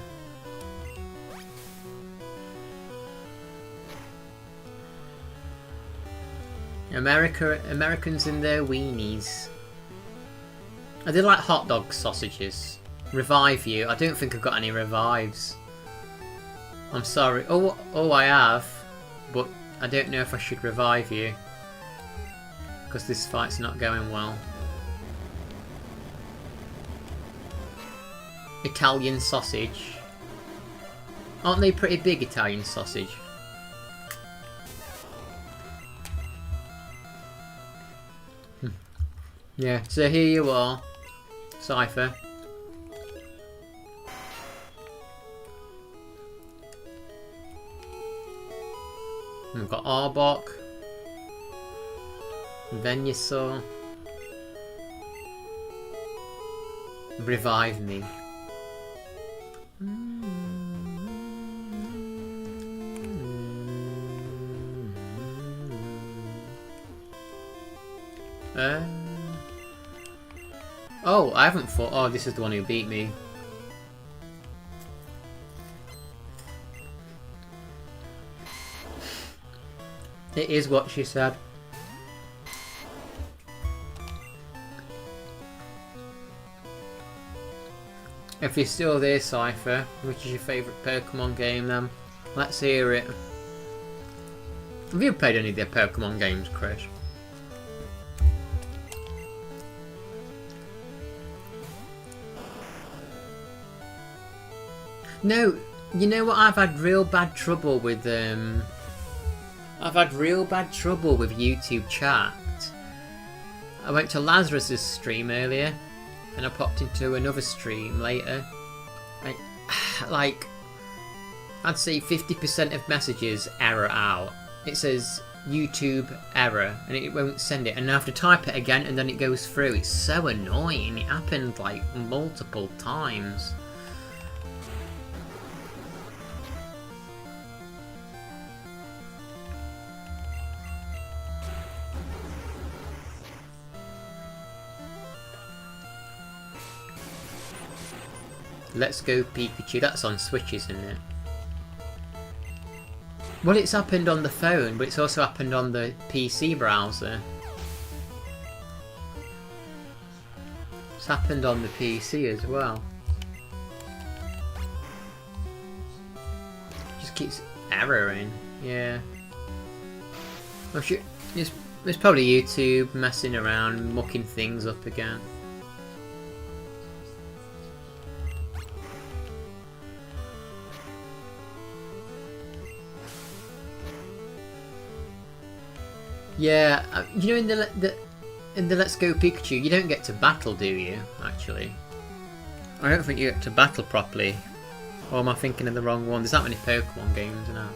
Americans and their weenies. I do like hot dog sausages. Revive you. I don't think I've got any revives. I'm sorry. Oh, I have, but I don't know if I should revive you because this fight's not going well. Italian sausage. Aren't they pretty big, Italian sausage? Yeah, so here you are, Cypher. We've got Arbok, Venusaur, Revive Me. Oh, I haven't fought. Oh, this is the one who beat me. It is what she said. If you're still there, Cypher, which is your favourite Pokemon game then? Let's hear it. Have you played any of the Pokemon games, Chris? No, you know what? I've had real bad trouble with YouTube chat. I went to Lazarus's stream earlier, and I popped into another stream later. Like, I'd say 50% of messages error out. It says YouTube error, and it won't send it, and I have to type it again, and then it goes through. It's so annoying. It happened like multiple times. Let's Go Pikachu, that's on Switch, isn't it? Well, it's happened on the phone, but it's also happened on the PC browser. It's happened on the PC as well. Just keeps erroring, yeah. I'm sure it's probably YouTube messing around, mucking things up again. Yeah, you know, in the Let's Go Pikachu, you don't get to battle, do you? Actually, I don't think you get to battle properly. Or am I thinking of the wrong one? There's that many Pokemon games now.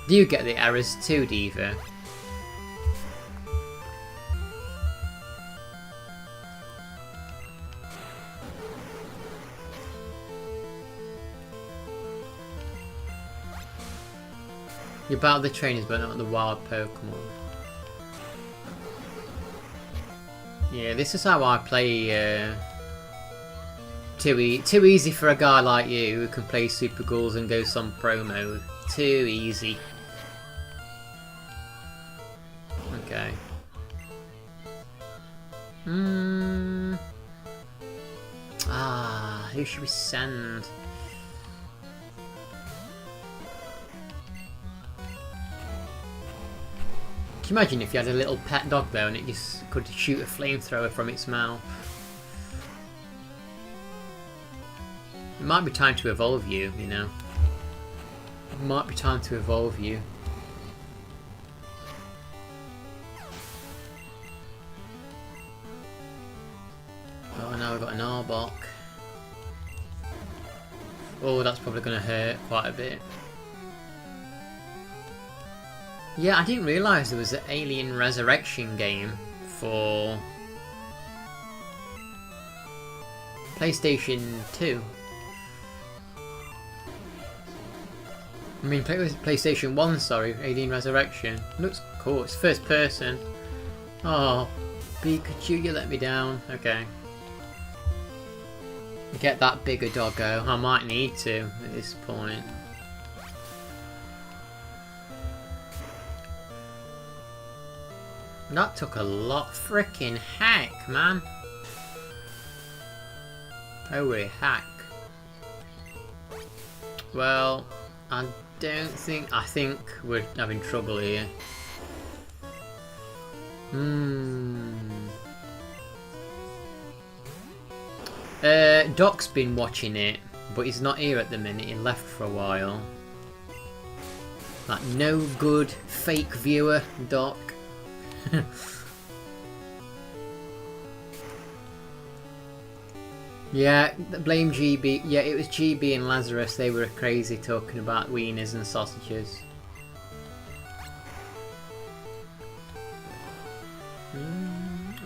Do you get the errors too, Diva? You battle the trainers but not the wild Pokemon. Yeah, this is how I play too easy for a guy like you who can play Super Ghouls and go some pro mode. Too easy. Okay. Who should we send? Can you imagine if you had a little pet dog there and it just could shoot a flamethrower from its mouth? It might be time to evolve you, you know. It might be time to evolve you. Oh, now we've got an Arbok. Oh, that's probably going to hurt quite a bit. Yeah, I didn't realise there was an Alien Resurrection game for PlayStation 2. I mean, PlayStation 1, sorry, Alien Resurrection. Looks cool, it's first person. Oh, Pikachu, you let me down. Okay. Get that bigger doggo. I might need to at this point. That took a lot. Frickin' heck, man. Holy heck. Well, I think we're having trouble here. Doc's been watching it, but he's not here at the minute. He left for a while. Like, no good fake viewer, Doc. Yeah, blame GB. Yeah, it was GB and Lazarus. They were crazy talking about wieners and sausages.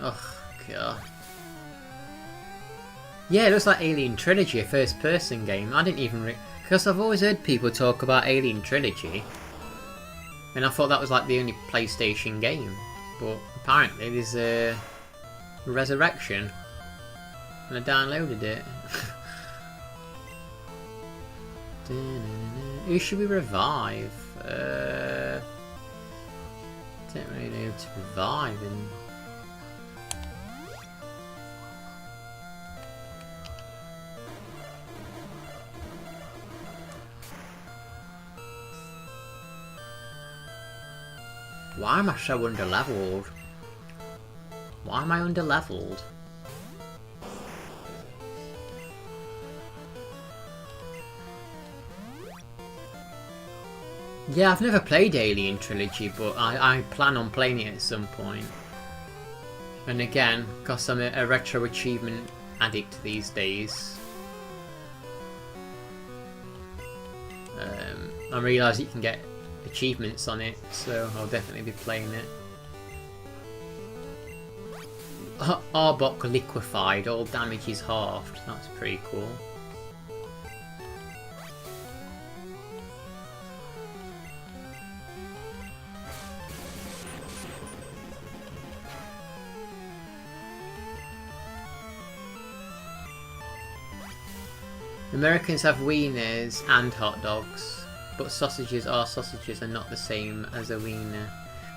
Oh god. Yeah, it looks like Alien Trilogy, a first-person game. I didn't even because I've always heard people talk about Alien Trilogy, and I thought that was like the only PlayStation game. But apparently there's a Resurrection, and I downloaded it. Who should we revive? Don't really know who to revive. Why am I so underleveled? Why am I underleveled? Yeah, I've never played Alien Trilogy, but I plan on playing it at some point. And again, because I'm a retro achievement addict these days, I realise you can get achievements on it, so I'll definitely be playing it. Arbok liquefied, all damage is halved. That's pretty cool. Americans have wieners and hot dogs, but sausages are sausages and not the same as a wiener.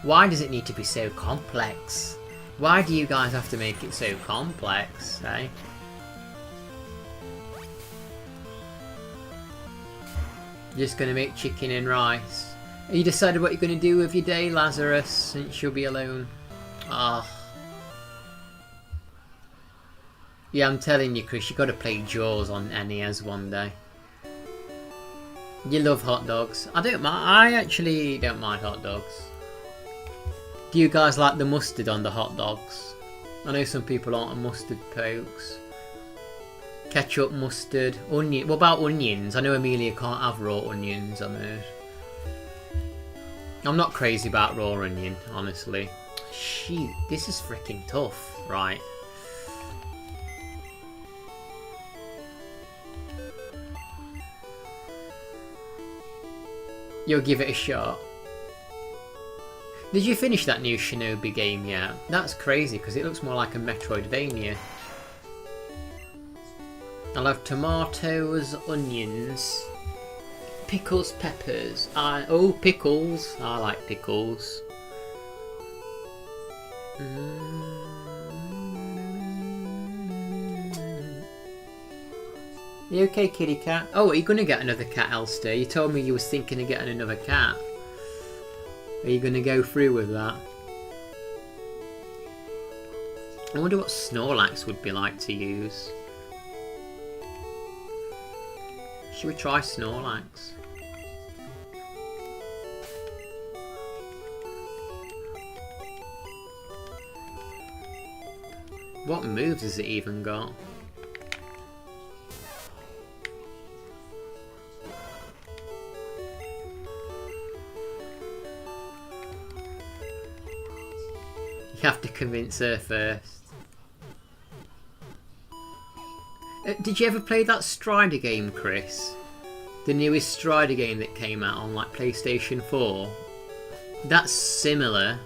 Why does it need to be so complex? Why do you guys have to make it so complex, eh? You're just gonna make chicken and rice. Have you decided what you're gonna do with your day, Lazarus, since you'll be alone? Ah. Yeah, I'm telling you, Chris, you got to play Jaws on NES one day. You love hot dogs. I don't mind. I actually don't mind hot dogs. Do you guys like the mustard on the hot dogs? I know some people aren't mustard pokes. Ketchup, mustard, onion. What about onions? I know Amelia can't have raw onions, I heard. I'm not crazy about raw onion, honestly. Shoot, this is freaking tough, right? You'll give it a shot. Did you finish that new Shinobi game yet? That's crazy because it looks more like a Metroidvania. I'll have tomatoes, onions, pickles, peppers. Oh, pickles. I like pickles. You okay, kitty cat? Oh, are you going to get another cat, Elster? You told me you was thinking of getting another cat. Are you going to go through with that? I wonder what Snorlax would be like to use. Should we try Snorlax? What moves has it even got? You have to convince her first. Did you ever play that Strider game, Chris? The newest Strider game that came out on like PlayStation 4? That's similar.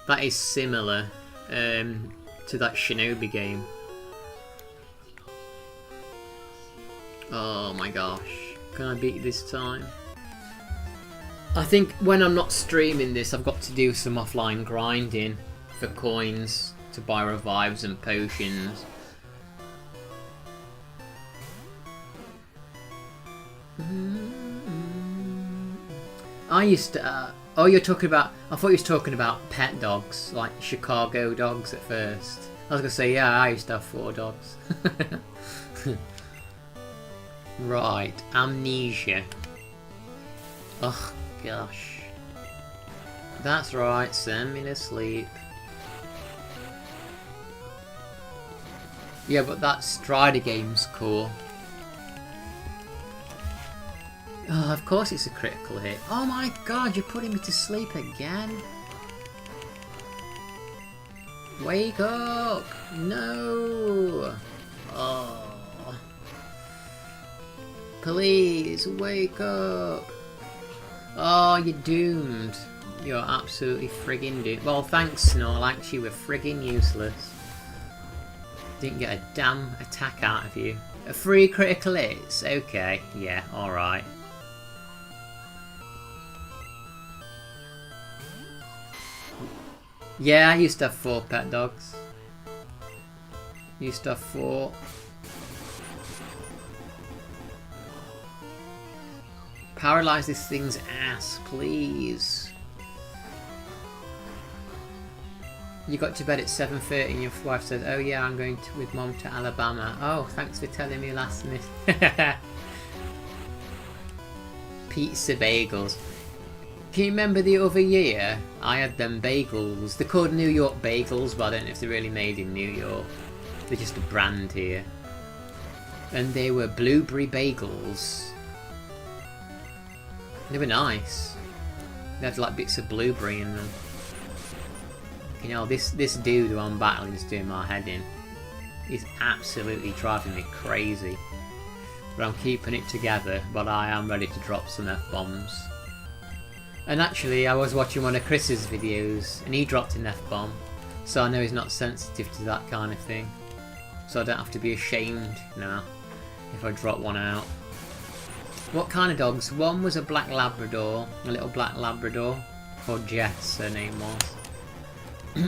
That is similar to that Shinobi game. Oh my gosh. Can I beat this time? I think when I'm not streaming this, I've got to do some offline grinding for coins to buy revives and potions. I used to... oh, you're talking about... I thought you was talking about pet dogs, like Chicago dogs at first. I was going to say, yeah, I used to have 4 dogs. Right, amnesia. Ugh. Gosh. That's right, send me to sleep. Yeah, but that Strider game's cool. Oh, of course it's a critical hit. Oh my god, you're putting me to sleep again. Wake up! No! Oh. Please, wake up! Oh, you're doomed. You're absolutely friggin' doomed. Well, thanks, Snorlax. You were friggin' useless. Didn't get a damn attack out of you. A 3 critical hits? Okay, yeah, alright. Yeah, I used to have 4 pet dogs. Used to have 4. Paralyze this thing's ass, please. You got to bed at 7:30 and your wife says, oh yeah, I'm going with Mum to Alabama. Oh, thanks for telling me last minute. Pizza bagels. Can you remember the other year? I had them bagels. They're called New York bagels, but I don't know if they're really made in New York. They're just a brand here. And they were blueberry bagels. They were nice. They had like bits of blueberry in them. You know, this dude who I'm battling is doing my head in. He's absolutely driving me crazy. But I'm keeping it together, but I am ready to drop some F-bombs. And actually, I was watching one of Chris's videos, and he dropped an F-bomb. So I know he's not sensitive to that kind of thing. So I don't have to be ashamed now if I drop one out. What kind of dogs? One was a black Labrador, a little black Labrador, called Jess, her name was.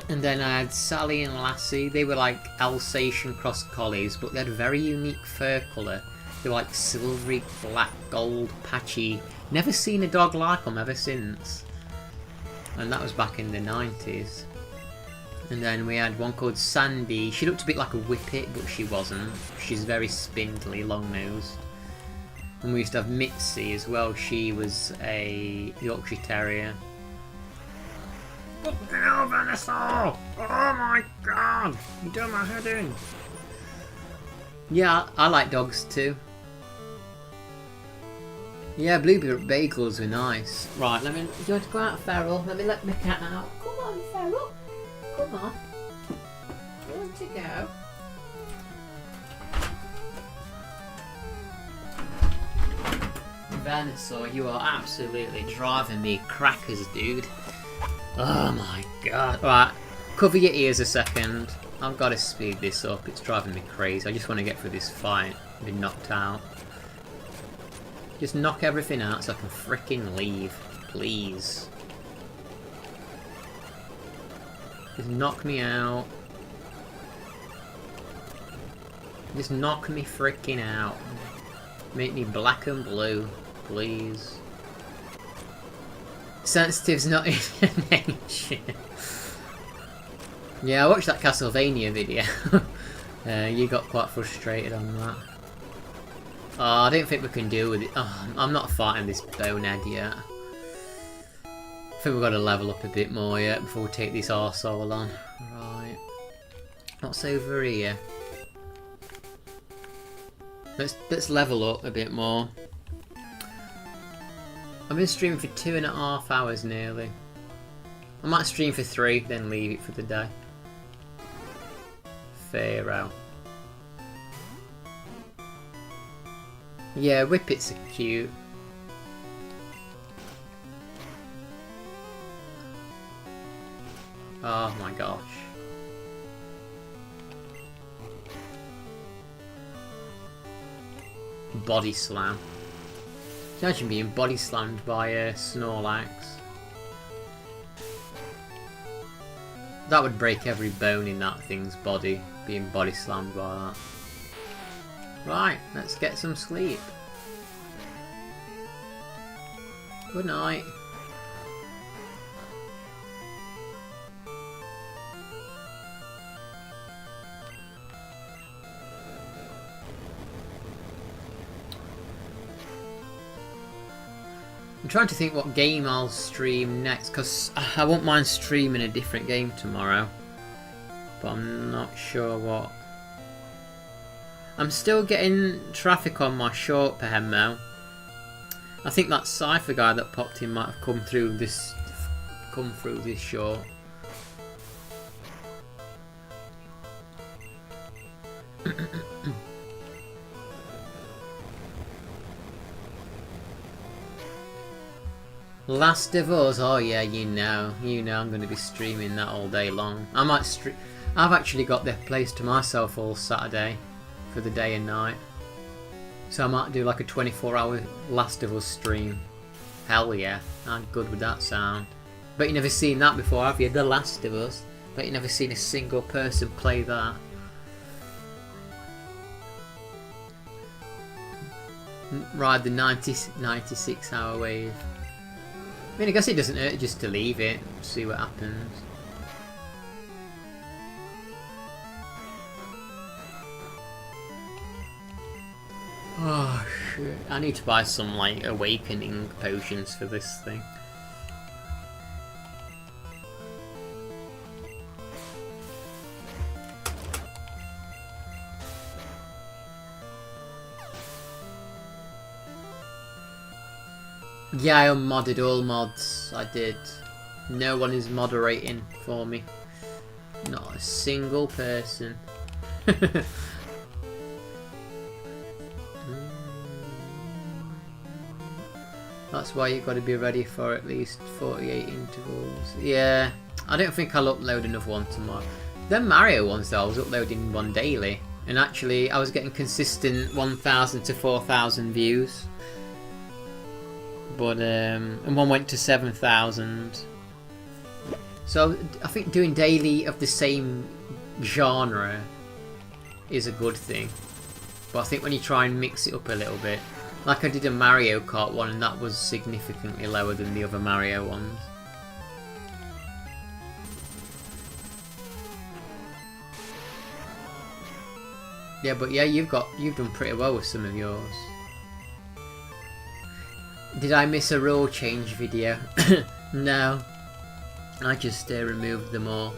And then I had Sally and Lassie. They were like Alsatian cross collies, but they had a very unique fur colour. They were like silvery, black, gold, patchy. Never seen a dog like them ever since. And that was back in the 90s. And then we had one called Sandy. She looked a bit like a whippet, but she wasn't. She's very spindly, long-nosed. And we used to have Mitzi as well. She was a Yorkshire Terrier. What the hell, Vanessa? Oh my god! You done my head in. Yeah, I like dogs too. Yeah, blueberry bagels were nice. Right, do you want to go out, Feral? Let the cat out. Come on, Feral. Come on. You want to go? Venusaur, you are absolutely driving me crackers, dude. Oh my god. Right, cover your ears a second. I've got to speed this up. It's driving me crazy. I just want to get through this fight and be knocked out. Just knock everything out so I can frickin' leave. Please. Just knock me out. Just knock me frickin' out. Make me black and blue. Please. Sensitive's not in your nature. Yeah, I watched that Castlevania video. You got quite frustrated on that. Oh, I don't think we can deal with it. Oh, I'm not fighting this bonehead yet. I think we've got to level up a bit more yet before we take this arsehole on. Right. What's over here? Let's level up a bit more. I've been streaming for 2.5 hours nearly. I might stream for 3, then leave it for the day. Pharaoh. Yeah, whippets are cute. Oh my gosh. Body slam. Imagine being body slammed by a Snorlax. That would break every bone in that thing's body, being body slammed by that. Right, let's get some sleep. Good night. I'm trying to think what game I'll stream next, because I won't mind streaming a different game tomorrow. But I'm not sure what. I'm still getting traffic on my short pen though. I think that Cypher guy that popped in might have come through this short. Last of Us, oh yeah, you know I'm going to be streaming that all day long. I might I've actually got the place to myself all Saturday for the day and night. So I might do like a 24-hour Last of Us stream. Hell yeah, how good would that sound? Bet you never seen that before, have you? The Last of Us. Bet you never seen a single person play that. Ride the 96-hour wave. I mean, I guess it doesn't hurt just to leave it, see what happens. Oh shit. I need to buy some like awakening potions for this thing. Yeah, I unmodded all mods. I did. No one is moderating for me. Not a single person. That's why you've got to be ready for at least 48 intervals. Yeah, I don't think I'll upload another one tomorrow. Them Mario ones though, I was uploading one daily. And actually, I was getting consistent 1,000 to 4,000 views. But, and one went to 7,000. So, I think doing daily of the same genre is a good thing. But I think when you try and mix it up a little bit, like I did a Mario Kart one and that was significantly lower than the other Mario ones. Yeah, but yeah, you've done pretty well with some of yours. Did I miss a rule change video? No. I just removed them all.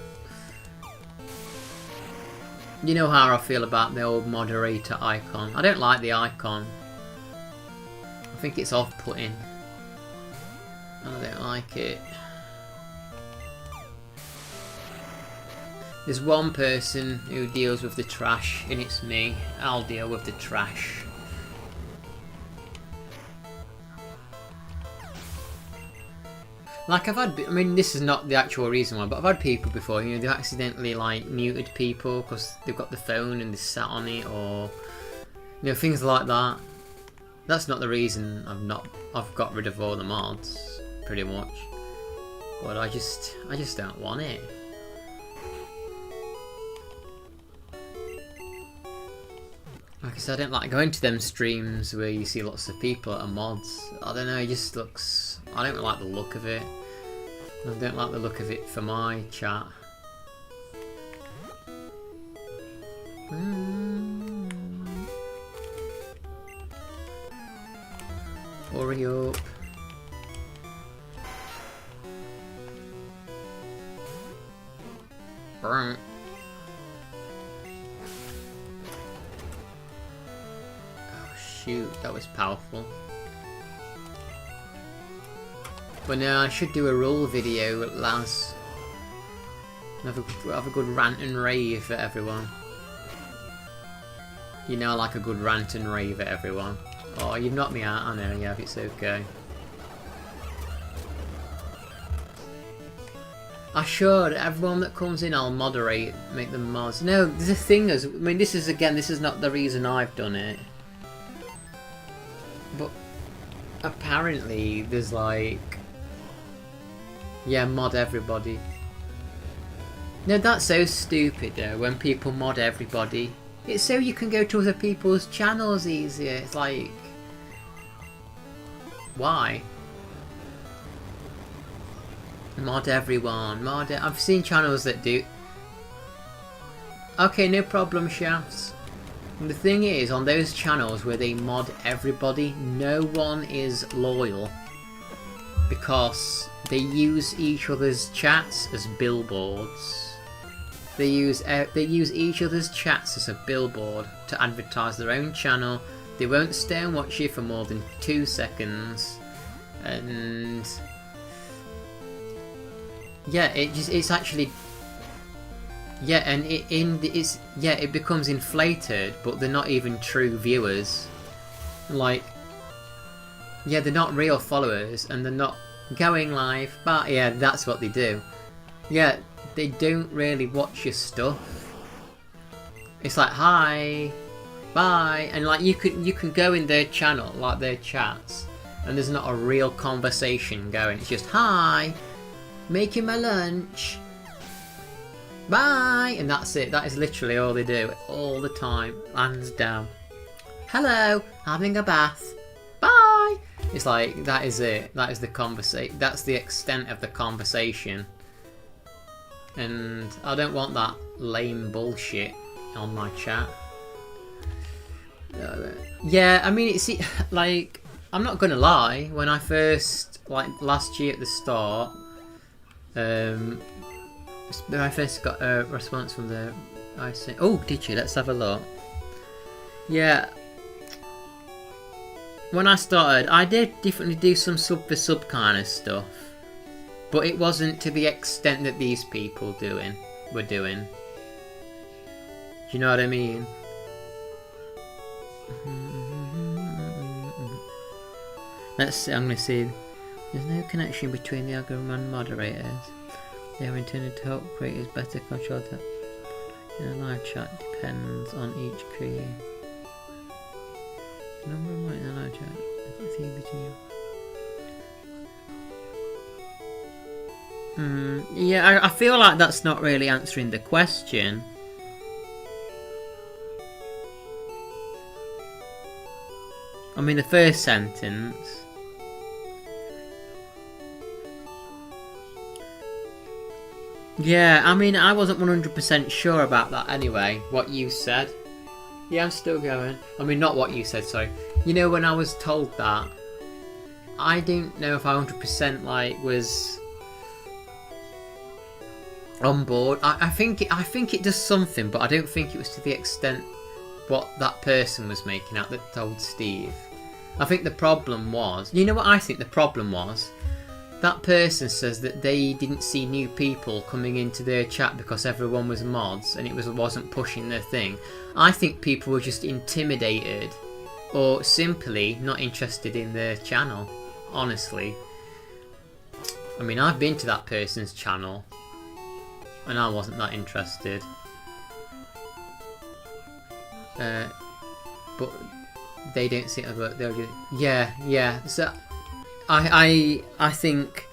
You know how I feel about the old moderator icon. I don't like the icon. I think it's off-putting. I don't like it. There's one person who deals with the trash, and it's me. I'll deal with the trash. Like I've had, I mean this is not the actual reason why, but I've had people before, you know, they've accidentally like muted people because they've got the phone and they sat on it, or you know, things like that. That's not the reason I've got rid of all the mods, pretty much. But I just don't want it. Like I said, I don't like going to them streams where you see lots of people that are mods. I don't know, it just looks... I don't like the look of it. I don't like the look of it for my chat. Hurry up. Burn. Shoot, that was powerful. But no, I should do a rule video at last. Have a good rant and rave at everyone. You know I like a good rant and rave at everyone. Oh, you've knocked me out, I know, yeah, it's okay. I should. Everyone that comes in I'll moderate, make them mods. No, the thing is, I mean this is not the reason I've done it. But apparently there's like, yeah, mod everybody. No, that's so stupid though, when people mod everybody. It's so you can go to other people's channels easier. It's like, why? Mod everyone, I've seen channels that do. Okay, no problem, Shafts. The thing is, on those channels where they mod everybody, no one is loyal because they use each other's chats as billboards. They use each other's chats as a billboard to advertise their own channel. They won't stay and watch you for more than 2 seconds, and yeah, it's actually. Yeah, and it becomes inflated, but they're not even true viewers. Like, yeah, they're not real followers, and they're not going live. But yeah, that's what they do. Yeah, they don't really watch your stuff. It's like hi, bye, and like you can go in their channel, like their chats, and there's not a real conversation going. It's just hi, making my lunch. Bye! And that's it. That is literally all they do. All the time. Hands down. Hello! Having a bath. Bye! It's like, that is it. That is the conversation. That's the extent of the conversation. And I don't want that lame bullshit on my chat. Yeah, I mean, it's like, I'm not gonna lie. When I first, like last year at the start, when I first got a response from the, I say, oh, did you? Let's have a look. Yeah. When I started, I did definitely do some sub for sub kind of stuff, but it wasn't to the extent that these people were doing. Do you know what I mean? Let's see, I'm going to see. There's no connection between the algorithm and moderators. They are intended to help creators better control that. In a live chat depends on each creator. The number of mic in a live chat. I think between you. Yeah, I feel like that's not really answering the question. I mean, the first sentence. Yeah, I mean, I wasn't 100% sure about that anyway, what you said. Yeah, I'm still going. I mean, not what you said, sorry. You know, when I was told that, I don't know if I 100% like was on board. I think it does something, but I don't think it was to the extent what that person was making out that told Steve. I think the problem was, you know what I think the problem was? That person says that they didn't see new people coming into their chat because everyone was mods and it wasn't pushing their thing. I think people were just intimidated or simply not interested in their channel, honestly. I mean, I've been to that person's channel and I wasn't that interested. But they don't see it, but they'll just, yeah. So I think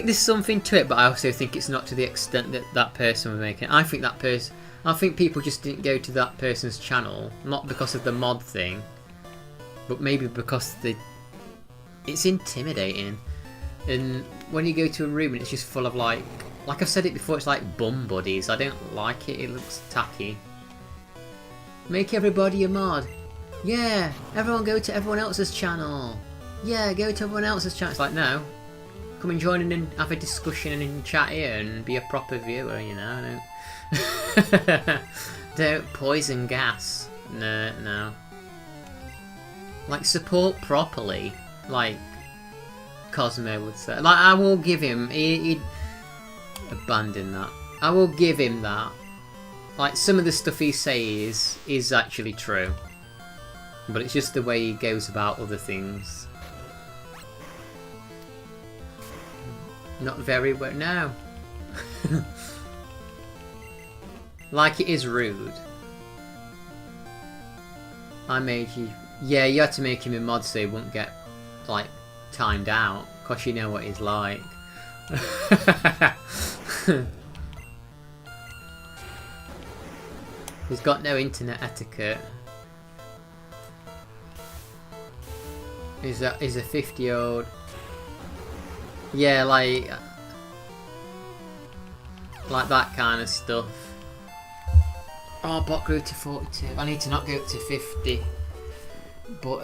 there's something to it, but I also think it's not to the extent that that person was making. I think people just didn't go to that person's channel, not because of the mod thing, but maybe because it's intimidating. And when you go to a room and it's just full of like I've said it before, it's like bum buddies. I don't like it. It looks tacky. Make everybody a mod. Yeah, everyone go to everyone else's channel. Yeah, go to everyone else's channel. It's like, no. Come and join in and have a discussion and chat here and be a proper viewer, you know. Don't poison gas. No. Like, support properly. Like Cosmo would say. Like, I will give him... He'd abandon that. I will give him that. Like, some of the stuff he says is actually true. But it's just the way he goes about other things. Not very well. No. Like, it is rude. I made you... Yeah, you had to make him a mod so he wouldn't get, like, timed out. Cause you know what he's like. He's got no internet etiquette. He's a 50-year-old. Yeah, like that kind of stuff. Oh, bot grew to 42. I need to not go up to 50. But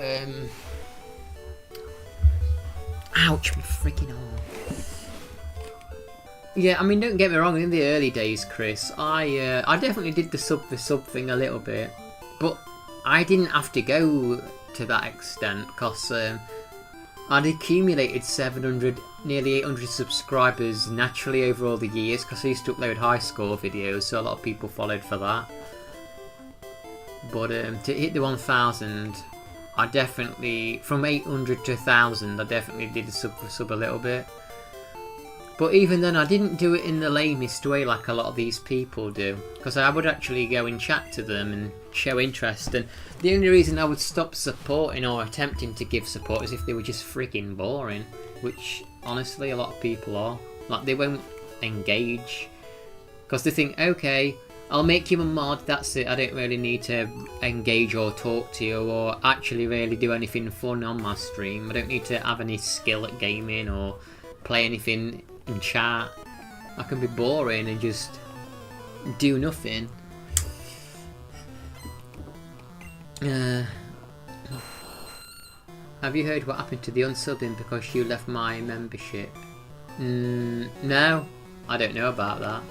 ouch, my freaking arm. Yeah, I mean, don't get me wrong. In the early days, Chris, I definitely did the sub thing a little bit, but I didn't have to go to that extent because I'd accumulated 700, nearly 800 subscribers naturally over all the years because I used to upload high score videos, so a lot of people followed for that. But to hit the 1000, I definitely, from 800 to 1000, I definitely did the sub a little bit. But even then, I didn't do it in the lamest way like a lot of these people do. Because I would actually go and chat to them and show interest. And the only reason I would stop supporting or attempting to give support is if they were just freaking boring. Which, honestly, a lot of people are. Like, they won't engage. Because they think, okay, I'll make you a mod, that's it. I don't really need to engage or talk to you or actually really do anything fun on my stream. I don't need to have any skill at gaming or play anything in chat. I can be boring and just do nothing. Have you heard what happened to the unsubbing because you left my membership? No, I don't know about that.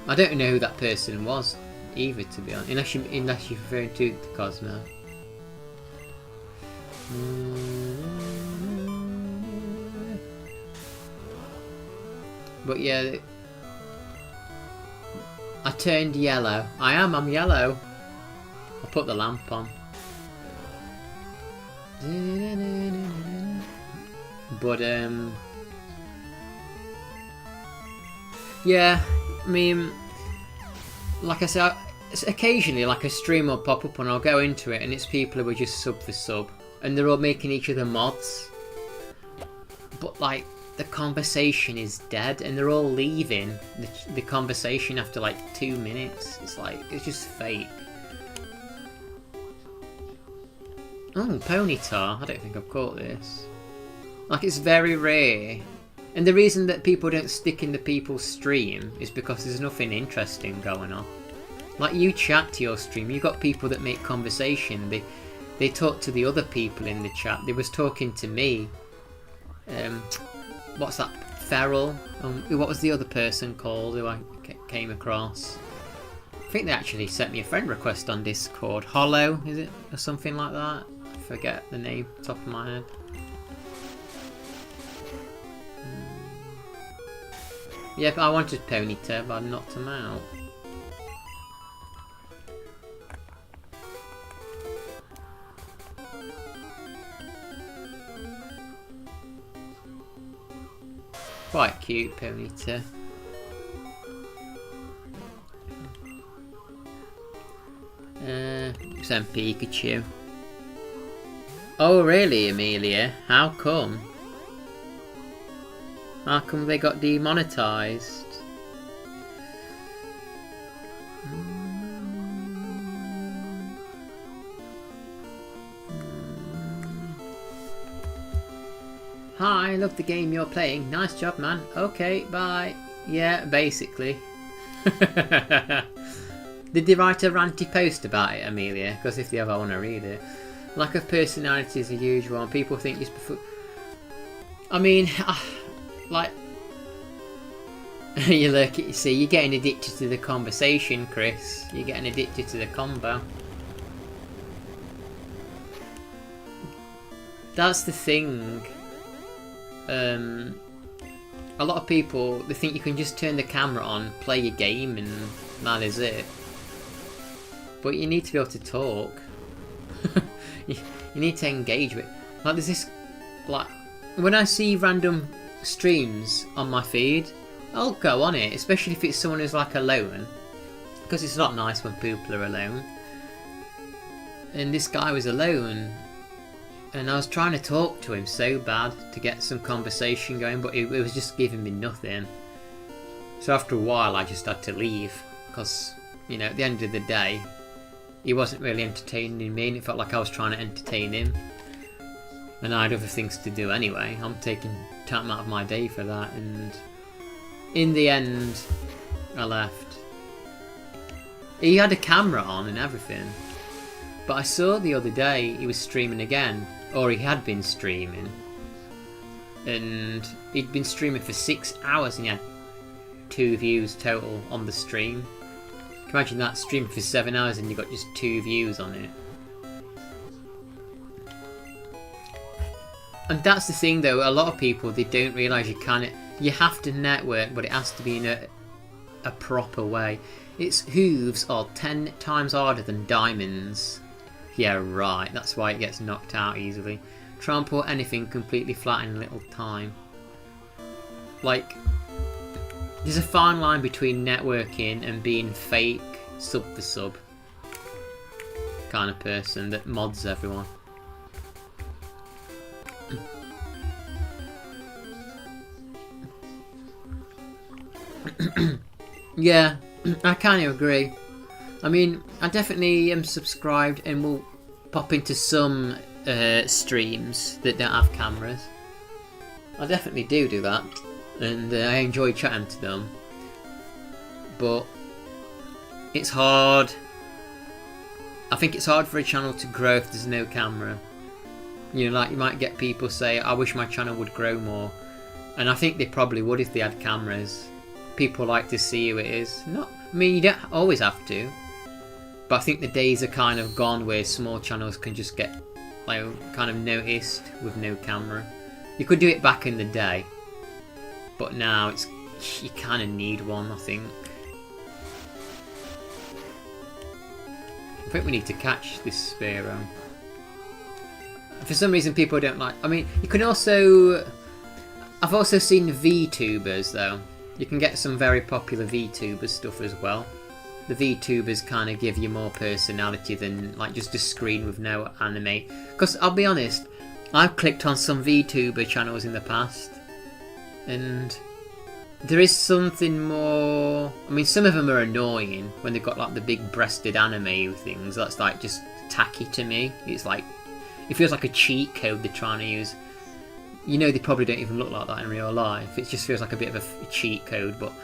I don't know who that person was either, to be honest. Unless you're referring to the Cosmo. But yeah, I turned yellow. I'm yellow. I'll put the lamp on. But yeah, I mean, like I said, occasionally like a stream will pop up and I'll go into it and it's people who are just sub for sub and they're all making each other mods, but like the conversation is dead and they're all leaving the conversation after like 2 minutes. It's like, it's just fake. Oh, Ponyta. I don't think I've caught this. Like, it's very rare. And the reason that people don't stick in the people's stream is because there's nothing interesting going on. Like, you chat to your stream, you got people that make conversation. They talk to the other people in the chat. They was talking to me. What's that? Feral? What was the other person called who I came across? I think they actually sent me a friend request on Discord. Hollow, is it? Or something like that? I forget the name top of my head. Yeah, but I wanted Ponyta, but I knocked him out. Quite cute, Ponyta. Some Pikachu. Oh really, Amelia? How come? How come they got demonetized? Hi, I love the game you're playing. Nice job, man. Okay, bye. Yeah, basically. Did they write a ranty post about it, Amelia? Because if they have, I want to read it. Lack of personality is a huge one. People think it's before. I mean, like, you look, you see, you're getting addicted to the conversation, Chris. You're getting addicted to the combo. That's the thing. A lot of people, they think you can just turn the camera on, play your game, and that is it. But you need to be able to talk. you need to engage with. Like, there's this, like, when I see random streams on my feed, I'll go on it, especially if it's someone who's like alone, because it's not nice when people are alone. And this guy was alone, and I was trying to talk to him so bad to get some conversation going, but it was just giving me nothing. So after a while I just had to leave, because, you know, at the end of the day, he wasn't really entertaining me, and it felt like I was trying to entertain him. And I had other things to do anyway. I'm taking time out of my day for that, and in the end, I left. He had a camera on and everything, but I saw the other day he was streaming again, or he had been streaming, and he'd been streaming for 6 hours and he had 2 views total on the stream. Imagine that, streaming for 7 hours and you got just 2 views on it. And that's the thing though, a lot of people, they don't realise you have to network, but it has to be in a proper way. Its hooves are 10 times harder than diamonds. Yeah, right, that's why it gets knocked out easily. Try and put anything completely flat in a little time. Like, there's a fine line between networking and being fake sub for sub kind of person that mods everyone. Yeah, I kind of agree. I mean, I definitely am subscribed and will pop into some streams that don't have cameras. I definitely do that, and I enjoy chatting to them. But it's hard I think it's hard for a channel to grow if there's no camera. You know, like you might get people say, I wish my channel would grow more. And I think they probably would if they had cameras. People like to see who it is. I mean, you don't always have to. But I think the days are kind of gone where small channels can just get like kind of noticed with no camera. You could do it back in the day. But now you kind of need one, I think. I think we need to catch this sparrow. For some reason people don't like... I mean, you can also... I've also seen VTubers though. You can get some very popular VTuber stuff as well. The VTubers kind of give you more personality than like just a screen with no anime. Because I'll be honest, I've clicked on some VTuber channels in the past. And there is something more... I mean, some of them are annoying when they've got like the big breasted anime things. That's like just tacky to me. It's like... It feels like a cheat code they're trying to use. You know they probably don't even look like that in real life. It just feels like a bit of a cheat code. But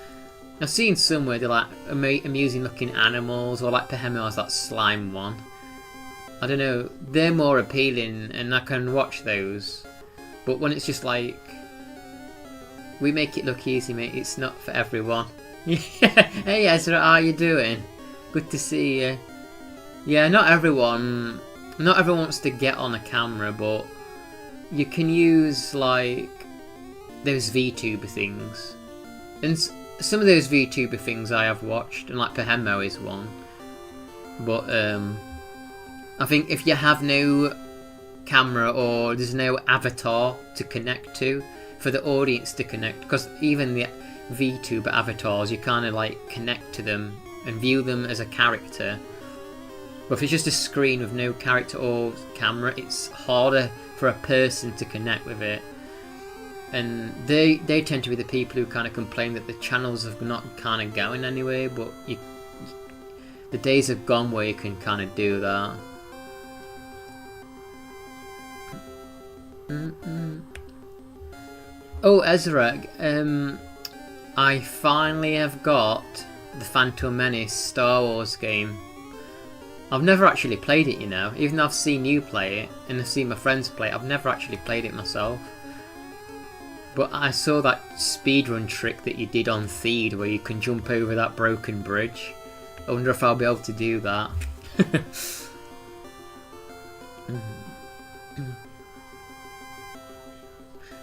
I've seen some where they're like amusing looking animals, or like Pahemo has that slime one. I don't know. They're more appealing and I can watch those. But when it's just like... We make it look easy, mate. It's not for everyone. Hey Ezra, how you doing? Good to see you. Yeah, not everyone wants to get on a camera, but you can use like those VTuber things, and some of those VTuber things I have watched, and like Pahemo is one. But I think if you have no camera or there's no avatar to connect to for the audience to connect, because even the VTuber avatars you kind of like connect to them and view them as a character. But if it's just a screen with no character or camera, it's harder for a person to connect with it. And they tend to be the people who kind of complain that the channels have not kind of going anywhere, but the days have gone where you can kind of do that. Oh, Ezra, I finally have got the Phantom Menace Star Wars game. I've never actually played it, you know, even though I've seen you play it and I've seen my friends play it. I've never actually played it myself. But I saw that speedrun trick that you did on Theed where you can jump over that broken bridge. I wonder if I'll be able to do that.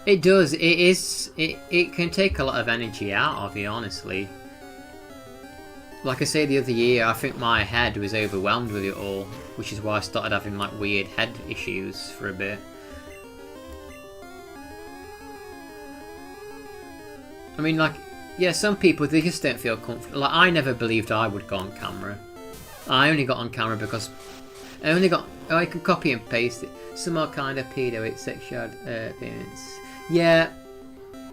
It does. It can take a lot of energy out of you, honestly. Like I say, the other year, I think my head was overwhelmed with it all, which is why I started having like weird head issues for a bit. I mean, like, yeah, some people, they just don't feel comfortable. Like, I never believed I would go on camera. I only got on camera because I can copy and paste it. Some are kind of pedo, it's sexual appearance. Yeah,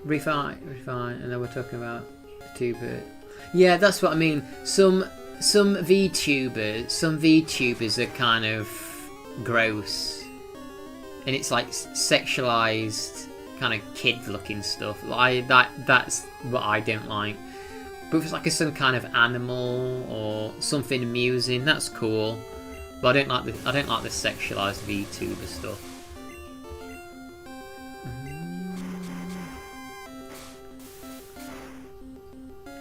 refine, and then we're talking about two-bit. Yeah, that's what I mean. Some VTubers are kind of gross, and it's like sexualized kind of kid-looking stuff. Like that's what I don't like. But if it's like some kind of animal or something amusing, that's cool. But I don't like the sexualized VTuber stuff.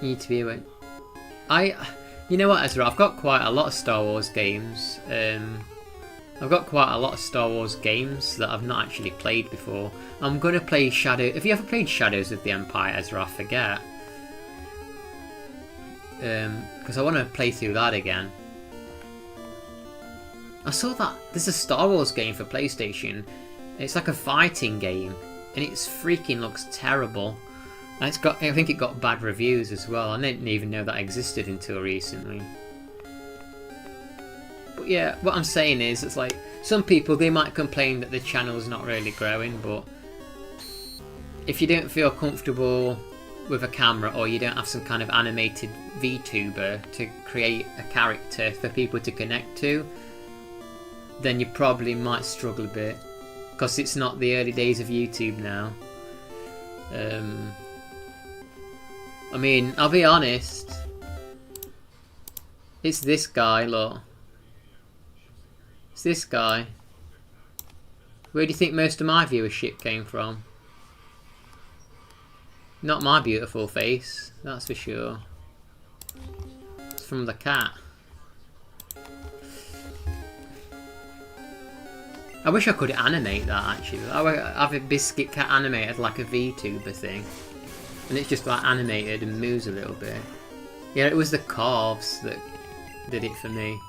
You need to be aware. You know what, Ezra? I've got quite a lot of Star Wars games. I've got quite a lot of Star Wars games that I've not actually played before. I'm gonna play Shadow. Have you ever played Shadows of the Empire, Ezra? I forget. Because I want to play through that again. I saw that there's a Star Wars game for PlayStation. It's like a fighting game, and it freaking looks terrible. And I think it got bad reviews as well. I didn't even know that existed until recently. But yeah, what I'm saying is, it's like some people, they might complain that the channel's not really growing, but if you don't feel comfortable with a camera, or you don't have some kind of animated VTuber to create a character for people to connect to, then you probably might struggle a bit, because it's not the early days of YouTube now. I mean, I'll be honest, it's this guy, look. It's this guy. Where do you think most of my viewership came from? Not my beautiful face, that's for sure. It's from the cat. I wish I could animate that actually. I would have a biscuit cat animated like a VTuber thing. And it's just like animated and moves a little bit. Yeah, it was the calves that did it for me.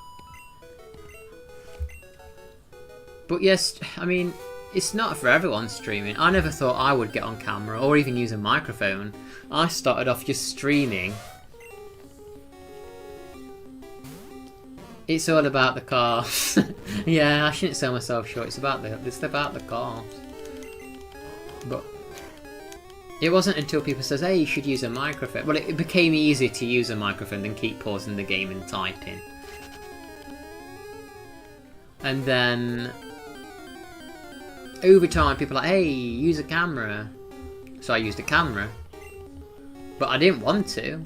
But yes, I mean, it's not for everyone streaming. I never thought I would get on camera or even use a microphone. I started off just streaming. It's all about the calves. Yeah, I shouldn't sell myself short. It's about the calves. But it wasn't until people says, "Hey, you should use a microphone." Well, it became easier to use a microphone than keep pausing the game and typing. And then over time, people are like, "Hey, use a camera." So I used a camera, but I didn't want to.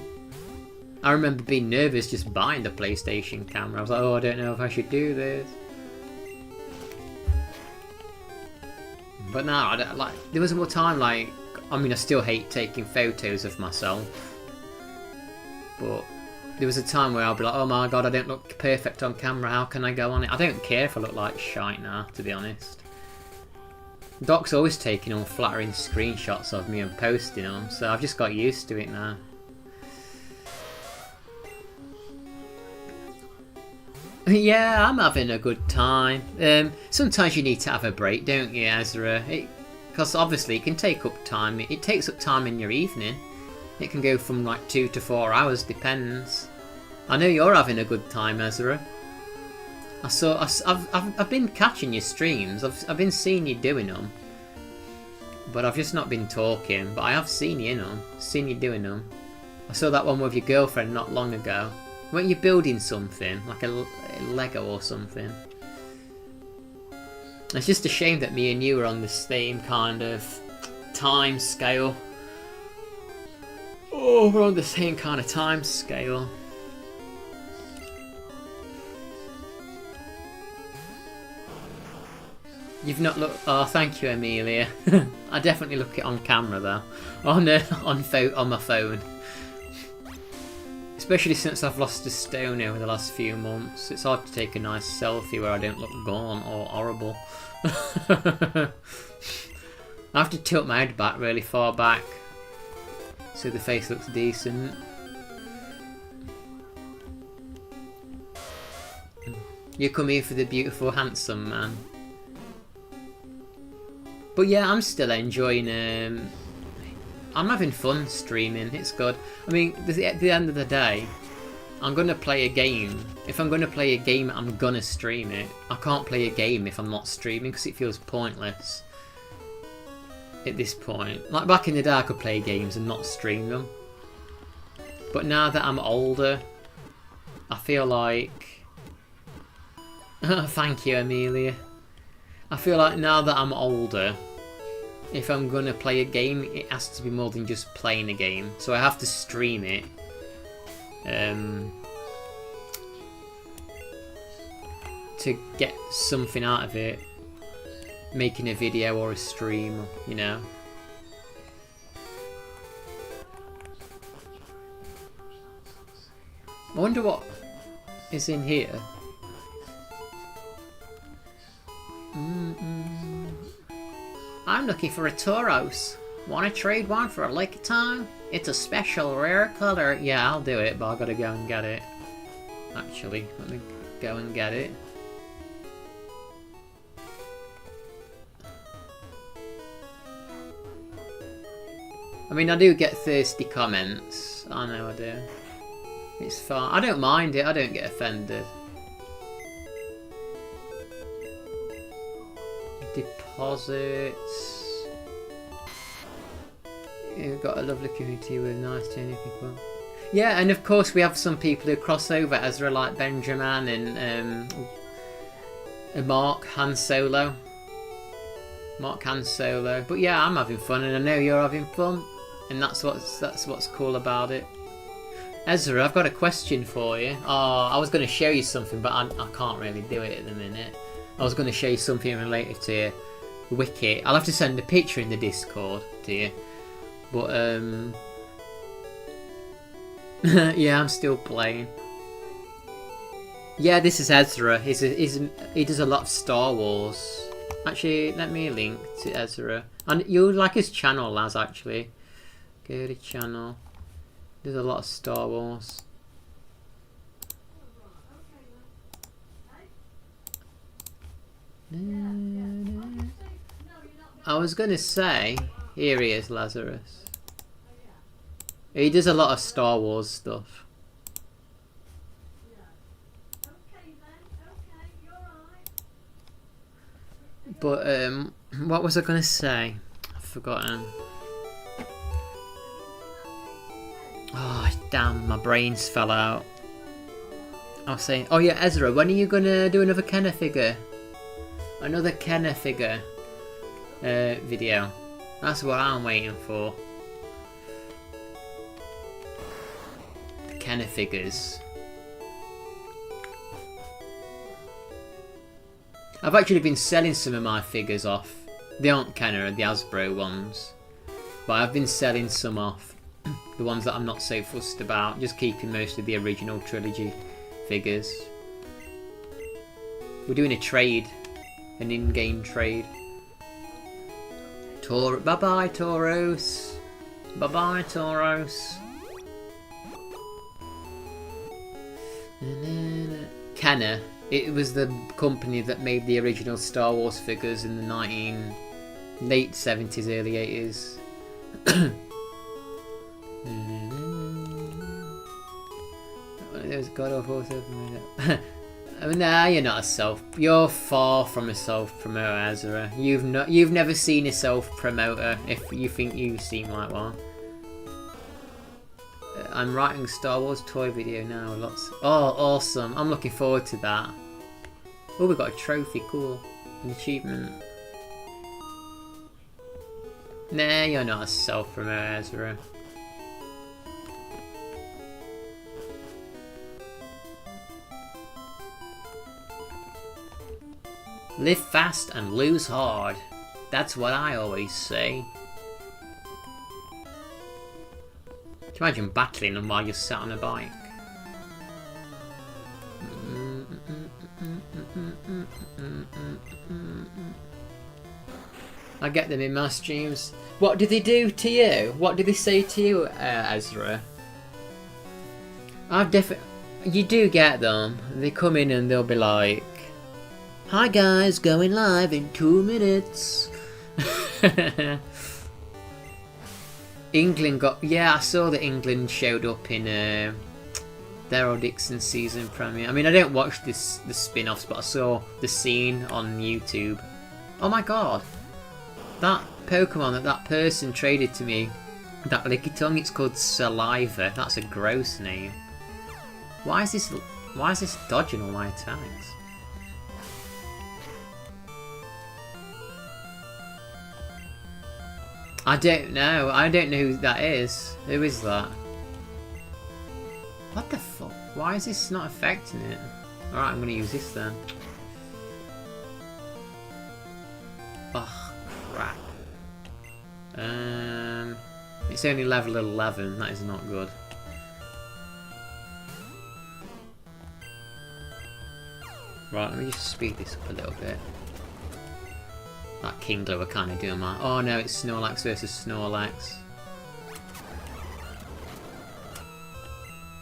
I remember being nervous just buying the PlayStation camera. I was like, "Oh, I don't know if I should do this." But now, I don't, like, there was more time. Like, I mean, I still hate taking photos of myself, but there was a time where I'll be like, "Oh my god, I don't look perfect on camera. How can I go on it?" I don't care if I look like shite now, to be honest. Doc's always taking unflattering screenshots of me and posting them, so I've just got used to it now. Yeah, I'm having a good time. Sometimes you need to have a break, don't you, Ezra? Because obviously it can take up time. It takes up time in your evening. It can go from like 2 to 4 hours, depends. I know you're having a good time, Ezra. I've been catching your streams. I've been seeing you doing them, but I've just not been talking. But I have seen you in them, seen you doing them. I saw that one with your girlfriend not long ago. Weren't you building something like a Lego or something? It's just a shame that me and you are on the same kind of time scale. Oh, we're on the same kind of time scale. You've not looked. Oh, thank you, Amelia. I definitely look it on camera though, on my phone. Especially since I've lost a stone over the last few months, it's hard to take a nice selfie where I don't look gaunt or horrible. I have to tilt my head back really far back so the face looks decent. You come here for the beautiful, handsome man. But yeah, I'm still enjoying. I'm having fun streaming. It's good. I mean, at the end of the day, I'm gonna play a game. If I'm gonna play a game, I'm gonna stream it. I can't play a game if I'm not streaming because it feels pointless at this point. Like back in the day, I could play games and not stream them. But now that I'm older, I feel like. Thank you, Amelia. I feel like now that I'm older, if I'm gonna play a game, it has to be more than just playing a game. So I have to stream it. To get something out of it. Making a video or a stream, you know. I wonder what is in here. I'm looking for a Tauros. Wanna trade one for a Lickitung? It's a special rare colour. Yeah, I'll do it, but I've gotta go and get it. Actually, let me go and get it. I mean, I do get thirsty comments. I know I do. It's fine. I don't mind it. I don't get offended. Deposits. You've got a lovely community with nice genuine people. Yeah, and of course we have some people who cross over, Ezra, like Benjamin and Mark Han Solo. Mark Han Solo. But yeah, I'm having fun, and I know you're having fun, and that's what's cool about it. Ezra, I've got a question for you. Oh, I was going to show you something, but I can't really do it at the minute. I was going to show you something related to Wiki. I'll have to send a picture in the Discord to you. But yeah, I'm still playing. Yeah, this is Ezra. He does a lot of Star Wars. Actually, let me link to Ezra. And you'll like his channel, Laz, actually. Go to channel. There's a lot of Star Wars. I was going to say, here he is, Lazarus. He does a lot of Star Wars stuff. But what was I going to say? I've forgotten. Oh damn, my brains fell out. I was saying, oh yeah, Ezra, when are you going to do another Kenner figure? Another Kenner figure video. That's what I'm waiting for. The Kenner figures. I've actually been selling some of my figures off. They aren't Kenner, the Hasbro ones. But I've been selling some off. The ones that I'm not so fussed about. Just keeping most of the original trilogy figures. We're doing a trade. An in-game trade. Bye-bye, Tauros. Bye-bye, Tauros. Kenner. It was the company that made the original Star Wars figures in the late 70s, early 80s. There's God of War. Nah, you're not you're far from a self-promoter, Ezra. You've never seen a self-promoter if you think you seem like one. I'm writing a Star Wars toy video now. Oh, awesome! I'm looking forward to that. Oh, we got a trophy. Cool. An achievement. Nah, you're not a self-promoter, Ezra. Live fast and lose hard. That's what I always say. Can you imagine battling them while you're sat on a bike? I get them in my streams. What did they do to you? What did they say to you, Ezra? You do get them. They come in and they'll be like, "Hi guys, going live in 2 minutes." England got... Yeah, I saw that England showed up in Daryl Dixon's season premiere. I mean, I don't watch the spin-offs, but I saw the scene on YouTube. Oh my god. That Pokemon that person traded to me, that Lickitung, it's called Saliva. That's a gross name. Why is this dodging all my attacks? I don't know. I don't know who that is. Who is that? What the fuck? Why is this not affecting it? Alright, I'm going to use this then. Oh, crap. It's only level 11. That is not good. Right, let me just speed this up a little bit. That Kingler were kind of doing my... Oh no, it's Snorlax versus Snorlax.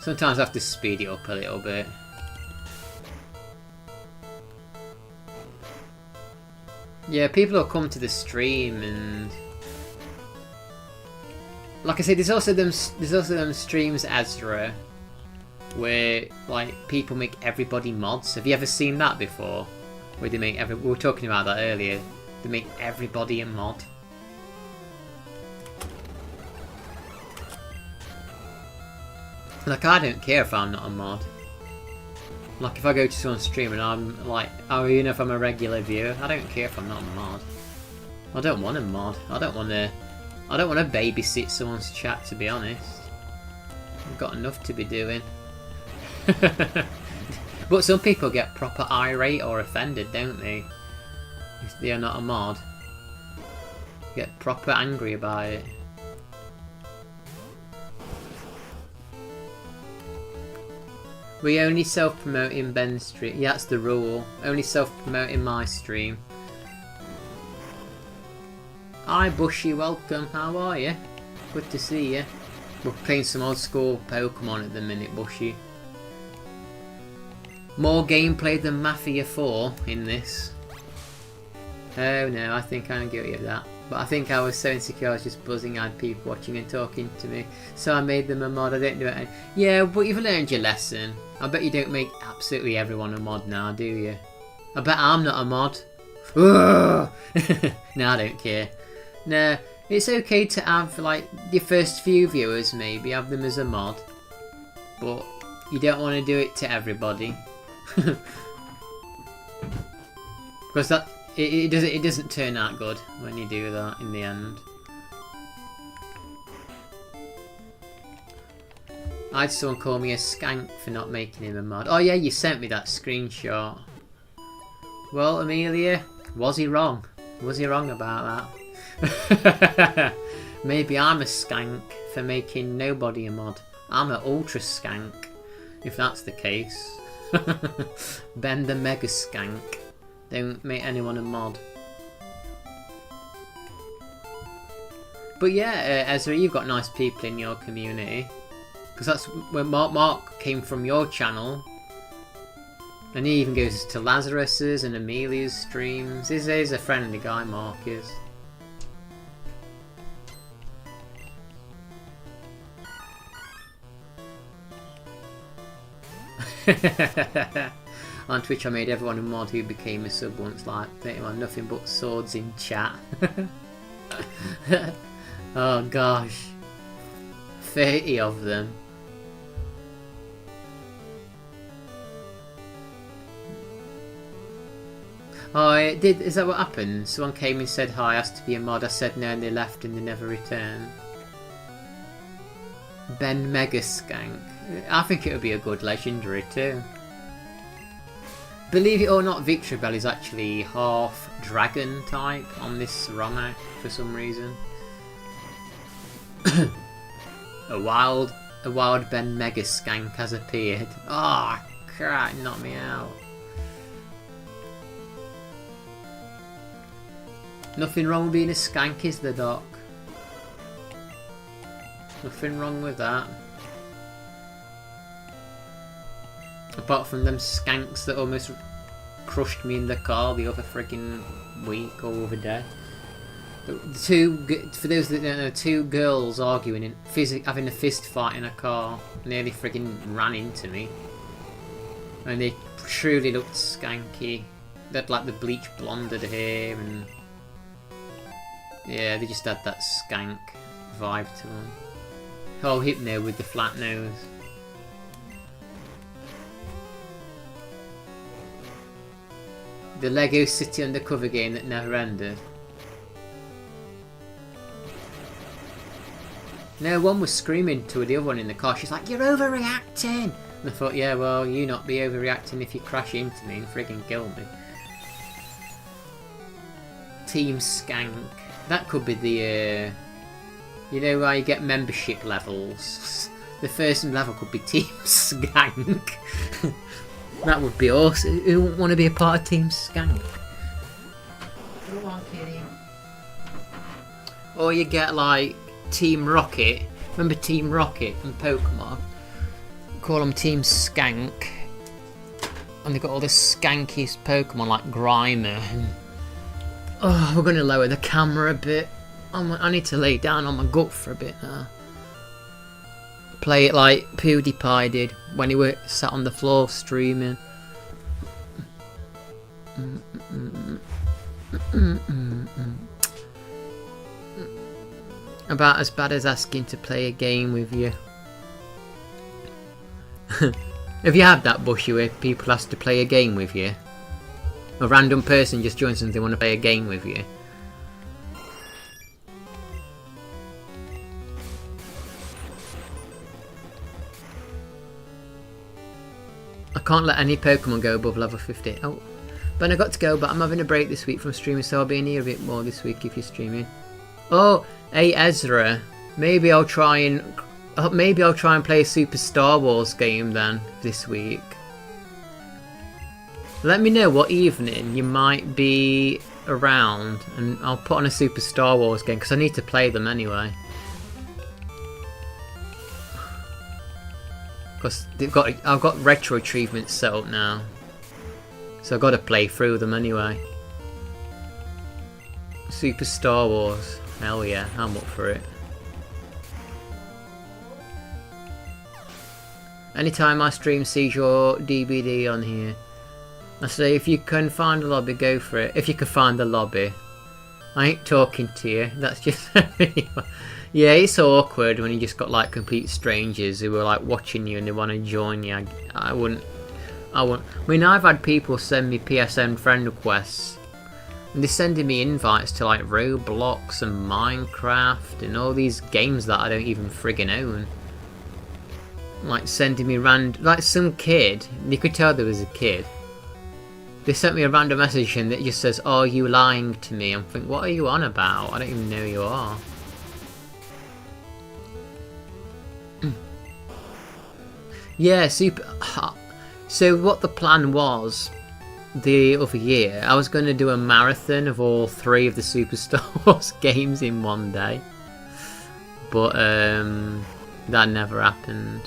Sometimes I have to speed it up a little bit. Yeah, people will come to the stream and... Like I said, there's also them streams, Ezra, where like people make everybody mods. Have you ever seen that before? Where they make we were talking about that earlier. They make everybody a mod. Like, I don't care if I'm not a mod. Like, if I go to someone's stream and I'm like, oh, even if I'm a regular viewer, I don't care if I'm not a mod. I don't want a mod. I don't want to babysit someone's chat, to be honest. I've got enough to be doing. But some people get proper irate or offended, don't they? If they are not a mod. Get proper angry about it. We only self-promote in Ben's stream. Yeah, that's the rule. Only self-promote in my stream. Hi Bushy, welcome. How are you? Good to see you. We're playing some old school Pokemon at the minute, Bushy. More gameplay than Mafia 4 in this. Oh no, I think I'm guilty of that. But I think I was so insecure I was just buzzing. I had people watching and talking to me. So I made them a mod. I didn't do it. Yeah, but you've learned your lesson. I bet you don't make absolutely everyone a mod now, do you? I bet I'm not a mod. No, I don't care. No, it's okay to have like your first few viewers, maybe have them as a mod. But you don't want to do it to everybody. Because that it doesn't turn out good when you do that in the end. I had someone call me a skank for not making him a mod. Oh yeah, you sent me that screenshot. Well, Amelia, was he wrong? Was he wrong about that? Maybe I'm a skank for making nobody a mod. I'm an ultra skank, if that's the case. Ben the mega skank. Don't make anyone a mod. But yeah, Ezra, you've got nice people in your community. Because that's where Mark came from, your channel. And he even goes to Lazarus's and Amelia's streams. He's a friendly guy, Mark is. On Twitch I made everyone a mod who became a sub once, like they want nothing but swords in chat. Oh gosh. 30 of them. Oh, it did. Is that what happened? Someone came and said hi, asked to be a mod. I said no and they left and they never returned. Ben Mega Skank. I think it would be a good legendary too. Believe it or not, Victreebel is actually half dragon type on this ROM for some reason. a wild Ben Mega Skank has appeared. Ah, oh, crap, knock me out. Nothing wrong with being a skank, is there, Doc? Nothing wrong with that. Apart from them skanks that almost crushed me in the car the other friggin' week or other day. For those that don't know, two girls arguing and having a fist fight in a car nearly friggin' ran into me. And they truly looked skanky. They had like the bleach blonded hair and... yeah, they just had that skank vibe to them. Oh, Hypno with the flat nose. The Lego City Undercover game that never ended. No, one was screaming to the other one in the car. She's like, "You're overreacting!" And I thought, yeah, well, you not be overreacting if you crash into me and friggin' kill me. Team Skank. That could be the, you know, where you get membership levels. The first level could be Team Skank. That would be awesome. Who wouldn't want to be a part of Team Skank? Go on, kitty. Or you get like Team Rocket. Remember Team Rocket from Pokemon? Call them Team Skank. And they've got all the skankiest Pokemon like Grimer. Oh, we're going to lower the camera a bit. I need to lay down on my gut for a bit now. Play it like PewDiePie did when he was sat on the floor streaming. About as bad as asking to play a game with you. Have you had that, Bushy, where people ask to play a game with you? A random person just joins and they want to play a game with you. I can't let any Pokemon go above level 50. Oh, but I got to go, but I'm having a break this week from streaming, so I'll be in here a bit more this week if you're streaming. Oh, hey Ezra, maybe I'll try and play a Super Star Wars game then this week. Let me know what evening you might be around, and I'll put on a Super Star Wars game because I need to play them anyway. Because I've got RetroAchievements set up now, so I've got to play through them anyway. Super Star Wars, hell yeah, I'm up for it. Anytime I stream, sees your DVD on here. I say if you can find a lobby, go for it. If you can find the lobby. I ain't talking to you. That's just yeah, it's awkward when you just got like complete strangers who are like watching you and they want to join you. I wouldn't. I mean, I've had people send me PSN friend requests, and they're sending me invites to like Roblox and Minecraft and all these games that I don't even friggin' own. Like sending me like some kid. You could tell there was a kid. They sent me a random message and it just says, "Oh, are you lying to me?" I'm thinking, what are you on about? I don't even know who you are. Yeah, super. So what the plan was the other year, I was going to do a marathon of all 3 of the Super Star Wars games in one day, but that never happened.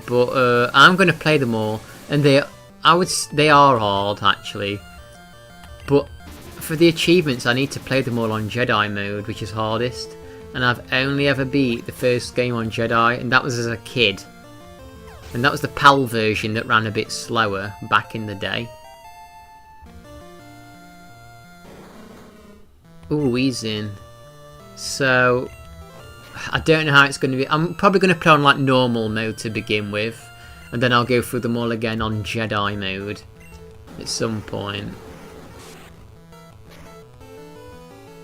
But I'm going to play them all, and they are hard actually. But for the achievements, I need to play them all on Jedi mode, which is hardest. And I've only ever beat the first game on Jedi, and that was as a kid. And that was the PAL version that ran a bit slower back in the day. Ooh, he's in. So, I don't know how it's going to be. I'm probably going to play on like normal mode to begin with. And then I'll go through them all again on Jedi mode at some point.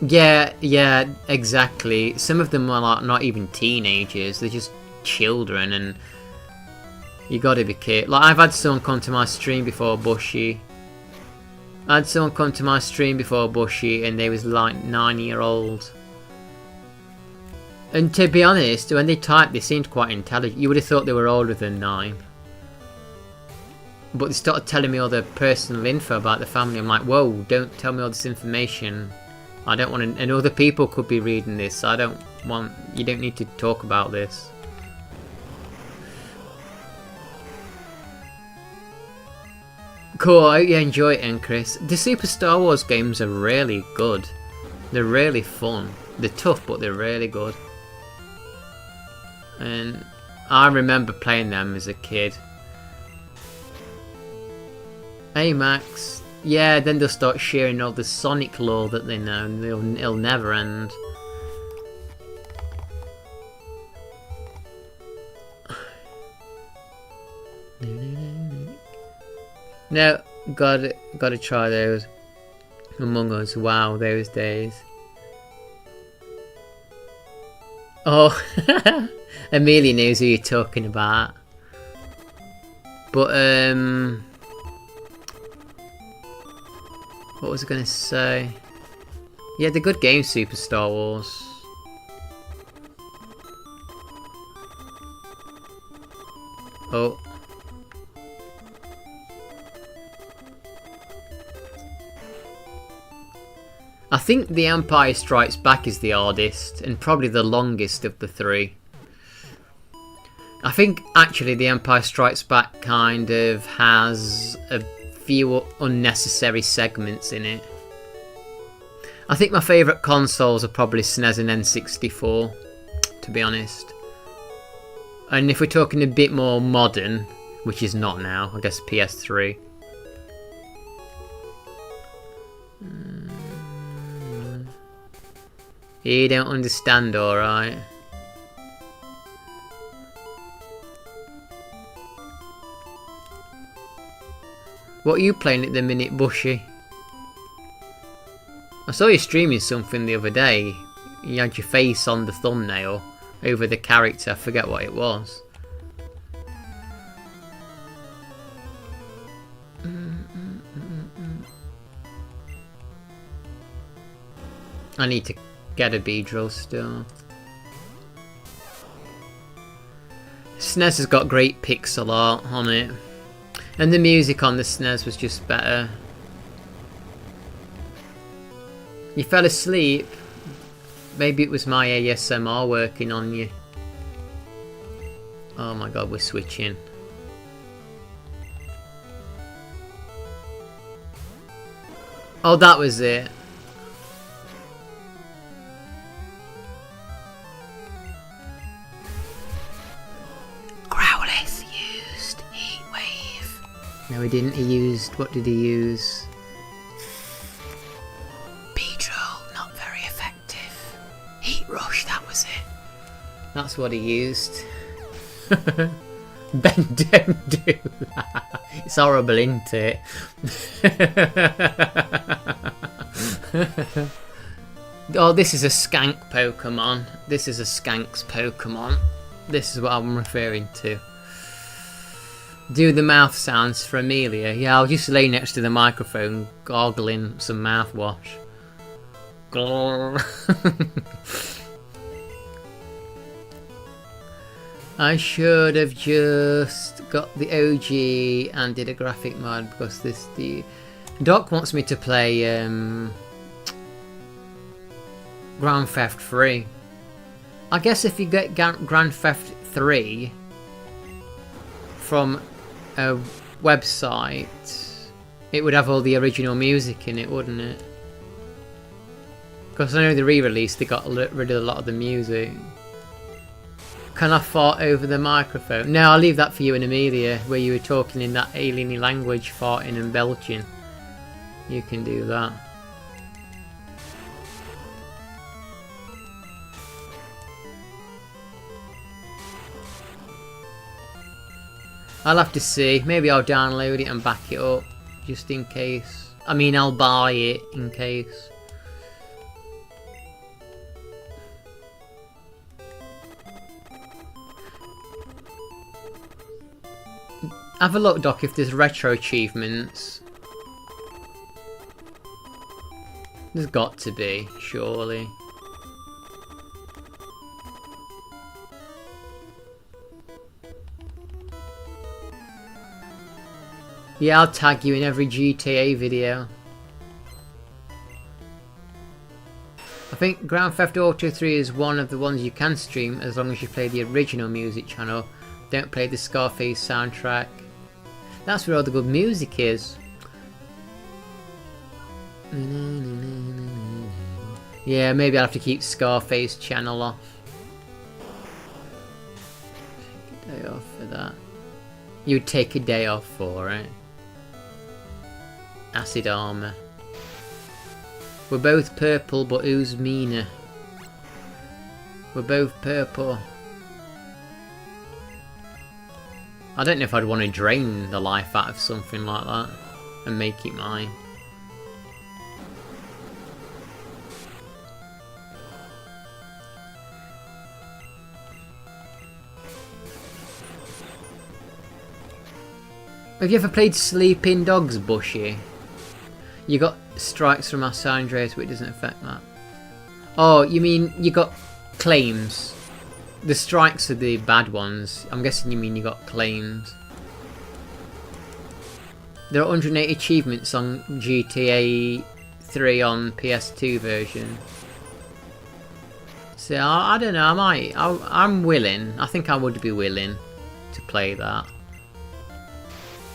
Yeah, exactly. Some of them are like not even teenagers, they're just children, and you gotta be careful. Like, I've had someone come to my stream before, Bushy. And they was like 9-year-old. And to be honest, when they typed, they seemed quite intelligent. You would have thought they were older than 9. But they started telling me all the personal info about the family. I'm like, whoa, don't tell me all this information. I don't want to, and other people could be reading this. I don't want, you don't need to talk about this. Cool, I hope you enjoy it, and Chris. The Super Star Wars games are really good. They're really fun. They're tough, but they're really good. And I remember playing them as a kid. Hey Max. Yeah, then they'll start sharing all the Sonic lore that they know, and it'll never end. No, gotta try those. Among Us, wow, those days. Oh, Amelia knows who you're talking about. But what was I gonna say? Yeah, they're good games, Super Star Wars. Oh. I think The Empire Strikes Back is the hardest, and probably the longest of the 3. I think actually The Empire Strikes Back kind of has a few unnecessary segments in it. I think my favourite consoles are probably SNES and N64, to be honest. And if we're talking a bit more modern, which is not now, I guess PS3. You don't understand, alright? What are you playing at the minute, Bushy? I saw you streaming something the other day. You had your face on the thumbnail over the character. I forget what it was. I need to get a Beedrill still. SNES has got great pixel art on it. And the music on the SNES was just better. You fell asleep. Maybe it was my ASMR working on you. Oh my god, we're switching. Oh, that was it. Growlithe used Heatwave. No, he didn't. He used... What did he use? Beedrill. Not very effective. Heat Rush, that was it. That's what he used. Ben, don't do that. It's horrible, isn't it? Oh, this is a skank Pokemon. This is a Skanks Pokemon. This is what I'm referring to. Do the mouth sounds for Amelia. Yeah, I'll just lay next to the microphone, gargling some mouthwash. I should have just got the OG and did a graphic mod because the Doc wants me to play Grand Theft 3. I guess if you get Grand Theft 3 from a website, it would have all the original music in it, wouldn't it? Because I know the re-release they got rid of a lot of the music. Can I fart over the microphone? No, I'll leave that for you and Amelia, where you were talking in that alien language, farting and belching. You can do that. I'll have to see. Maybe I'll download it and back it up, just in case. I mean, I'll buy it in case. Have a look, Doc, if there's RetroAchievements. There's got to be, surely. Yeah, I'll tag you in every GTA video. I think Grand Theft Auto 3 is one of the ones you can stream as long as you play the original music channel. Don't play the Scarface soundtrack. That's where all the good music is. Yeah, maybe I'll have to keep Scarface channel off. Take a day off for that. You'd take a day off for it. Acid armor. We're both purple, but who's meaner? We're both purple. I don't know if I'd want to drain the life out of something like that and make it mine. Have you ever played Sleeping Dogs, Bushy? You got strikes from San Andreas, but it doesn't affect that. Oh, you mean you got claims? The strikes are the bad ones. I'm guessing you mean you got claims. There are 108 achievements on GTA 3 on PS2 version. So I don't know. I'm willing. I think I would be willing to play that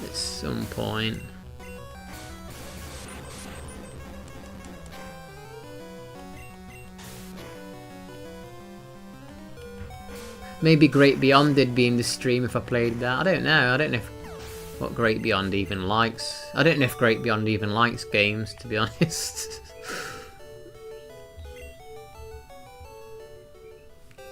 at some point. Maybe Great Beyond would be in the stream if I played that. I don't know. I don't know what Great Beyond even likes. I don't know if Great Beyond even likes games, to be honest.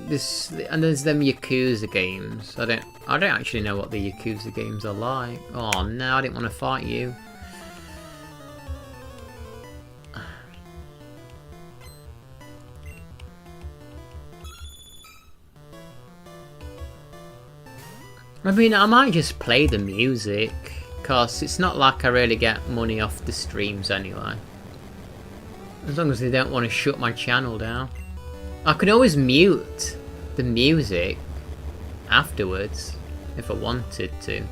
And there's them Yakuza games. I don't actually know what the Yakuza games are like. Oh no, I didn't want to fight you. I mean, I might just play the music. Because it's not like I really get money off the streams anyway. As long as they don't want to shut my channel down. I could always mute the music afterwards if I wanted to.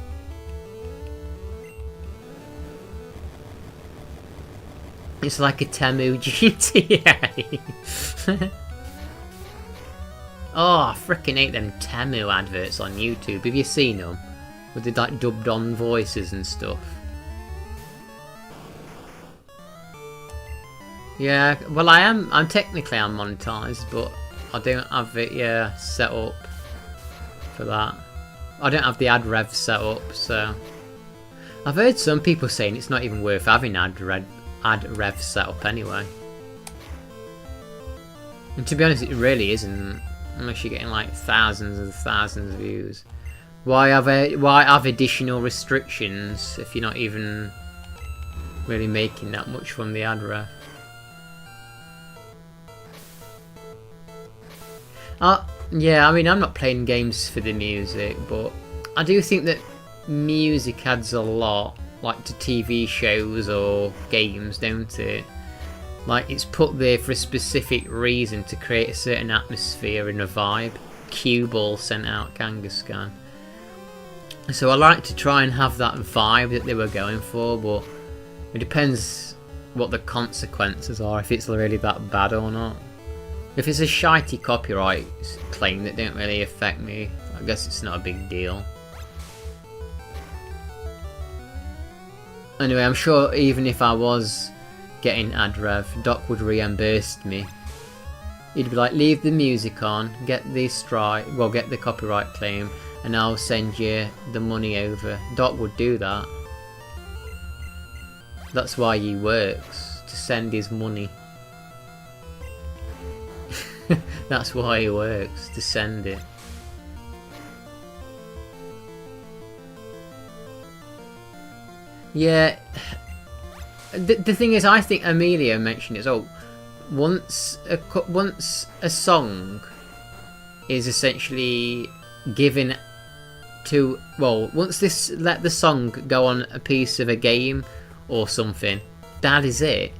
It's like a Temu GTA. Oh, I freaking hate them Temu adverts on YouTube. Have you seen them? With the like dubbed on voices and stuff. Yeah, well I'm technically monetized, but I don't have it set up for that. I don't have the ad rev set up, so I've heard some people saying it's not even worth having ad rev set up anyway. And to be honest, it really isn't, unless you're getting like thousands and thousands of views. Why have additional restrictions if you're not even really making that much from the ad rev? Yeah, I mean, I'm not playing games for the music, but I do think that music adds a lot, like to TV shows or games, don't it? Like, it's put there for a specific reason to create a certain atmosphere and a vibe. Cue Ball sent out Kangaskhan. So I like to try and have that vibe that they were going for, but it depends what the consequences are, if it's really that bad or not. If it's a shitey copyright claim that don't really affect me, I guess it's not a big deal. Anyway, I'm sure even if I was getting ad rev, Doc would reimburse me. He'd be like, leave the music on, get the get the copyright claim, and I'll send you the money over. Doc would do that. That's why he works, to send his money. That's why he works, to send it. Yeah, the thing is, I think Amelia mentioned it. Oh, once a song is essentially given to, well, once let the song go on a piece of a game or something, that is it.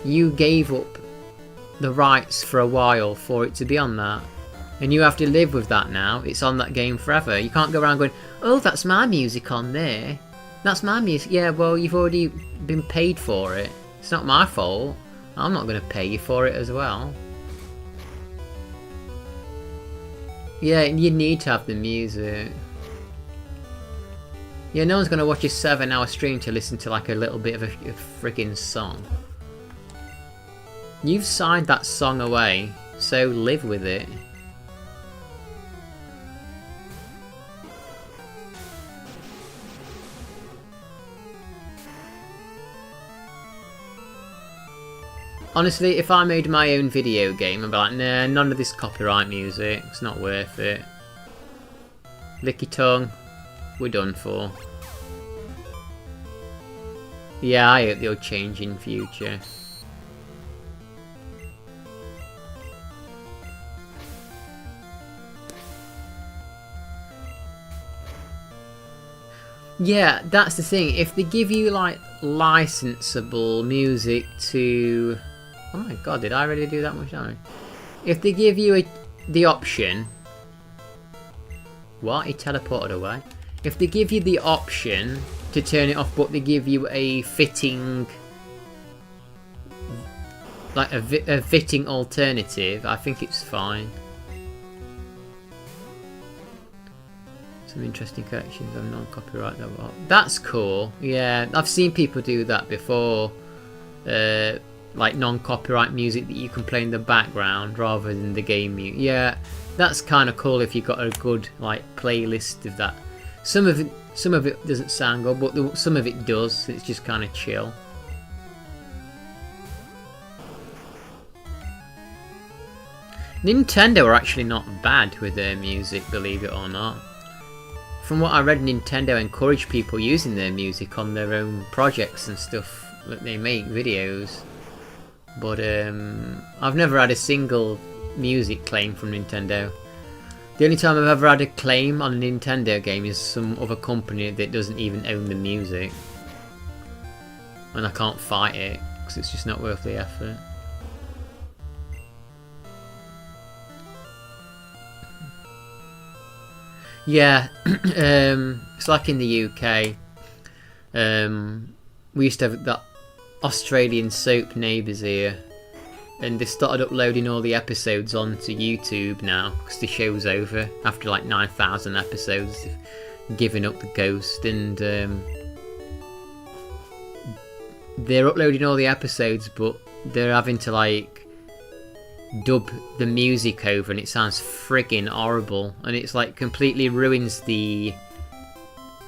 You gave up the rights for a while for it to be on that, and you have to live with that now. It's on that game forever. You can't go around going, oh, that's my music on there. That's my music. Yeah, well, you've already been paid for it. It's not my fault. I'm not going to pay you for it as well. Yeah, you need to have the music. Yeah, no one's going to watch a 7-hour stream to listen to like a little bit of a friggin' song. You've signed that song away, so live with it. Honestly, if I made my own video game, I'd be like, nah, none of this copyright music, it's not worth it. Licky tongue, we're done for. Yeah, I hope they'll change in future. Yeah, that's the thing. If they give you like licensable music to... Oh my god, did I really do that much damage? If they give you the option... What? He teleported away? If they give you the option to turn it off, but they give you a fitting... like a fitting alternative, I think it's fine. Some interesting collections of non-copyright. That's cool. Yeah, I've seen people do that before. Like non-copyright music that you can play in the background rather than the game music. Yeah, that's kind of cool if you've got a good like playlist of that. Some of it doesn't sound good, but some of it does. It's just kind of chill. Nintendo are actually not bad with their music, believe it or not. From what I read, Nintendo encourage people using their music on their own projects and stuff that they make videos. But I've never had a single music claim from Nintendo. The only time I've ever had a claim on a Nintendo game is some other company that doesn't even own the music. And I can't fight it, because it's just not worth the effort. Yeah, it's like in the UK. We used to have that Australian soap Neighbours here, and they started uploading all the episodes onto YouTube now because the show's over after like 9,000 episodes. They've given up the ghost, and they're uploading all the episodes, but they're having to like dub the music over, and it sounds friggin' horrible, and it's like completely ruins the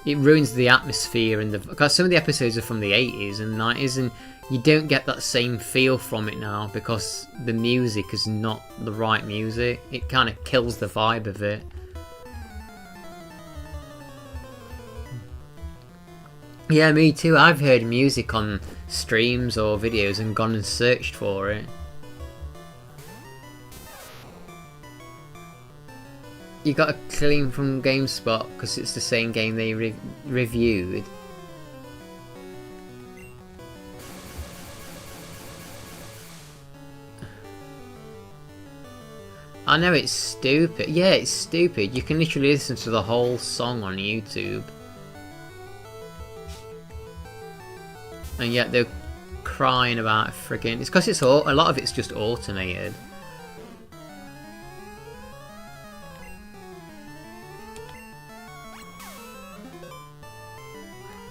atmosphere, and because some of the episodes are from the 80s and 90s, and you don't get that same feel from it now because the music is not the right music. It kind of kills the vibe of it. Yeah, me too. I've heard music on streams or videos and gone and searched for it. You got a claim from GameSpot because it's the same game they reviewed. I know it's stupid. Yeah, it's stupid. You can literally listen to the whole song on YouTube. And yet they're crying about friggin'... It's because it's all... A lot of it's just automated.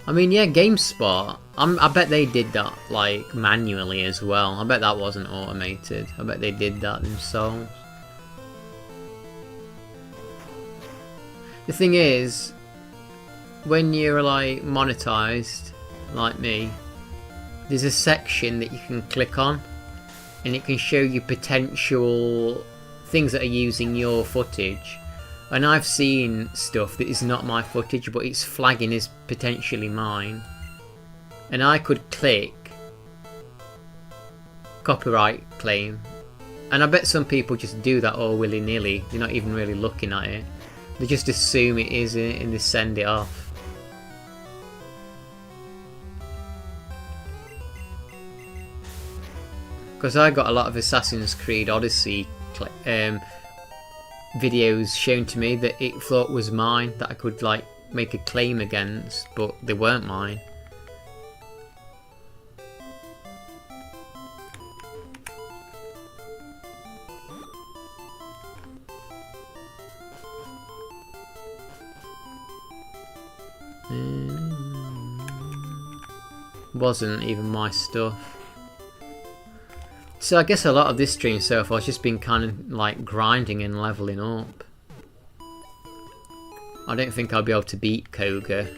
I mean, yeah, GameSpot, I bet they did that, like, manually as well. I bet that wasn't automated. I bet they did that themselves. The thing is, when you're, like, monetized, like me, there's a section that you can click on, and it can show you potential things that are using your footage. And I've seen stuff that is not my footage, but it's flagging as potentially mine. And I could click copyright claim. And I bet some people just do that all willy-nilly. They're not even really looking at it. They just assume it is and they send it off. Because I got a lot of Assassin's Creed Odyssey videos shown to me that it thought was mine, that I could like make a claim against, but they weren't mine. Wasn't even my stuff. So I guess a lot of this stream so far has just been kind of like grinding and leveling up. I don't think I'll be able to beat Koga.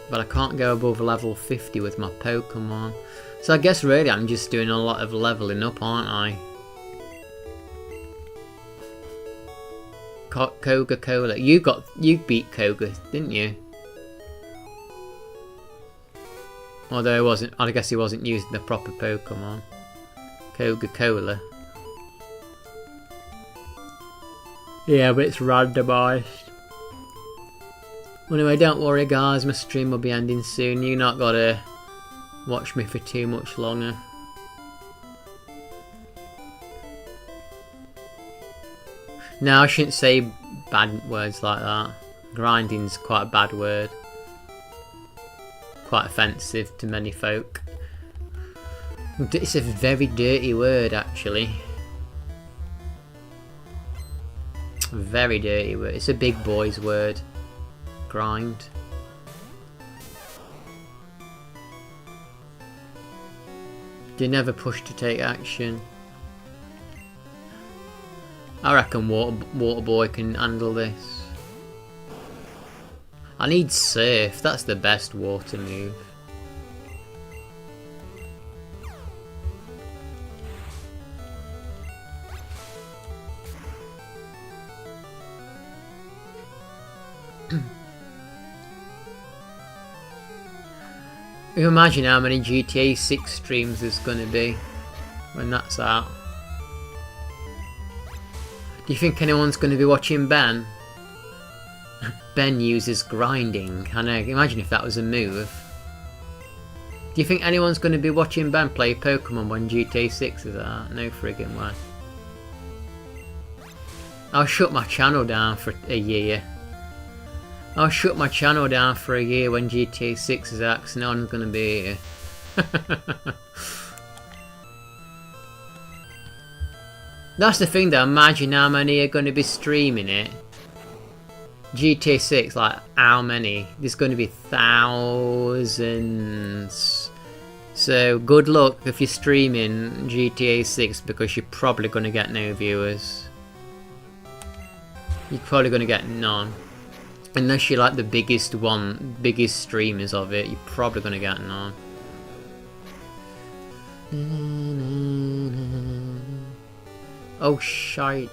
But I can't go above level 50 with my Pokemon. So I guess really I'm just doing a lot of leveling up, aren't I? Coca-Cola. You beat Koga, didn't you? Although I guess he wasn't using the proper Pokemon. Coca-Cola. Yeah, but it's randomised. Anyway, don't worry guys, my stream will be ending soon. You not gotta watch me for too much longer. No, I shouldn't say bad words like that. Grinding's quite a bad word. Quite offensive to many folk. It's a very dirty word, actually. Very dirty word. It's a big boy's word. Grind. They never push to take action. I reckon Water Boy can handle this. I need Surf. That's the best water move. You imagine how many GTA 6 streams there's gonna be when that's out. Do you think anyone's going to be watching Ben? Ben uses grinding. I know, imagine if that was a move. Do you think anyone's going to be watching Ben play Pokemon when GTA 6 is out? No friggin' way. I'll shut my channel down for a year. I'll shut my channel down for a year when GTA 6 is out, because no one's going to be here. That's the thing though, imagine how many are going to be streaming it. GTA 6, like how many? There's going to be thousands. So good luck if you're streaming GTA 6, because you're probably going to get no viewers. You're probably going to get none. Unless you're like the biggest streamers of it, you're probably going to get none. Oh shite.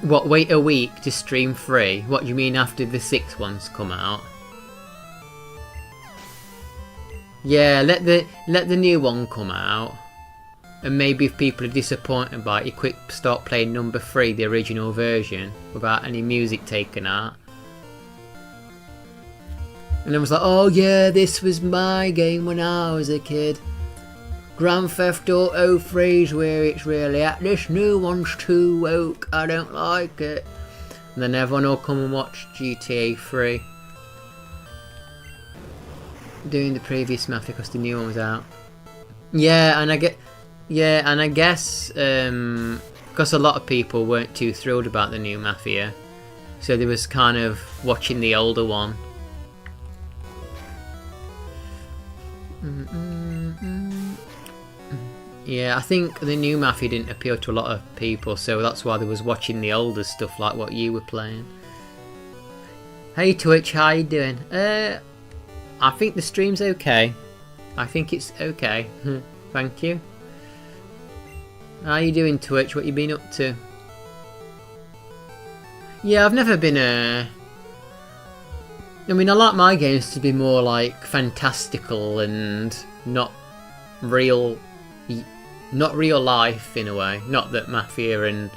What, wait a week to stream free? What do you mean after the 6 ones come out? Yeah, let the new one come out. And maybe if people are disappointed by it, you quick start playing number 3, the original version, without any music taken out. And I was like, oh yeah, this was my game when I was a kid. Grand Theft Auto 3's where it's really at. This new one's too woke, I don't like it. And then everyone will come and watch GTA 3. Doing the previous Mafia because the new one was out. Yeah, and I guess because a lot of people weren't too thrilled about the new Mafia, so they was kind of watching the older one. Yeah, I think the new Mafia didn't appeal to a lot of people, so that's why they was watching the older stuff like what you were playing. Hey Twitch, how you doing? I think the stream's okay. I think it's okay. Thank you. How you doing, Twitch? What you been up to? Yeah, I've never been I mean, I like my games to be more like fantastical and not real life in a way. Not that Mafia and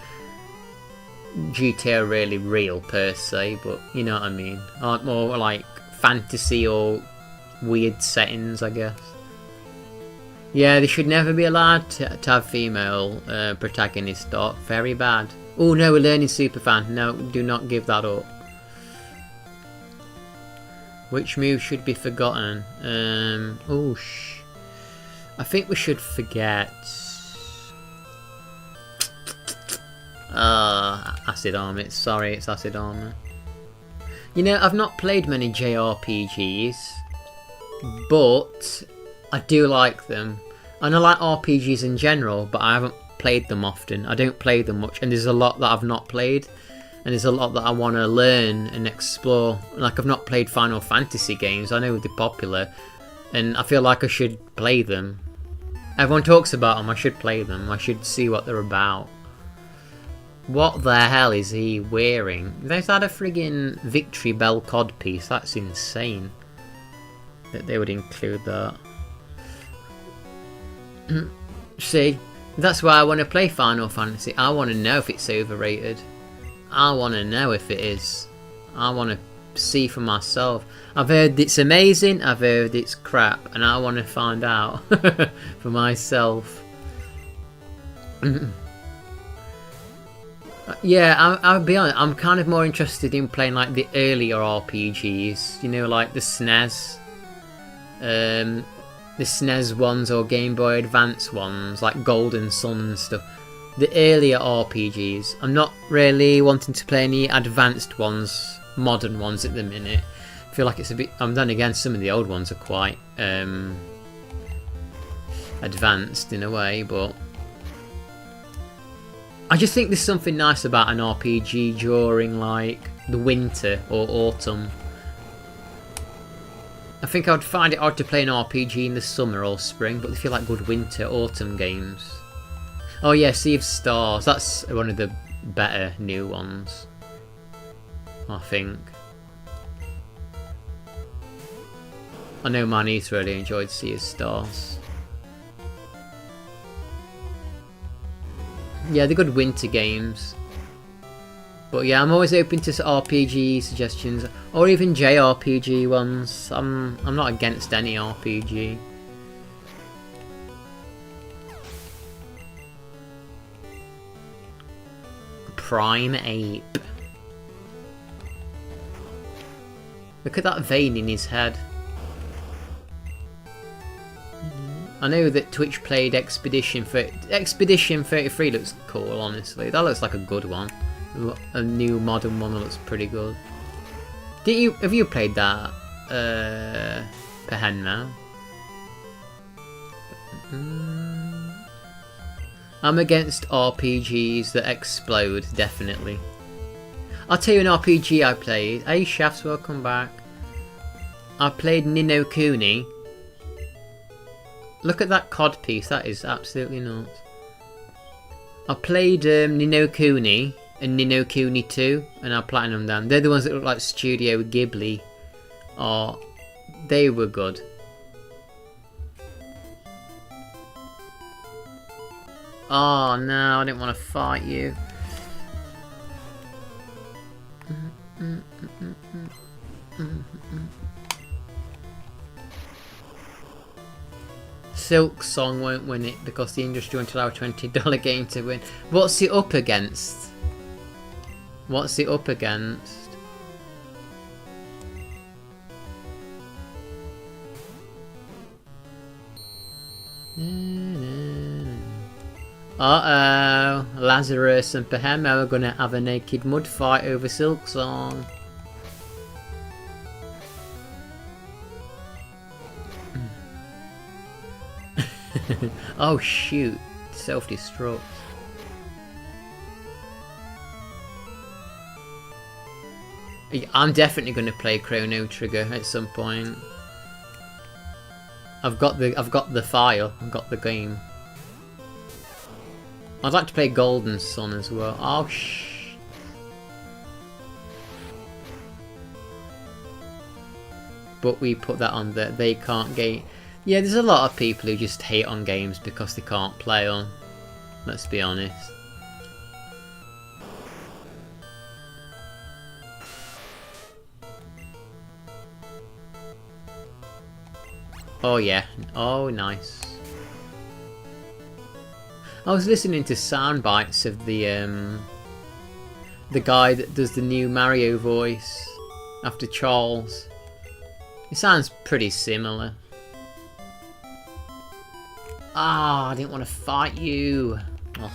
GTA are really real per se, but you know what I mean. I like more like fantasy or weird settings, I guess. Yeah, they should never be allowed to have female protagonists. Very bad. Oh no, we're learning Superfan. No, do not give that up. Which move should be forgotten? I think we should forget. Acid Armor. Sorry, it's Acid Armor. You know, I've not played many JRPGs, but I do like them. And I like RPGs in general, but I haven't played them often. I don't play them much, and there's a lot that I've not played, and there's a lot that I want to learn and explore. Like, I've not played Final Fantasy games. I know they're popular, and I feel like I should play them. Everyone talks about them. I should play them. I should see what they're about. What the hell is he wearing? Is that a friggin' Victory Bell codpiece? That's insane that they would include that. See, that's why I want to play Final Fantasy. I want to know if it's overrated. I want to know if it is. I want to see for myself. I've heard it's amazing, I've heard it's crap, and I want to find out for myself. Yeah, I'll be honest, I'm kind of more interested in playing like the earlier RPGs, you know, like the SNES. The SNES ones or Game Boy Advance ones, like Golden Sun and stuff. The earlier RPGs. I'm not really wanting to play any advanced ones, modern ones at the minute. I feel like it's a bit... then again, some of the old ones are quite advanced in a way, but... I just think there's something nice about an RPG during like the winter or autumn. I think I would find it hard to play an RPG in the summer or spring, but they feel like good winter, autumn games. Oh yeah, Sea of Stars. That's one of the better new ones, I think. I know my niece really enjoyed Sea of Stars. Yeah, they're good winter games. But yeah, I'm always open to RPG suggestions, or even JRPG ones. I'm not against any RPG. Prime Ape. Look at that vein in his head. I know that Twitch played Expedition 33 looks cool, honestly. That looks like a good one. A new modern one that looks pretty good. Have you played that? Pehen now? I'm against RPGs that explode, definitely. I'll tell you an RPG I played. Hey Shafts, welcome back. I played Ni no Kuni. Look at that cod piece, that is absolutely nuts. I played Ni no Kuni and Ni no Kuni 2, and I platinum them. They're the ones that look like Studio Ghibli. Oh, they were good. Oh no, I didn't want to fight you. Silk Song won't win it because the industry won't allow a $20 game to win. What's it up against? What's it up against? Uh-oh, Lazarus and Pehemo are gonna have a naked mud fight over Silk Song. Oh shoot, self-destruct. I'm definitely gonna play Chrono Trigger at some point. I've got the file, I've got the game. I'd like to play Golden Sun as well. Oh shh. But we put that on there. They can't get. Yeah, there's a lot of people who just hate on games because they can't play on. Let's be honest. Oh yeah. Oh nice. I was listening to sound bites of the guy that does the new Mario voice after Charles. It sounds pretty similar. Ah, I didn't want to fight you. Oh.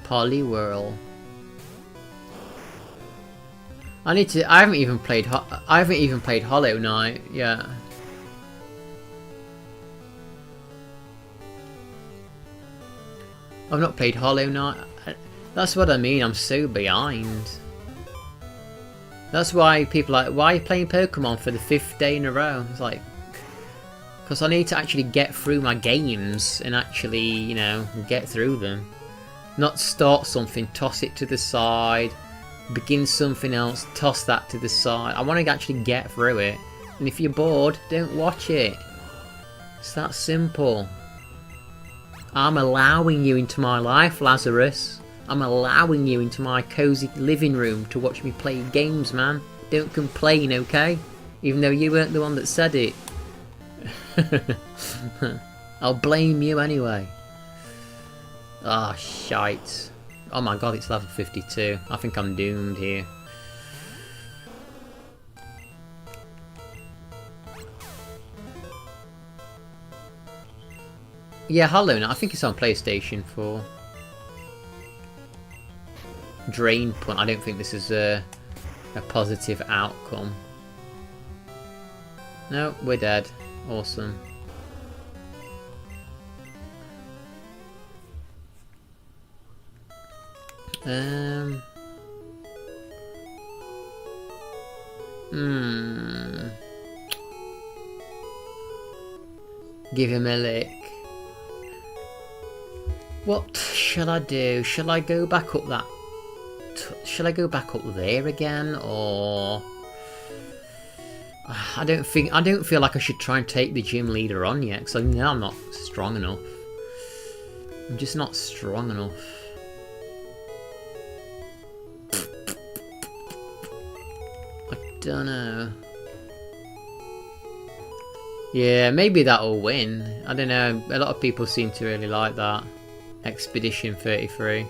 Poliwhirl. I haven't even played Hollow Knight yet. I've not played Hollow Knight. That's what I mean, I'm so behind. That's why people are like, why are you playing Pokemon for the 5th day in a row? It's like, because I need to actually get through my games and actually, you know, get through them. Not start something, toss it to the side, begin something else, toss that to the side. I want to actually get through it. And if you're bored, don't watch it. It's that simple. I'm allowing you into my life, Lazarus. I'm allowing you into my cozy living room to watch me play games, man. Don't complain, okay? Even though you weren't the one that said it. I'll blame you anyway. Ah, shite. Oh my god, it's level 52. I think I'm doomed here. Yeah, Hollow Knight. I think it's on PlayStation 4. Drain Punch. I don't think this is a positive outcome. No, we're dead. Awesome. Give him a lick. What shall I do? Shall I go back up that? Shall I go back up there again, or I don't feel like I should try and take the gym leader on yet, because I know I'm not strong enough. I'm just not strong enough. I don't know. Yeah, maybe that'll win. I don't know. A lot of people seem to really like that. Expedition 33.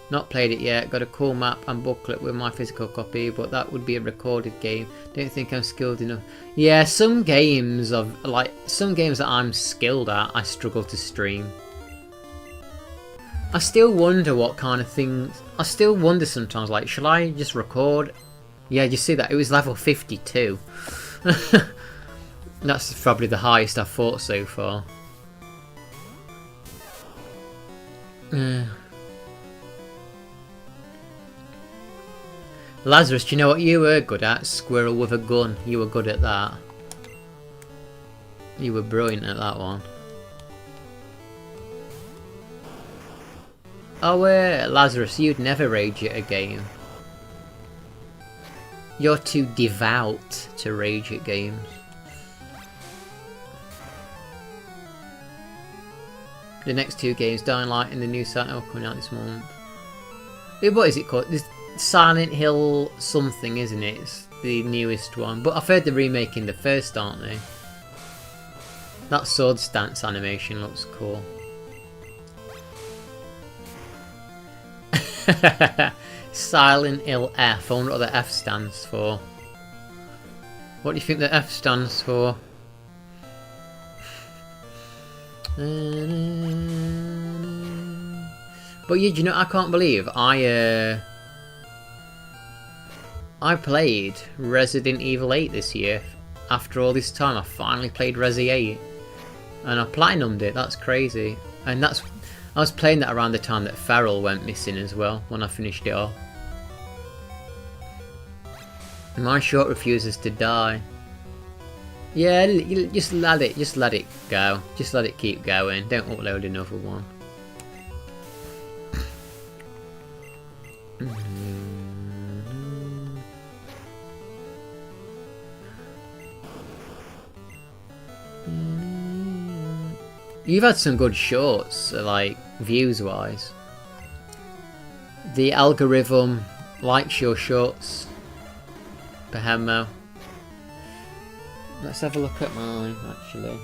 Not played it yet. Got a cool map and booklet with my physical copy, but that would be a recorded game. Don't think I'm skilled enough. Yeah, some games that I'm skilled at, I struggle to stream. I still wonder what kind of things. I still wonder sometimes, like, shall I just record? Yeah, you see that? It was level 52. That's probably the highest I've fought so far. Lazarus, do you know what you were good at? Squirrel with a gun. You were good at that. You were brilliant at that one. Oh, Lazarus, you'd never rage at a game. You're too devout to rage at games. The next two games, Dying Light and the new Silent Hill, coming out this month. What is it called? This Silent Hill something, isn't it? It's the newest one. But I've heard they're remaking the first, aren't they? That sword stance animation looks cool. Silent Hill F. I wonder what the F stands for. What do you think the F stands for? But yeah, do you know, I can't believe I played Resident Evil 8 this year. After all this time, I finally played Resi 8. And I platinumed it, that's crazy. And I was playing that around the time that Feral went missing as well, when I finished it off. My short refuses to die. Yeah, just let it go. Just let it keep going. Don't upload another one. You've had some good shorts, like, views-wise. The algorithm likes your shorts. Behemo. Let's have a look at mine, actually.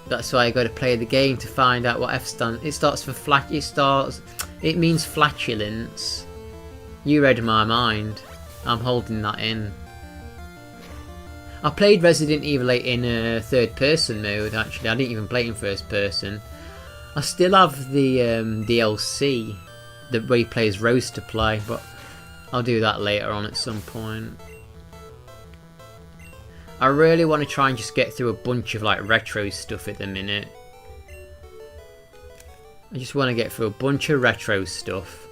That's why I got to play the game to find out what F stands. It starts for flat. It means flatulence. You read my mind. I'm holding that in. I played Resident Evil 8 in third person mode, actually. I didn't even play it in first person. I still have the DLC where he plays Rose to play, but I'll do that later on at some point. I really want to try and just get through a bunch of like retro stuff at the minute. I just want to get through a bunch of retro stuff.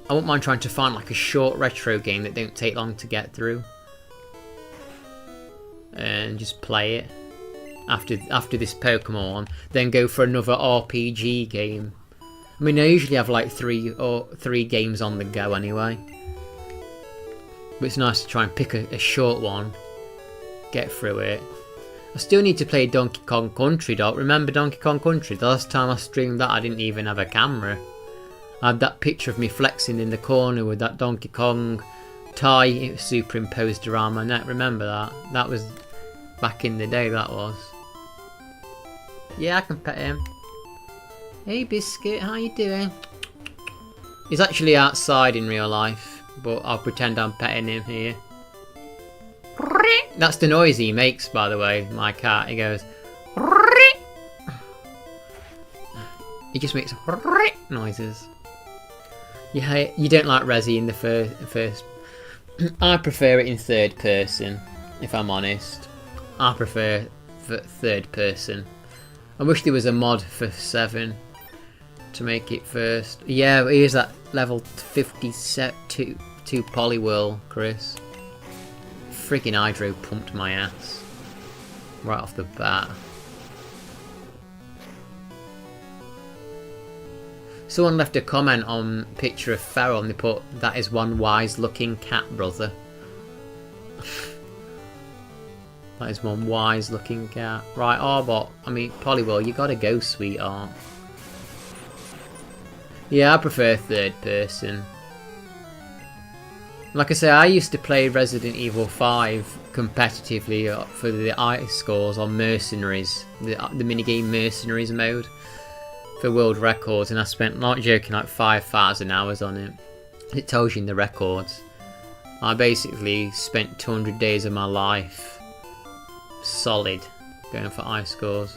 I wouldn't mind trying to find like a short retro game that don't take long to get through. And just play it. After this Pokemon, then go for another RPG game. I mean, I usually have like three games on the go anyway. But it's nice to try and pick a short one, get through it. I still need to play Donkey Kong Country, though. Remember Donkey Kong Country? The last time I streamed that, I didn't even have a camera. I had that picture of me flexing in the corner with that Donkey Kong tie superimposed around my neck. Remember that? That was back in the day, that was. Yeah, I can pet him. Hey Biscuit, how you doing? He's actually outside in real life, but I'll pretend I'm petting him here. That's the noise he makes, by the way, my cat. He goes... He just makes noises. Yeah, you don't like Resi in the first... I prefer it in third person. if I'm honest. I prefer third person. I wish there was a mod for 7 to make it first. Yeah, here's that level 52 Poliwhirl, Chris. Freaking Hydro pumped my ass right off the bat. Someone left a comment on picture of Feral and they put, "That is one wise looking cat, brother." That is one wise looking cat. Right, Arbot, I mean Poliwhirl, you gotta go, sweetheart. Yeah, I prefer third person. Like I say, I used to play Resident Evil 5 competitively for the ice scores on Mercenaries, the minigame Mercenaries mode for world records, and I spent, not joking, like 5,000 hours on it. It tells you in the records. I basically spent 200 days of my life solid going for ice scores.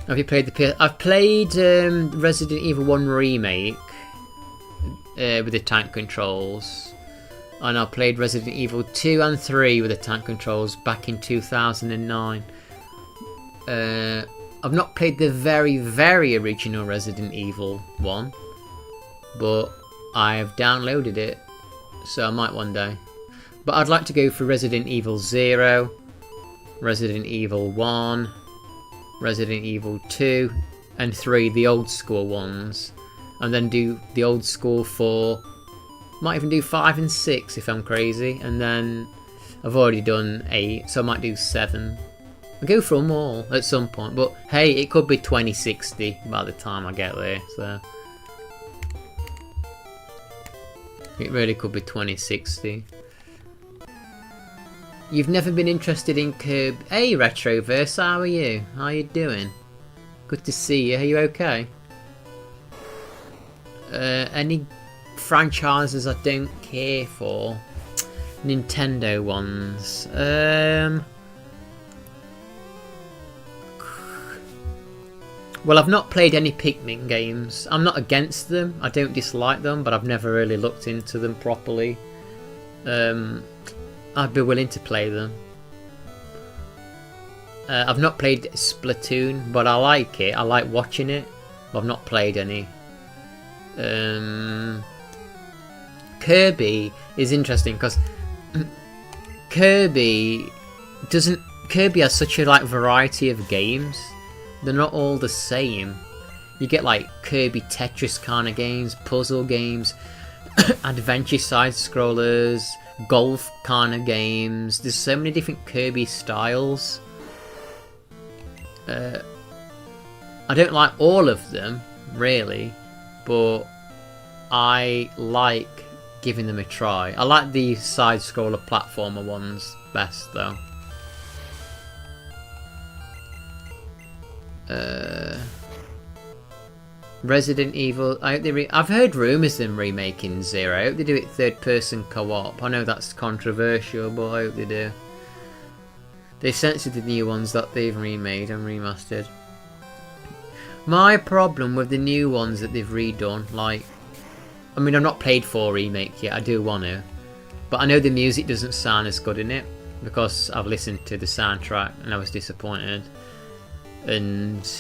Have you played the PS? I've played Resident Evil 1 Remake with the tank controls, and I played Resident Evil 2 and 3 with the tank controls back in 2009. I've not played the very original Resident Evil 1, but I have downloaded it, so I might one day. But I'd like to go for Resident Evil 0, Resident Evil 1, Resident Evil 2 and 3, the old school ones, and then do the old school 4, might even do 5 and 6 if I'm crazy, and then I've already done 8, so I might do 7. I'll go for them all at some point, but hey, it could be 2060 by the time I get there, so it really could be 2060. You've never been interested in Kirby? Hey Retroverse, how are you? How you doing? Good to see you, are you okay? Any franchises I don't care for? Nintendo ones. Well, I've not played any Pikmin games. I'm not against them, I don't dislike them, but I've never really looked into them properly. I'd be willing to play them. I've not played Splatoon, but I like it. I like watching it, but I've not played any. Kirby is interesting because Kirby has such a variety of games. They're not all the same. You get like Kirby Tetris kind of games, puzzle games, adventure side scrollers, golf kind of games. There's so many different Kirby styles. I don't like all of them really, but I like giving them a try. I like the side scroller platformer ones best though. Resident Evil, I've heard rumours of them remaking 0. I hope they do it third person co-op. I know that's controversial, but I hope they do. They censored the new ones that they've remade and remastered. My problem with the new ones that they've redone, I mean, I've not played 4 Remake yet, I do want to, but I know the music doesn't sound as good in it because I've listened to the soundtrack and I was disappointed. And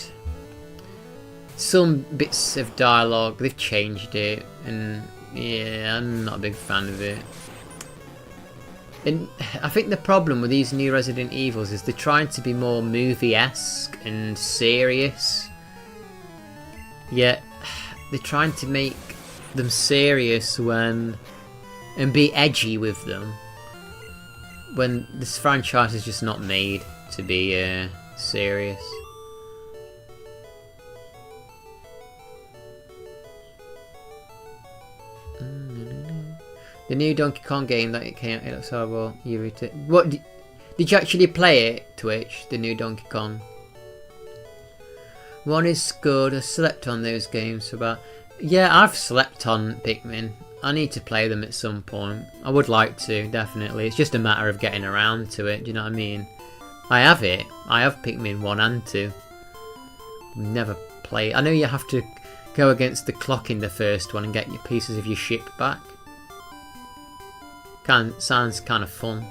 some bits of dialogue, they've changed it, and yeah, I'm not a big fan of it. And I think the problem with these new Resident Evils is they're trying to be more movie-esque and serious, yet they're trying to make them serious and be edgy with them, when this franchise is just not made to be serious. The new Donkey Kong game that it came, it looks horrible. What did you actually play it, Twitch? The new Donkey Kong. One is good. I slept on those games for about. Yeah, I've slept on Pikmin. I need to play them at some point. I would like to, definitely. It's just a matter of getting around to it. Do you know what I mean? I have it. I have Pikmin 1 and 2. Never play. I know you have to go against the clock in the first one and get your pieces of your ship back. Sounds kind of fun.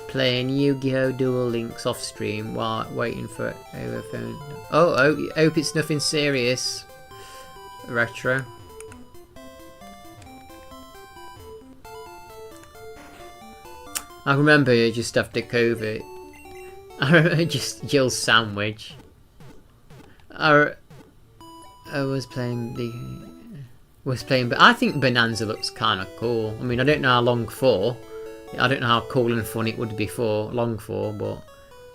Playing Yu-Gi-Oh! Duel Links off stream while waiting for overphone. Oh, hope it's nothing serious. Retro. I remember just after COVID. I remember just Jill's sandwich. I was playing, but I think Bonanza looks kind of cool. I mean, I don't know how long for. I don't know how cool and fun it would be long for, but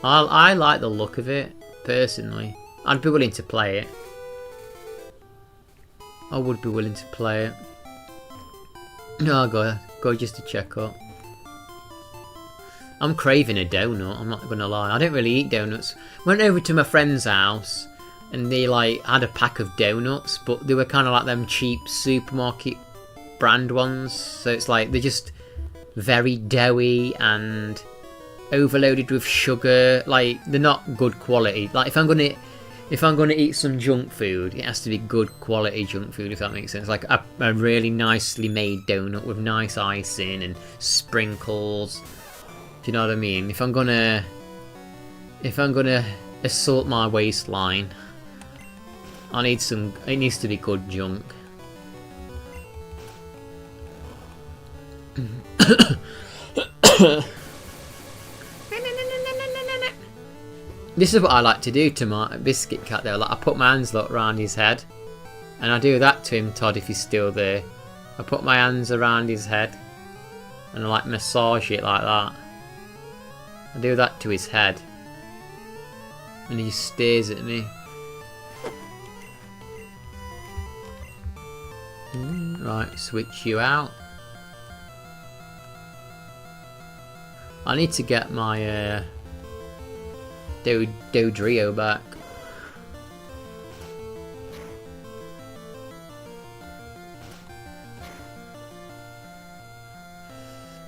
I like the look of it personally. I'd be willing to play it. I would be willing to play it. No, I'll go just to check up. I'm craving a donut, I'm not gonna lie. I don't really eat donuts. Went over to my friend's house and they like had a pack of donuts, but they were kind of like them cheap supermarket brand ones. So it's like they're just very doughy and overloaded with sugar. Like they're not good quality. Like if I'm gonna eat some junk food, it has to be good quality junk food, if that makes sense. Like a really nicely made donut with nice icing and sprinkles. Do you know what I mean? If I'm gonna assault my waistline, it needs to be good junk. This is what I like to do to my biscuit cat though. Like I put my hands around his head, and I do that to him, Todd, if he's still there. I put my hands around his head and I like massage it like that. I do that to his head and he stares at me. Right, switch you out. I need to get my Dodrio back.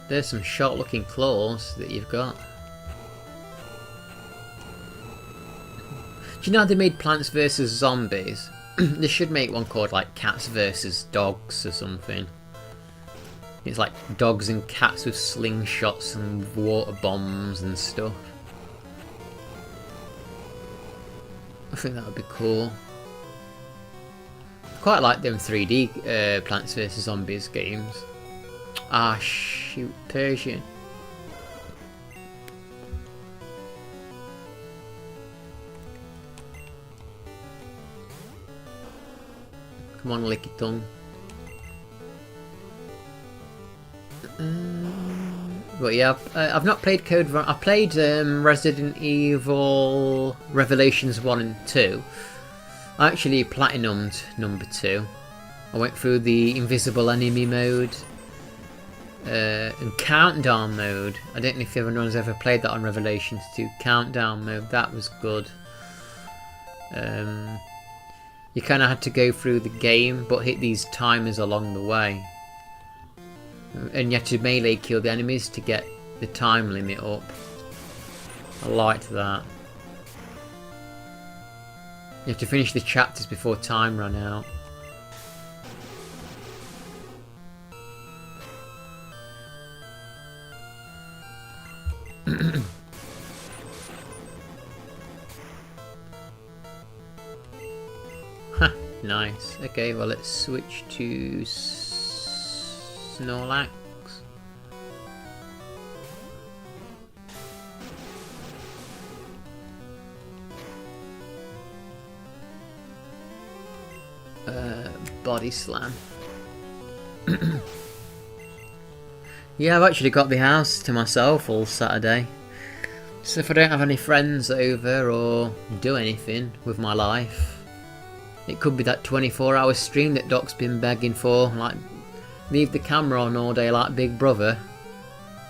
There's some sharp looking claws that you've got. Do you know how they made Plants vs Zombies? They should make one called like Cats vs Dogs or something. It's like dogs and cats with slingshots and water bombs and stuff. I think that would be cool. I quite like them 3D Plants vs Zombies games. Ah shoot, Persian. Come on, lick your tongue. But yeah, I've not played Code Ver. I played Resident Evil Revelations 1 and 2. I actually platinumed number 2. I went through the invisible enemy mode and countdown mode. I don't know if everyone's ever played that on Revelations 2. Countdown mode, that was good. You kind of had to go through the game but hit these timers along the way. And you had to melee kill the enemies to get the time limit up. I liked that. You have to finish the chapters before time ran out. Nice. Okay, well let's switch to Snorlax. Body slam. Yeah, I've actually got the house to myself all Saturday. So if I don't have any friends over or do anything with my life, it could be that 24-hour stream that Doc's been begging for. Like, leave the camera on all day like Big Brother.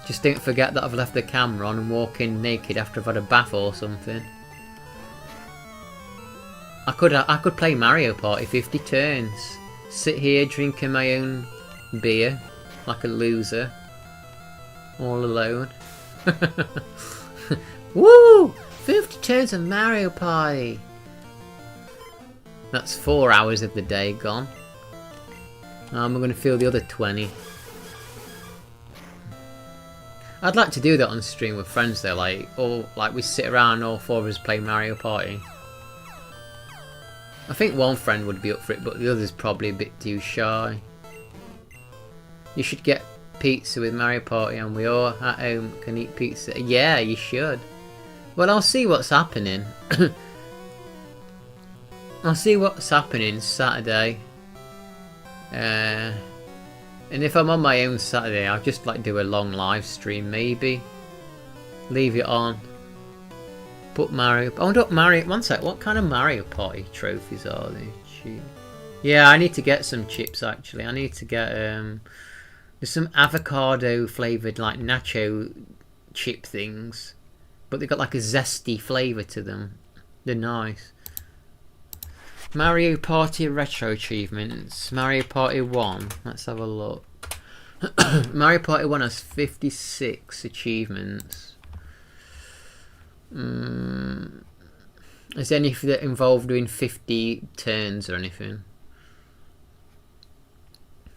Just don't forget that I've left the camera on and walk in naked after I've had a bath or something. I could play Mario Party 50 turns. Sit here drinking my own beer like a loser. All alone. Woo! 50 turns of Mario Party! That's 4 hours of the day gone. How am I going to fill the other 20? I'd like to do that on stream with friends though, like we sit around, all 4 of us play Mario Party. I think one friend would be up for it, but the other's probably a bit too shy. You should get pizza with Mario Party and we all at home can eat pizza. Yeah, you should. Well, I'll see what's happening. I'll see what's happening Saturday. And if I'm on my own Saturday, I'll just like do a long live stream maybe. Leave it on. Put Mario... Oh, don't Mario... One sec, what kind of Mario Party trophies are they? Yeah, I need to get some chips actually. I need to get... There's some avocado flavoured like nacho chip things. But they've got like a zesty flavour to them. They're nice. Mario Party Retro Achievements. Mario Party 1. Let's have a look. Mario Party 1 has 56 achievements. Is there anything that involved doing 50 turns or anything?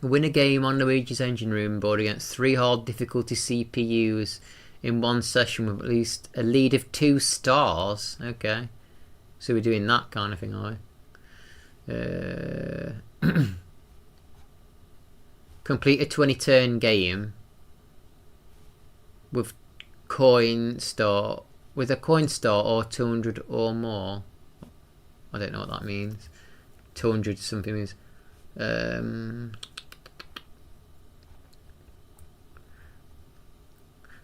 Win a game on Luigi's Engine Room board against 3 hard difficulty CPUs in one session with at least a lead of 2 stars. Okay. So we're doing that kind of thing, are we? Complete a 20-turn game with a coin star or 200 or more. I don't know what that means. 200 something means.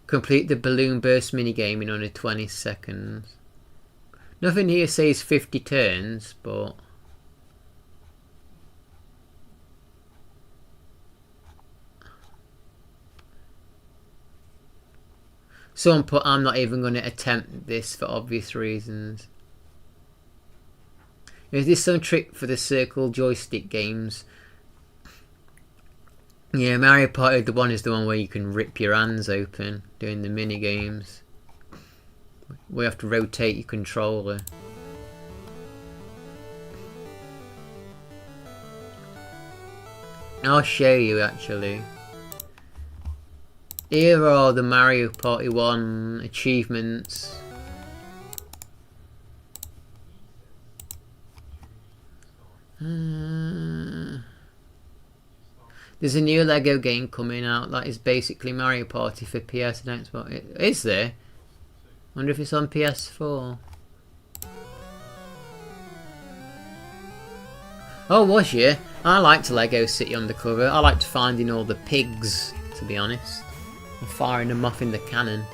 Complete the balloon burst minigame in under 20 seconds. Nothing here says 50 turns, but someone put, I'm not even going to attempt this for obvious reasons. Is this some trick for the circle joystick games? Yeah, Mario Party the one is the one where you can rip your hands open doing the mini games. We have to rotate your controller. I'll show you actually. Here are the Mario Party 1 achievements. There's a new Lego game coming out that is basically Mario Party for PS and Xbox. Is there? Wonder if it's on PS4. Oh, was you? I liked Lego City Undercover. I liked finding all the pigs, to be honest, and firing them off in the cannon.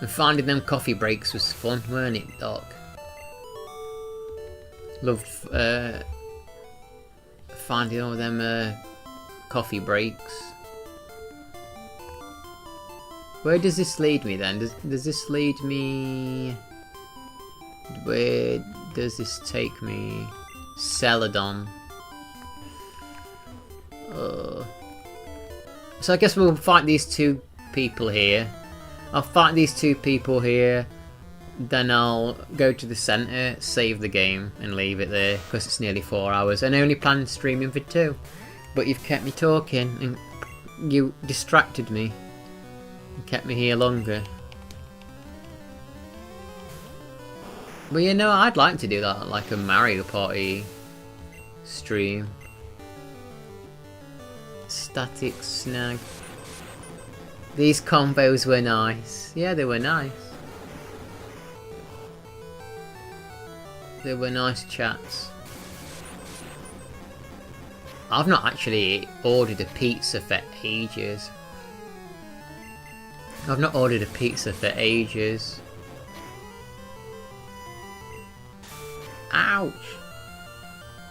And finding them coffee breaks was fun, weren't it, Doc? Loved finding all them coffee breaks. Where does this lead me then? Does this lead me... Where does this take me? Celadon. So I guess we'll fight these 2 people here. I'll fight these 2 people here. Then I'll go to the centre, save the game and leave it there because it's nearly 4 hours and I only planned streaming for 2. But you've kept me talking and you distracted me and kept me here longer. But you know, I'd like to do that like a Mario Party stream. Static snag. These combos were nice. Yeah, they were nice. They were nice chats. I've not actually ordered a pizza for ages. I've not ordered a pizza for ages. Ouch!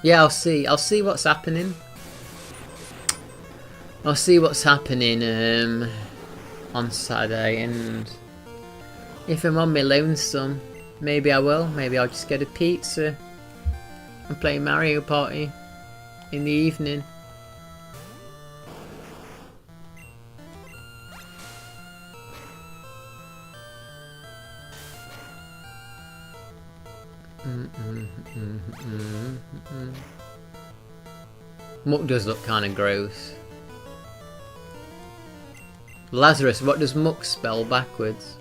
Yeah, I'll see what's happening. I'll see what's happening on Saturday, and if I'm on my lonesome, maybe I will. Maybe I'll just get a pizza and play Mario Party in the evening. Muck does look kind of gross. Lazarus, what does Muck spell backwards?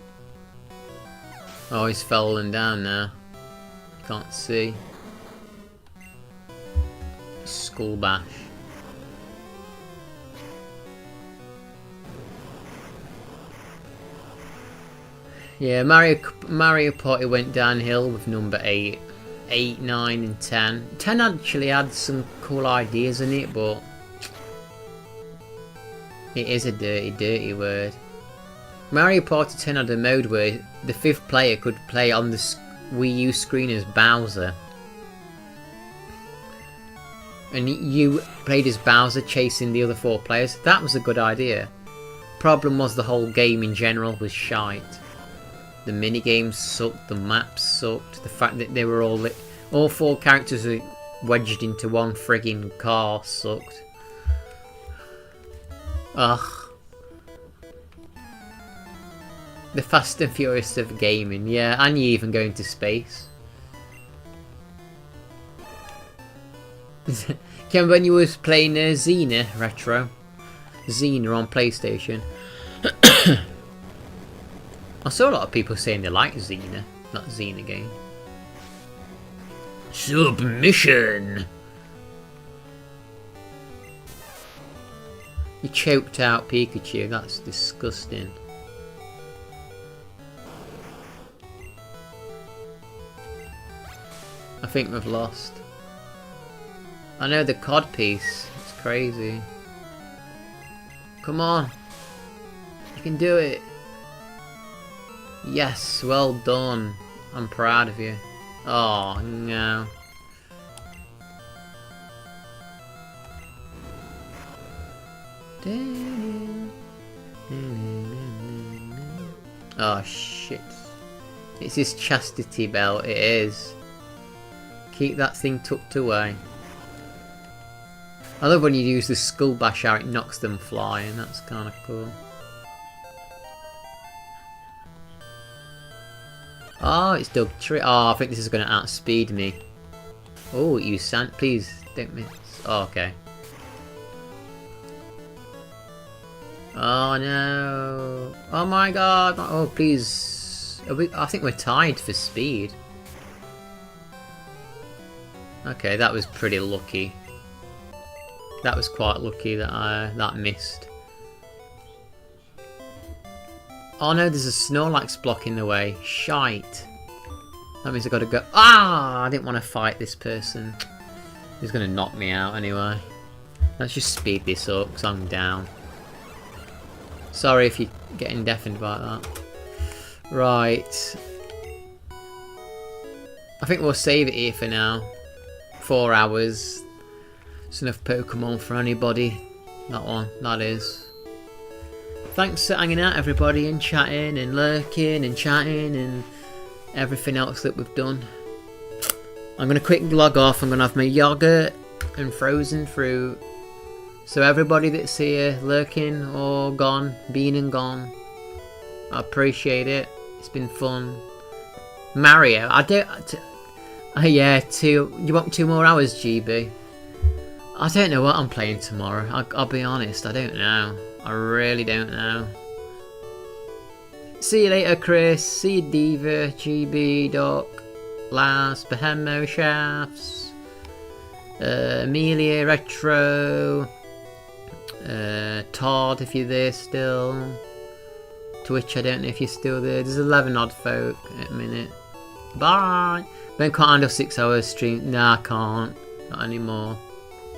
Oh, he's fallen down now. Can't see. Skull bash. Yeah, Mario Party went downhill with number 8. 8, 9 and 10. 10 actually had some cool ideas in it, but it is a dirty word. Mario Party 10 had a mode where the 5th player could play on the Wii U screen as Bowser. And you played as Bowser chasing the other 4 players. That was a good idea. Problem was the whole game in general was shite. The minigames sucked, the maps sucked, the fact that they were all 4 characters were wedged into one frigging car sucked. Ugh. The Fast and Furious of gaming, yeah, and you even go into space. Remember when you was playing Xena Retro? Xena on PlayStation. I saw a lot of people saying they like Xena, not Xena game. Submission! You choked out Pikachu, that's disgusting. I think we've lost. I know the cod piece, it's crazy. Come on, you can do it. Yes, well done. I'm proud of you. Oh no. Oh shit. It's his chastity belt, it is. Keep that thing tucked away. I love when you use the skull bash out, it knocks them flying, that's kinda cool. Oh, it's Doug Tree. Oh, I think this is going to outspeed me. Oh, you sand. Please, don't miss. Oh, okay. Oh, no. Oh, my God. Oh, please. I think we're tied for speed. Okay, that was pretty lucky. That was quite lucky that that missed. Oh no, there's a Snorlax blocking the way. Shite. That means I've got to go. Ah! I didn't want to fight this person. He's going to knock me out anyway. Let's just speed this up because I'm down. Sorry if you're getting deafened by that. Right. I think we'll save it here for now. 4 hours. It's enough Pokemon for anybody. That one, that is. Thanks for hanging out, everybody, and chatting and lurking and chatting and everything else that we've done. I'm going to quick log off. I'm going to have my yogurt and frozen fruit. So everybody that's here, lurking or gone, been and gone, I appreciate it. It's been fun. Mario, I don't... yeah, you want 2 more hours, GB? I don't know what I'm playing tomorrow. I'll be honest, I don't know. I really don't know. See you later, Chris. See you, Diva, GB, Doc, Last, Behemo, Shafts, Amelia, Retro, Todd, if you're there still. Twitch, I don't know if you're still there. There's 11 odd folk at a minute. Bye. Ben can't handle 6 hours stream. Nah, I can't. Not anymore.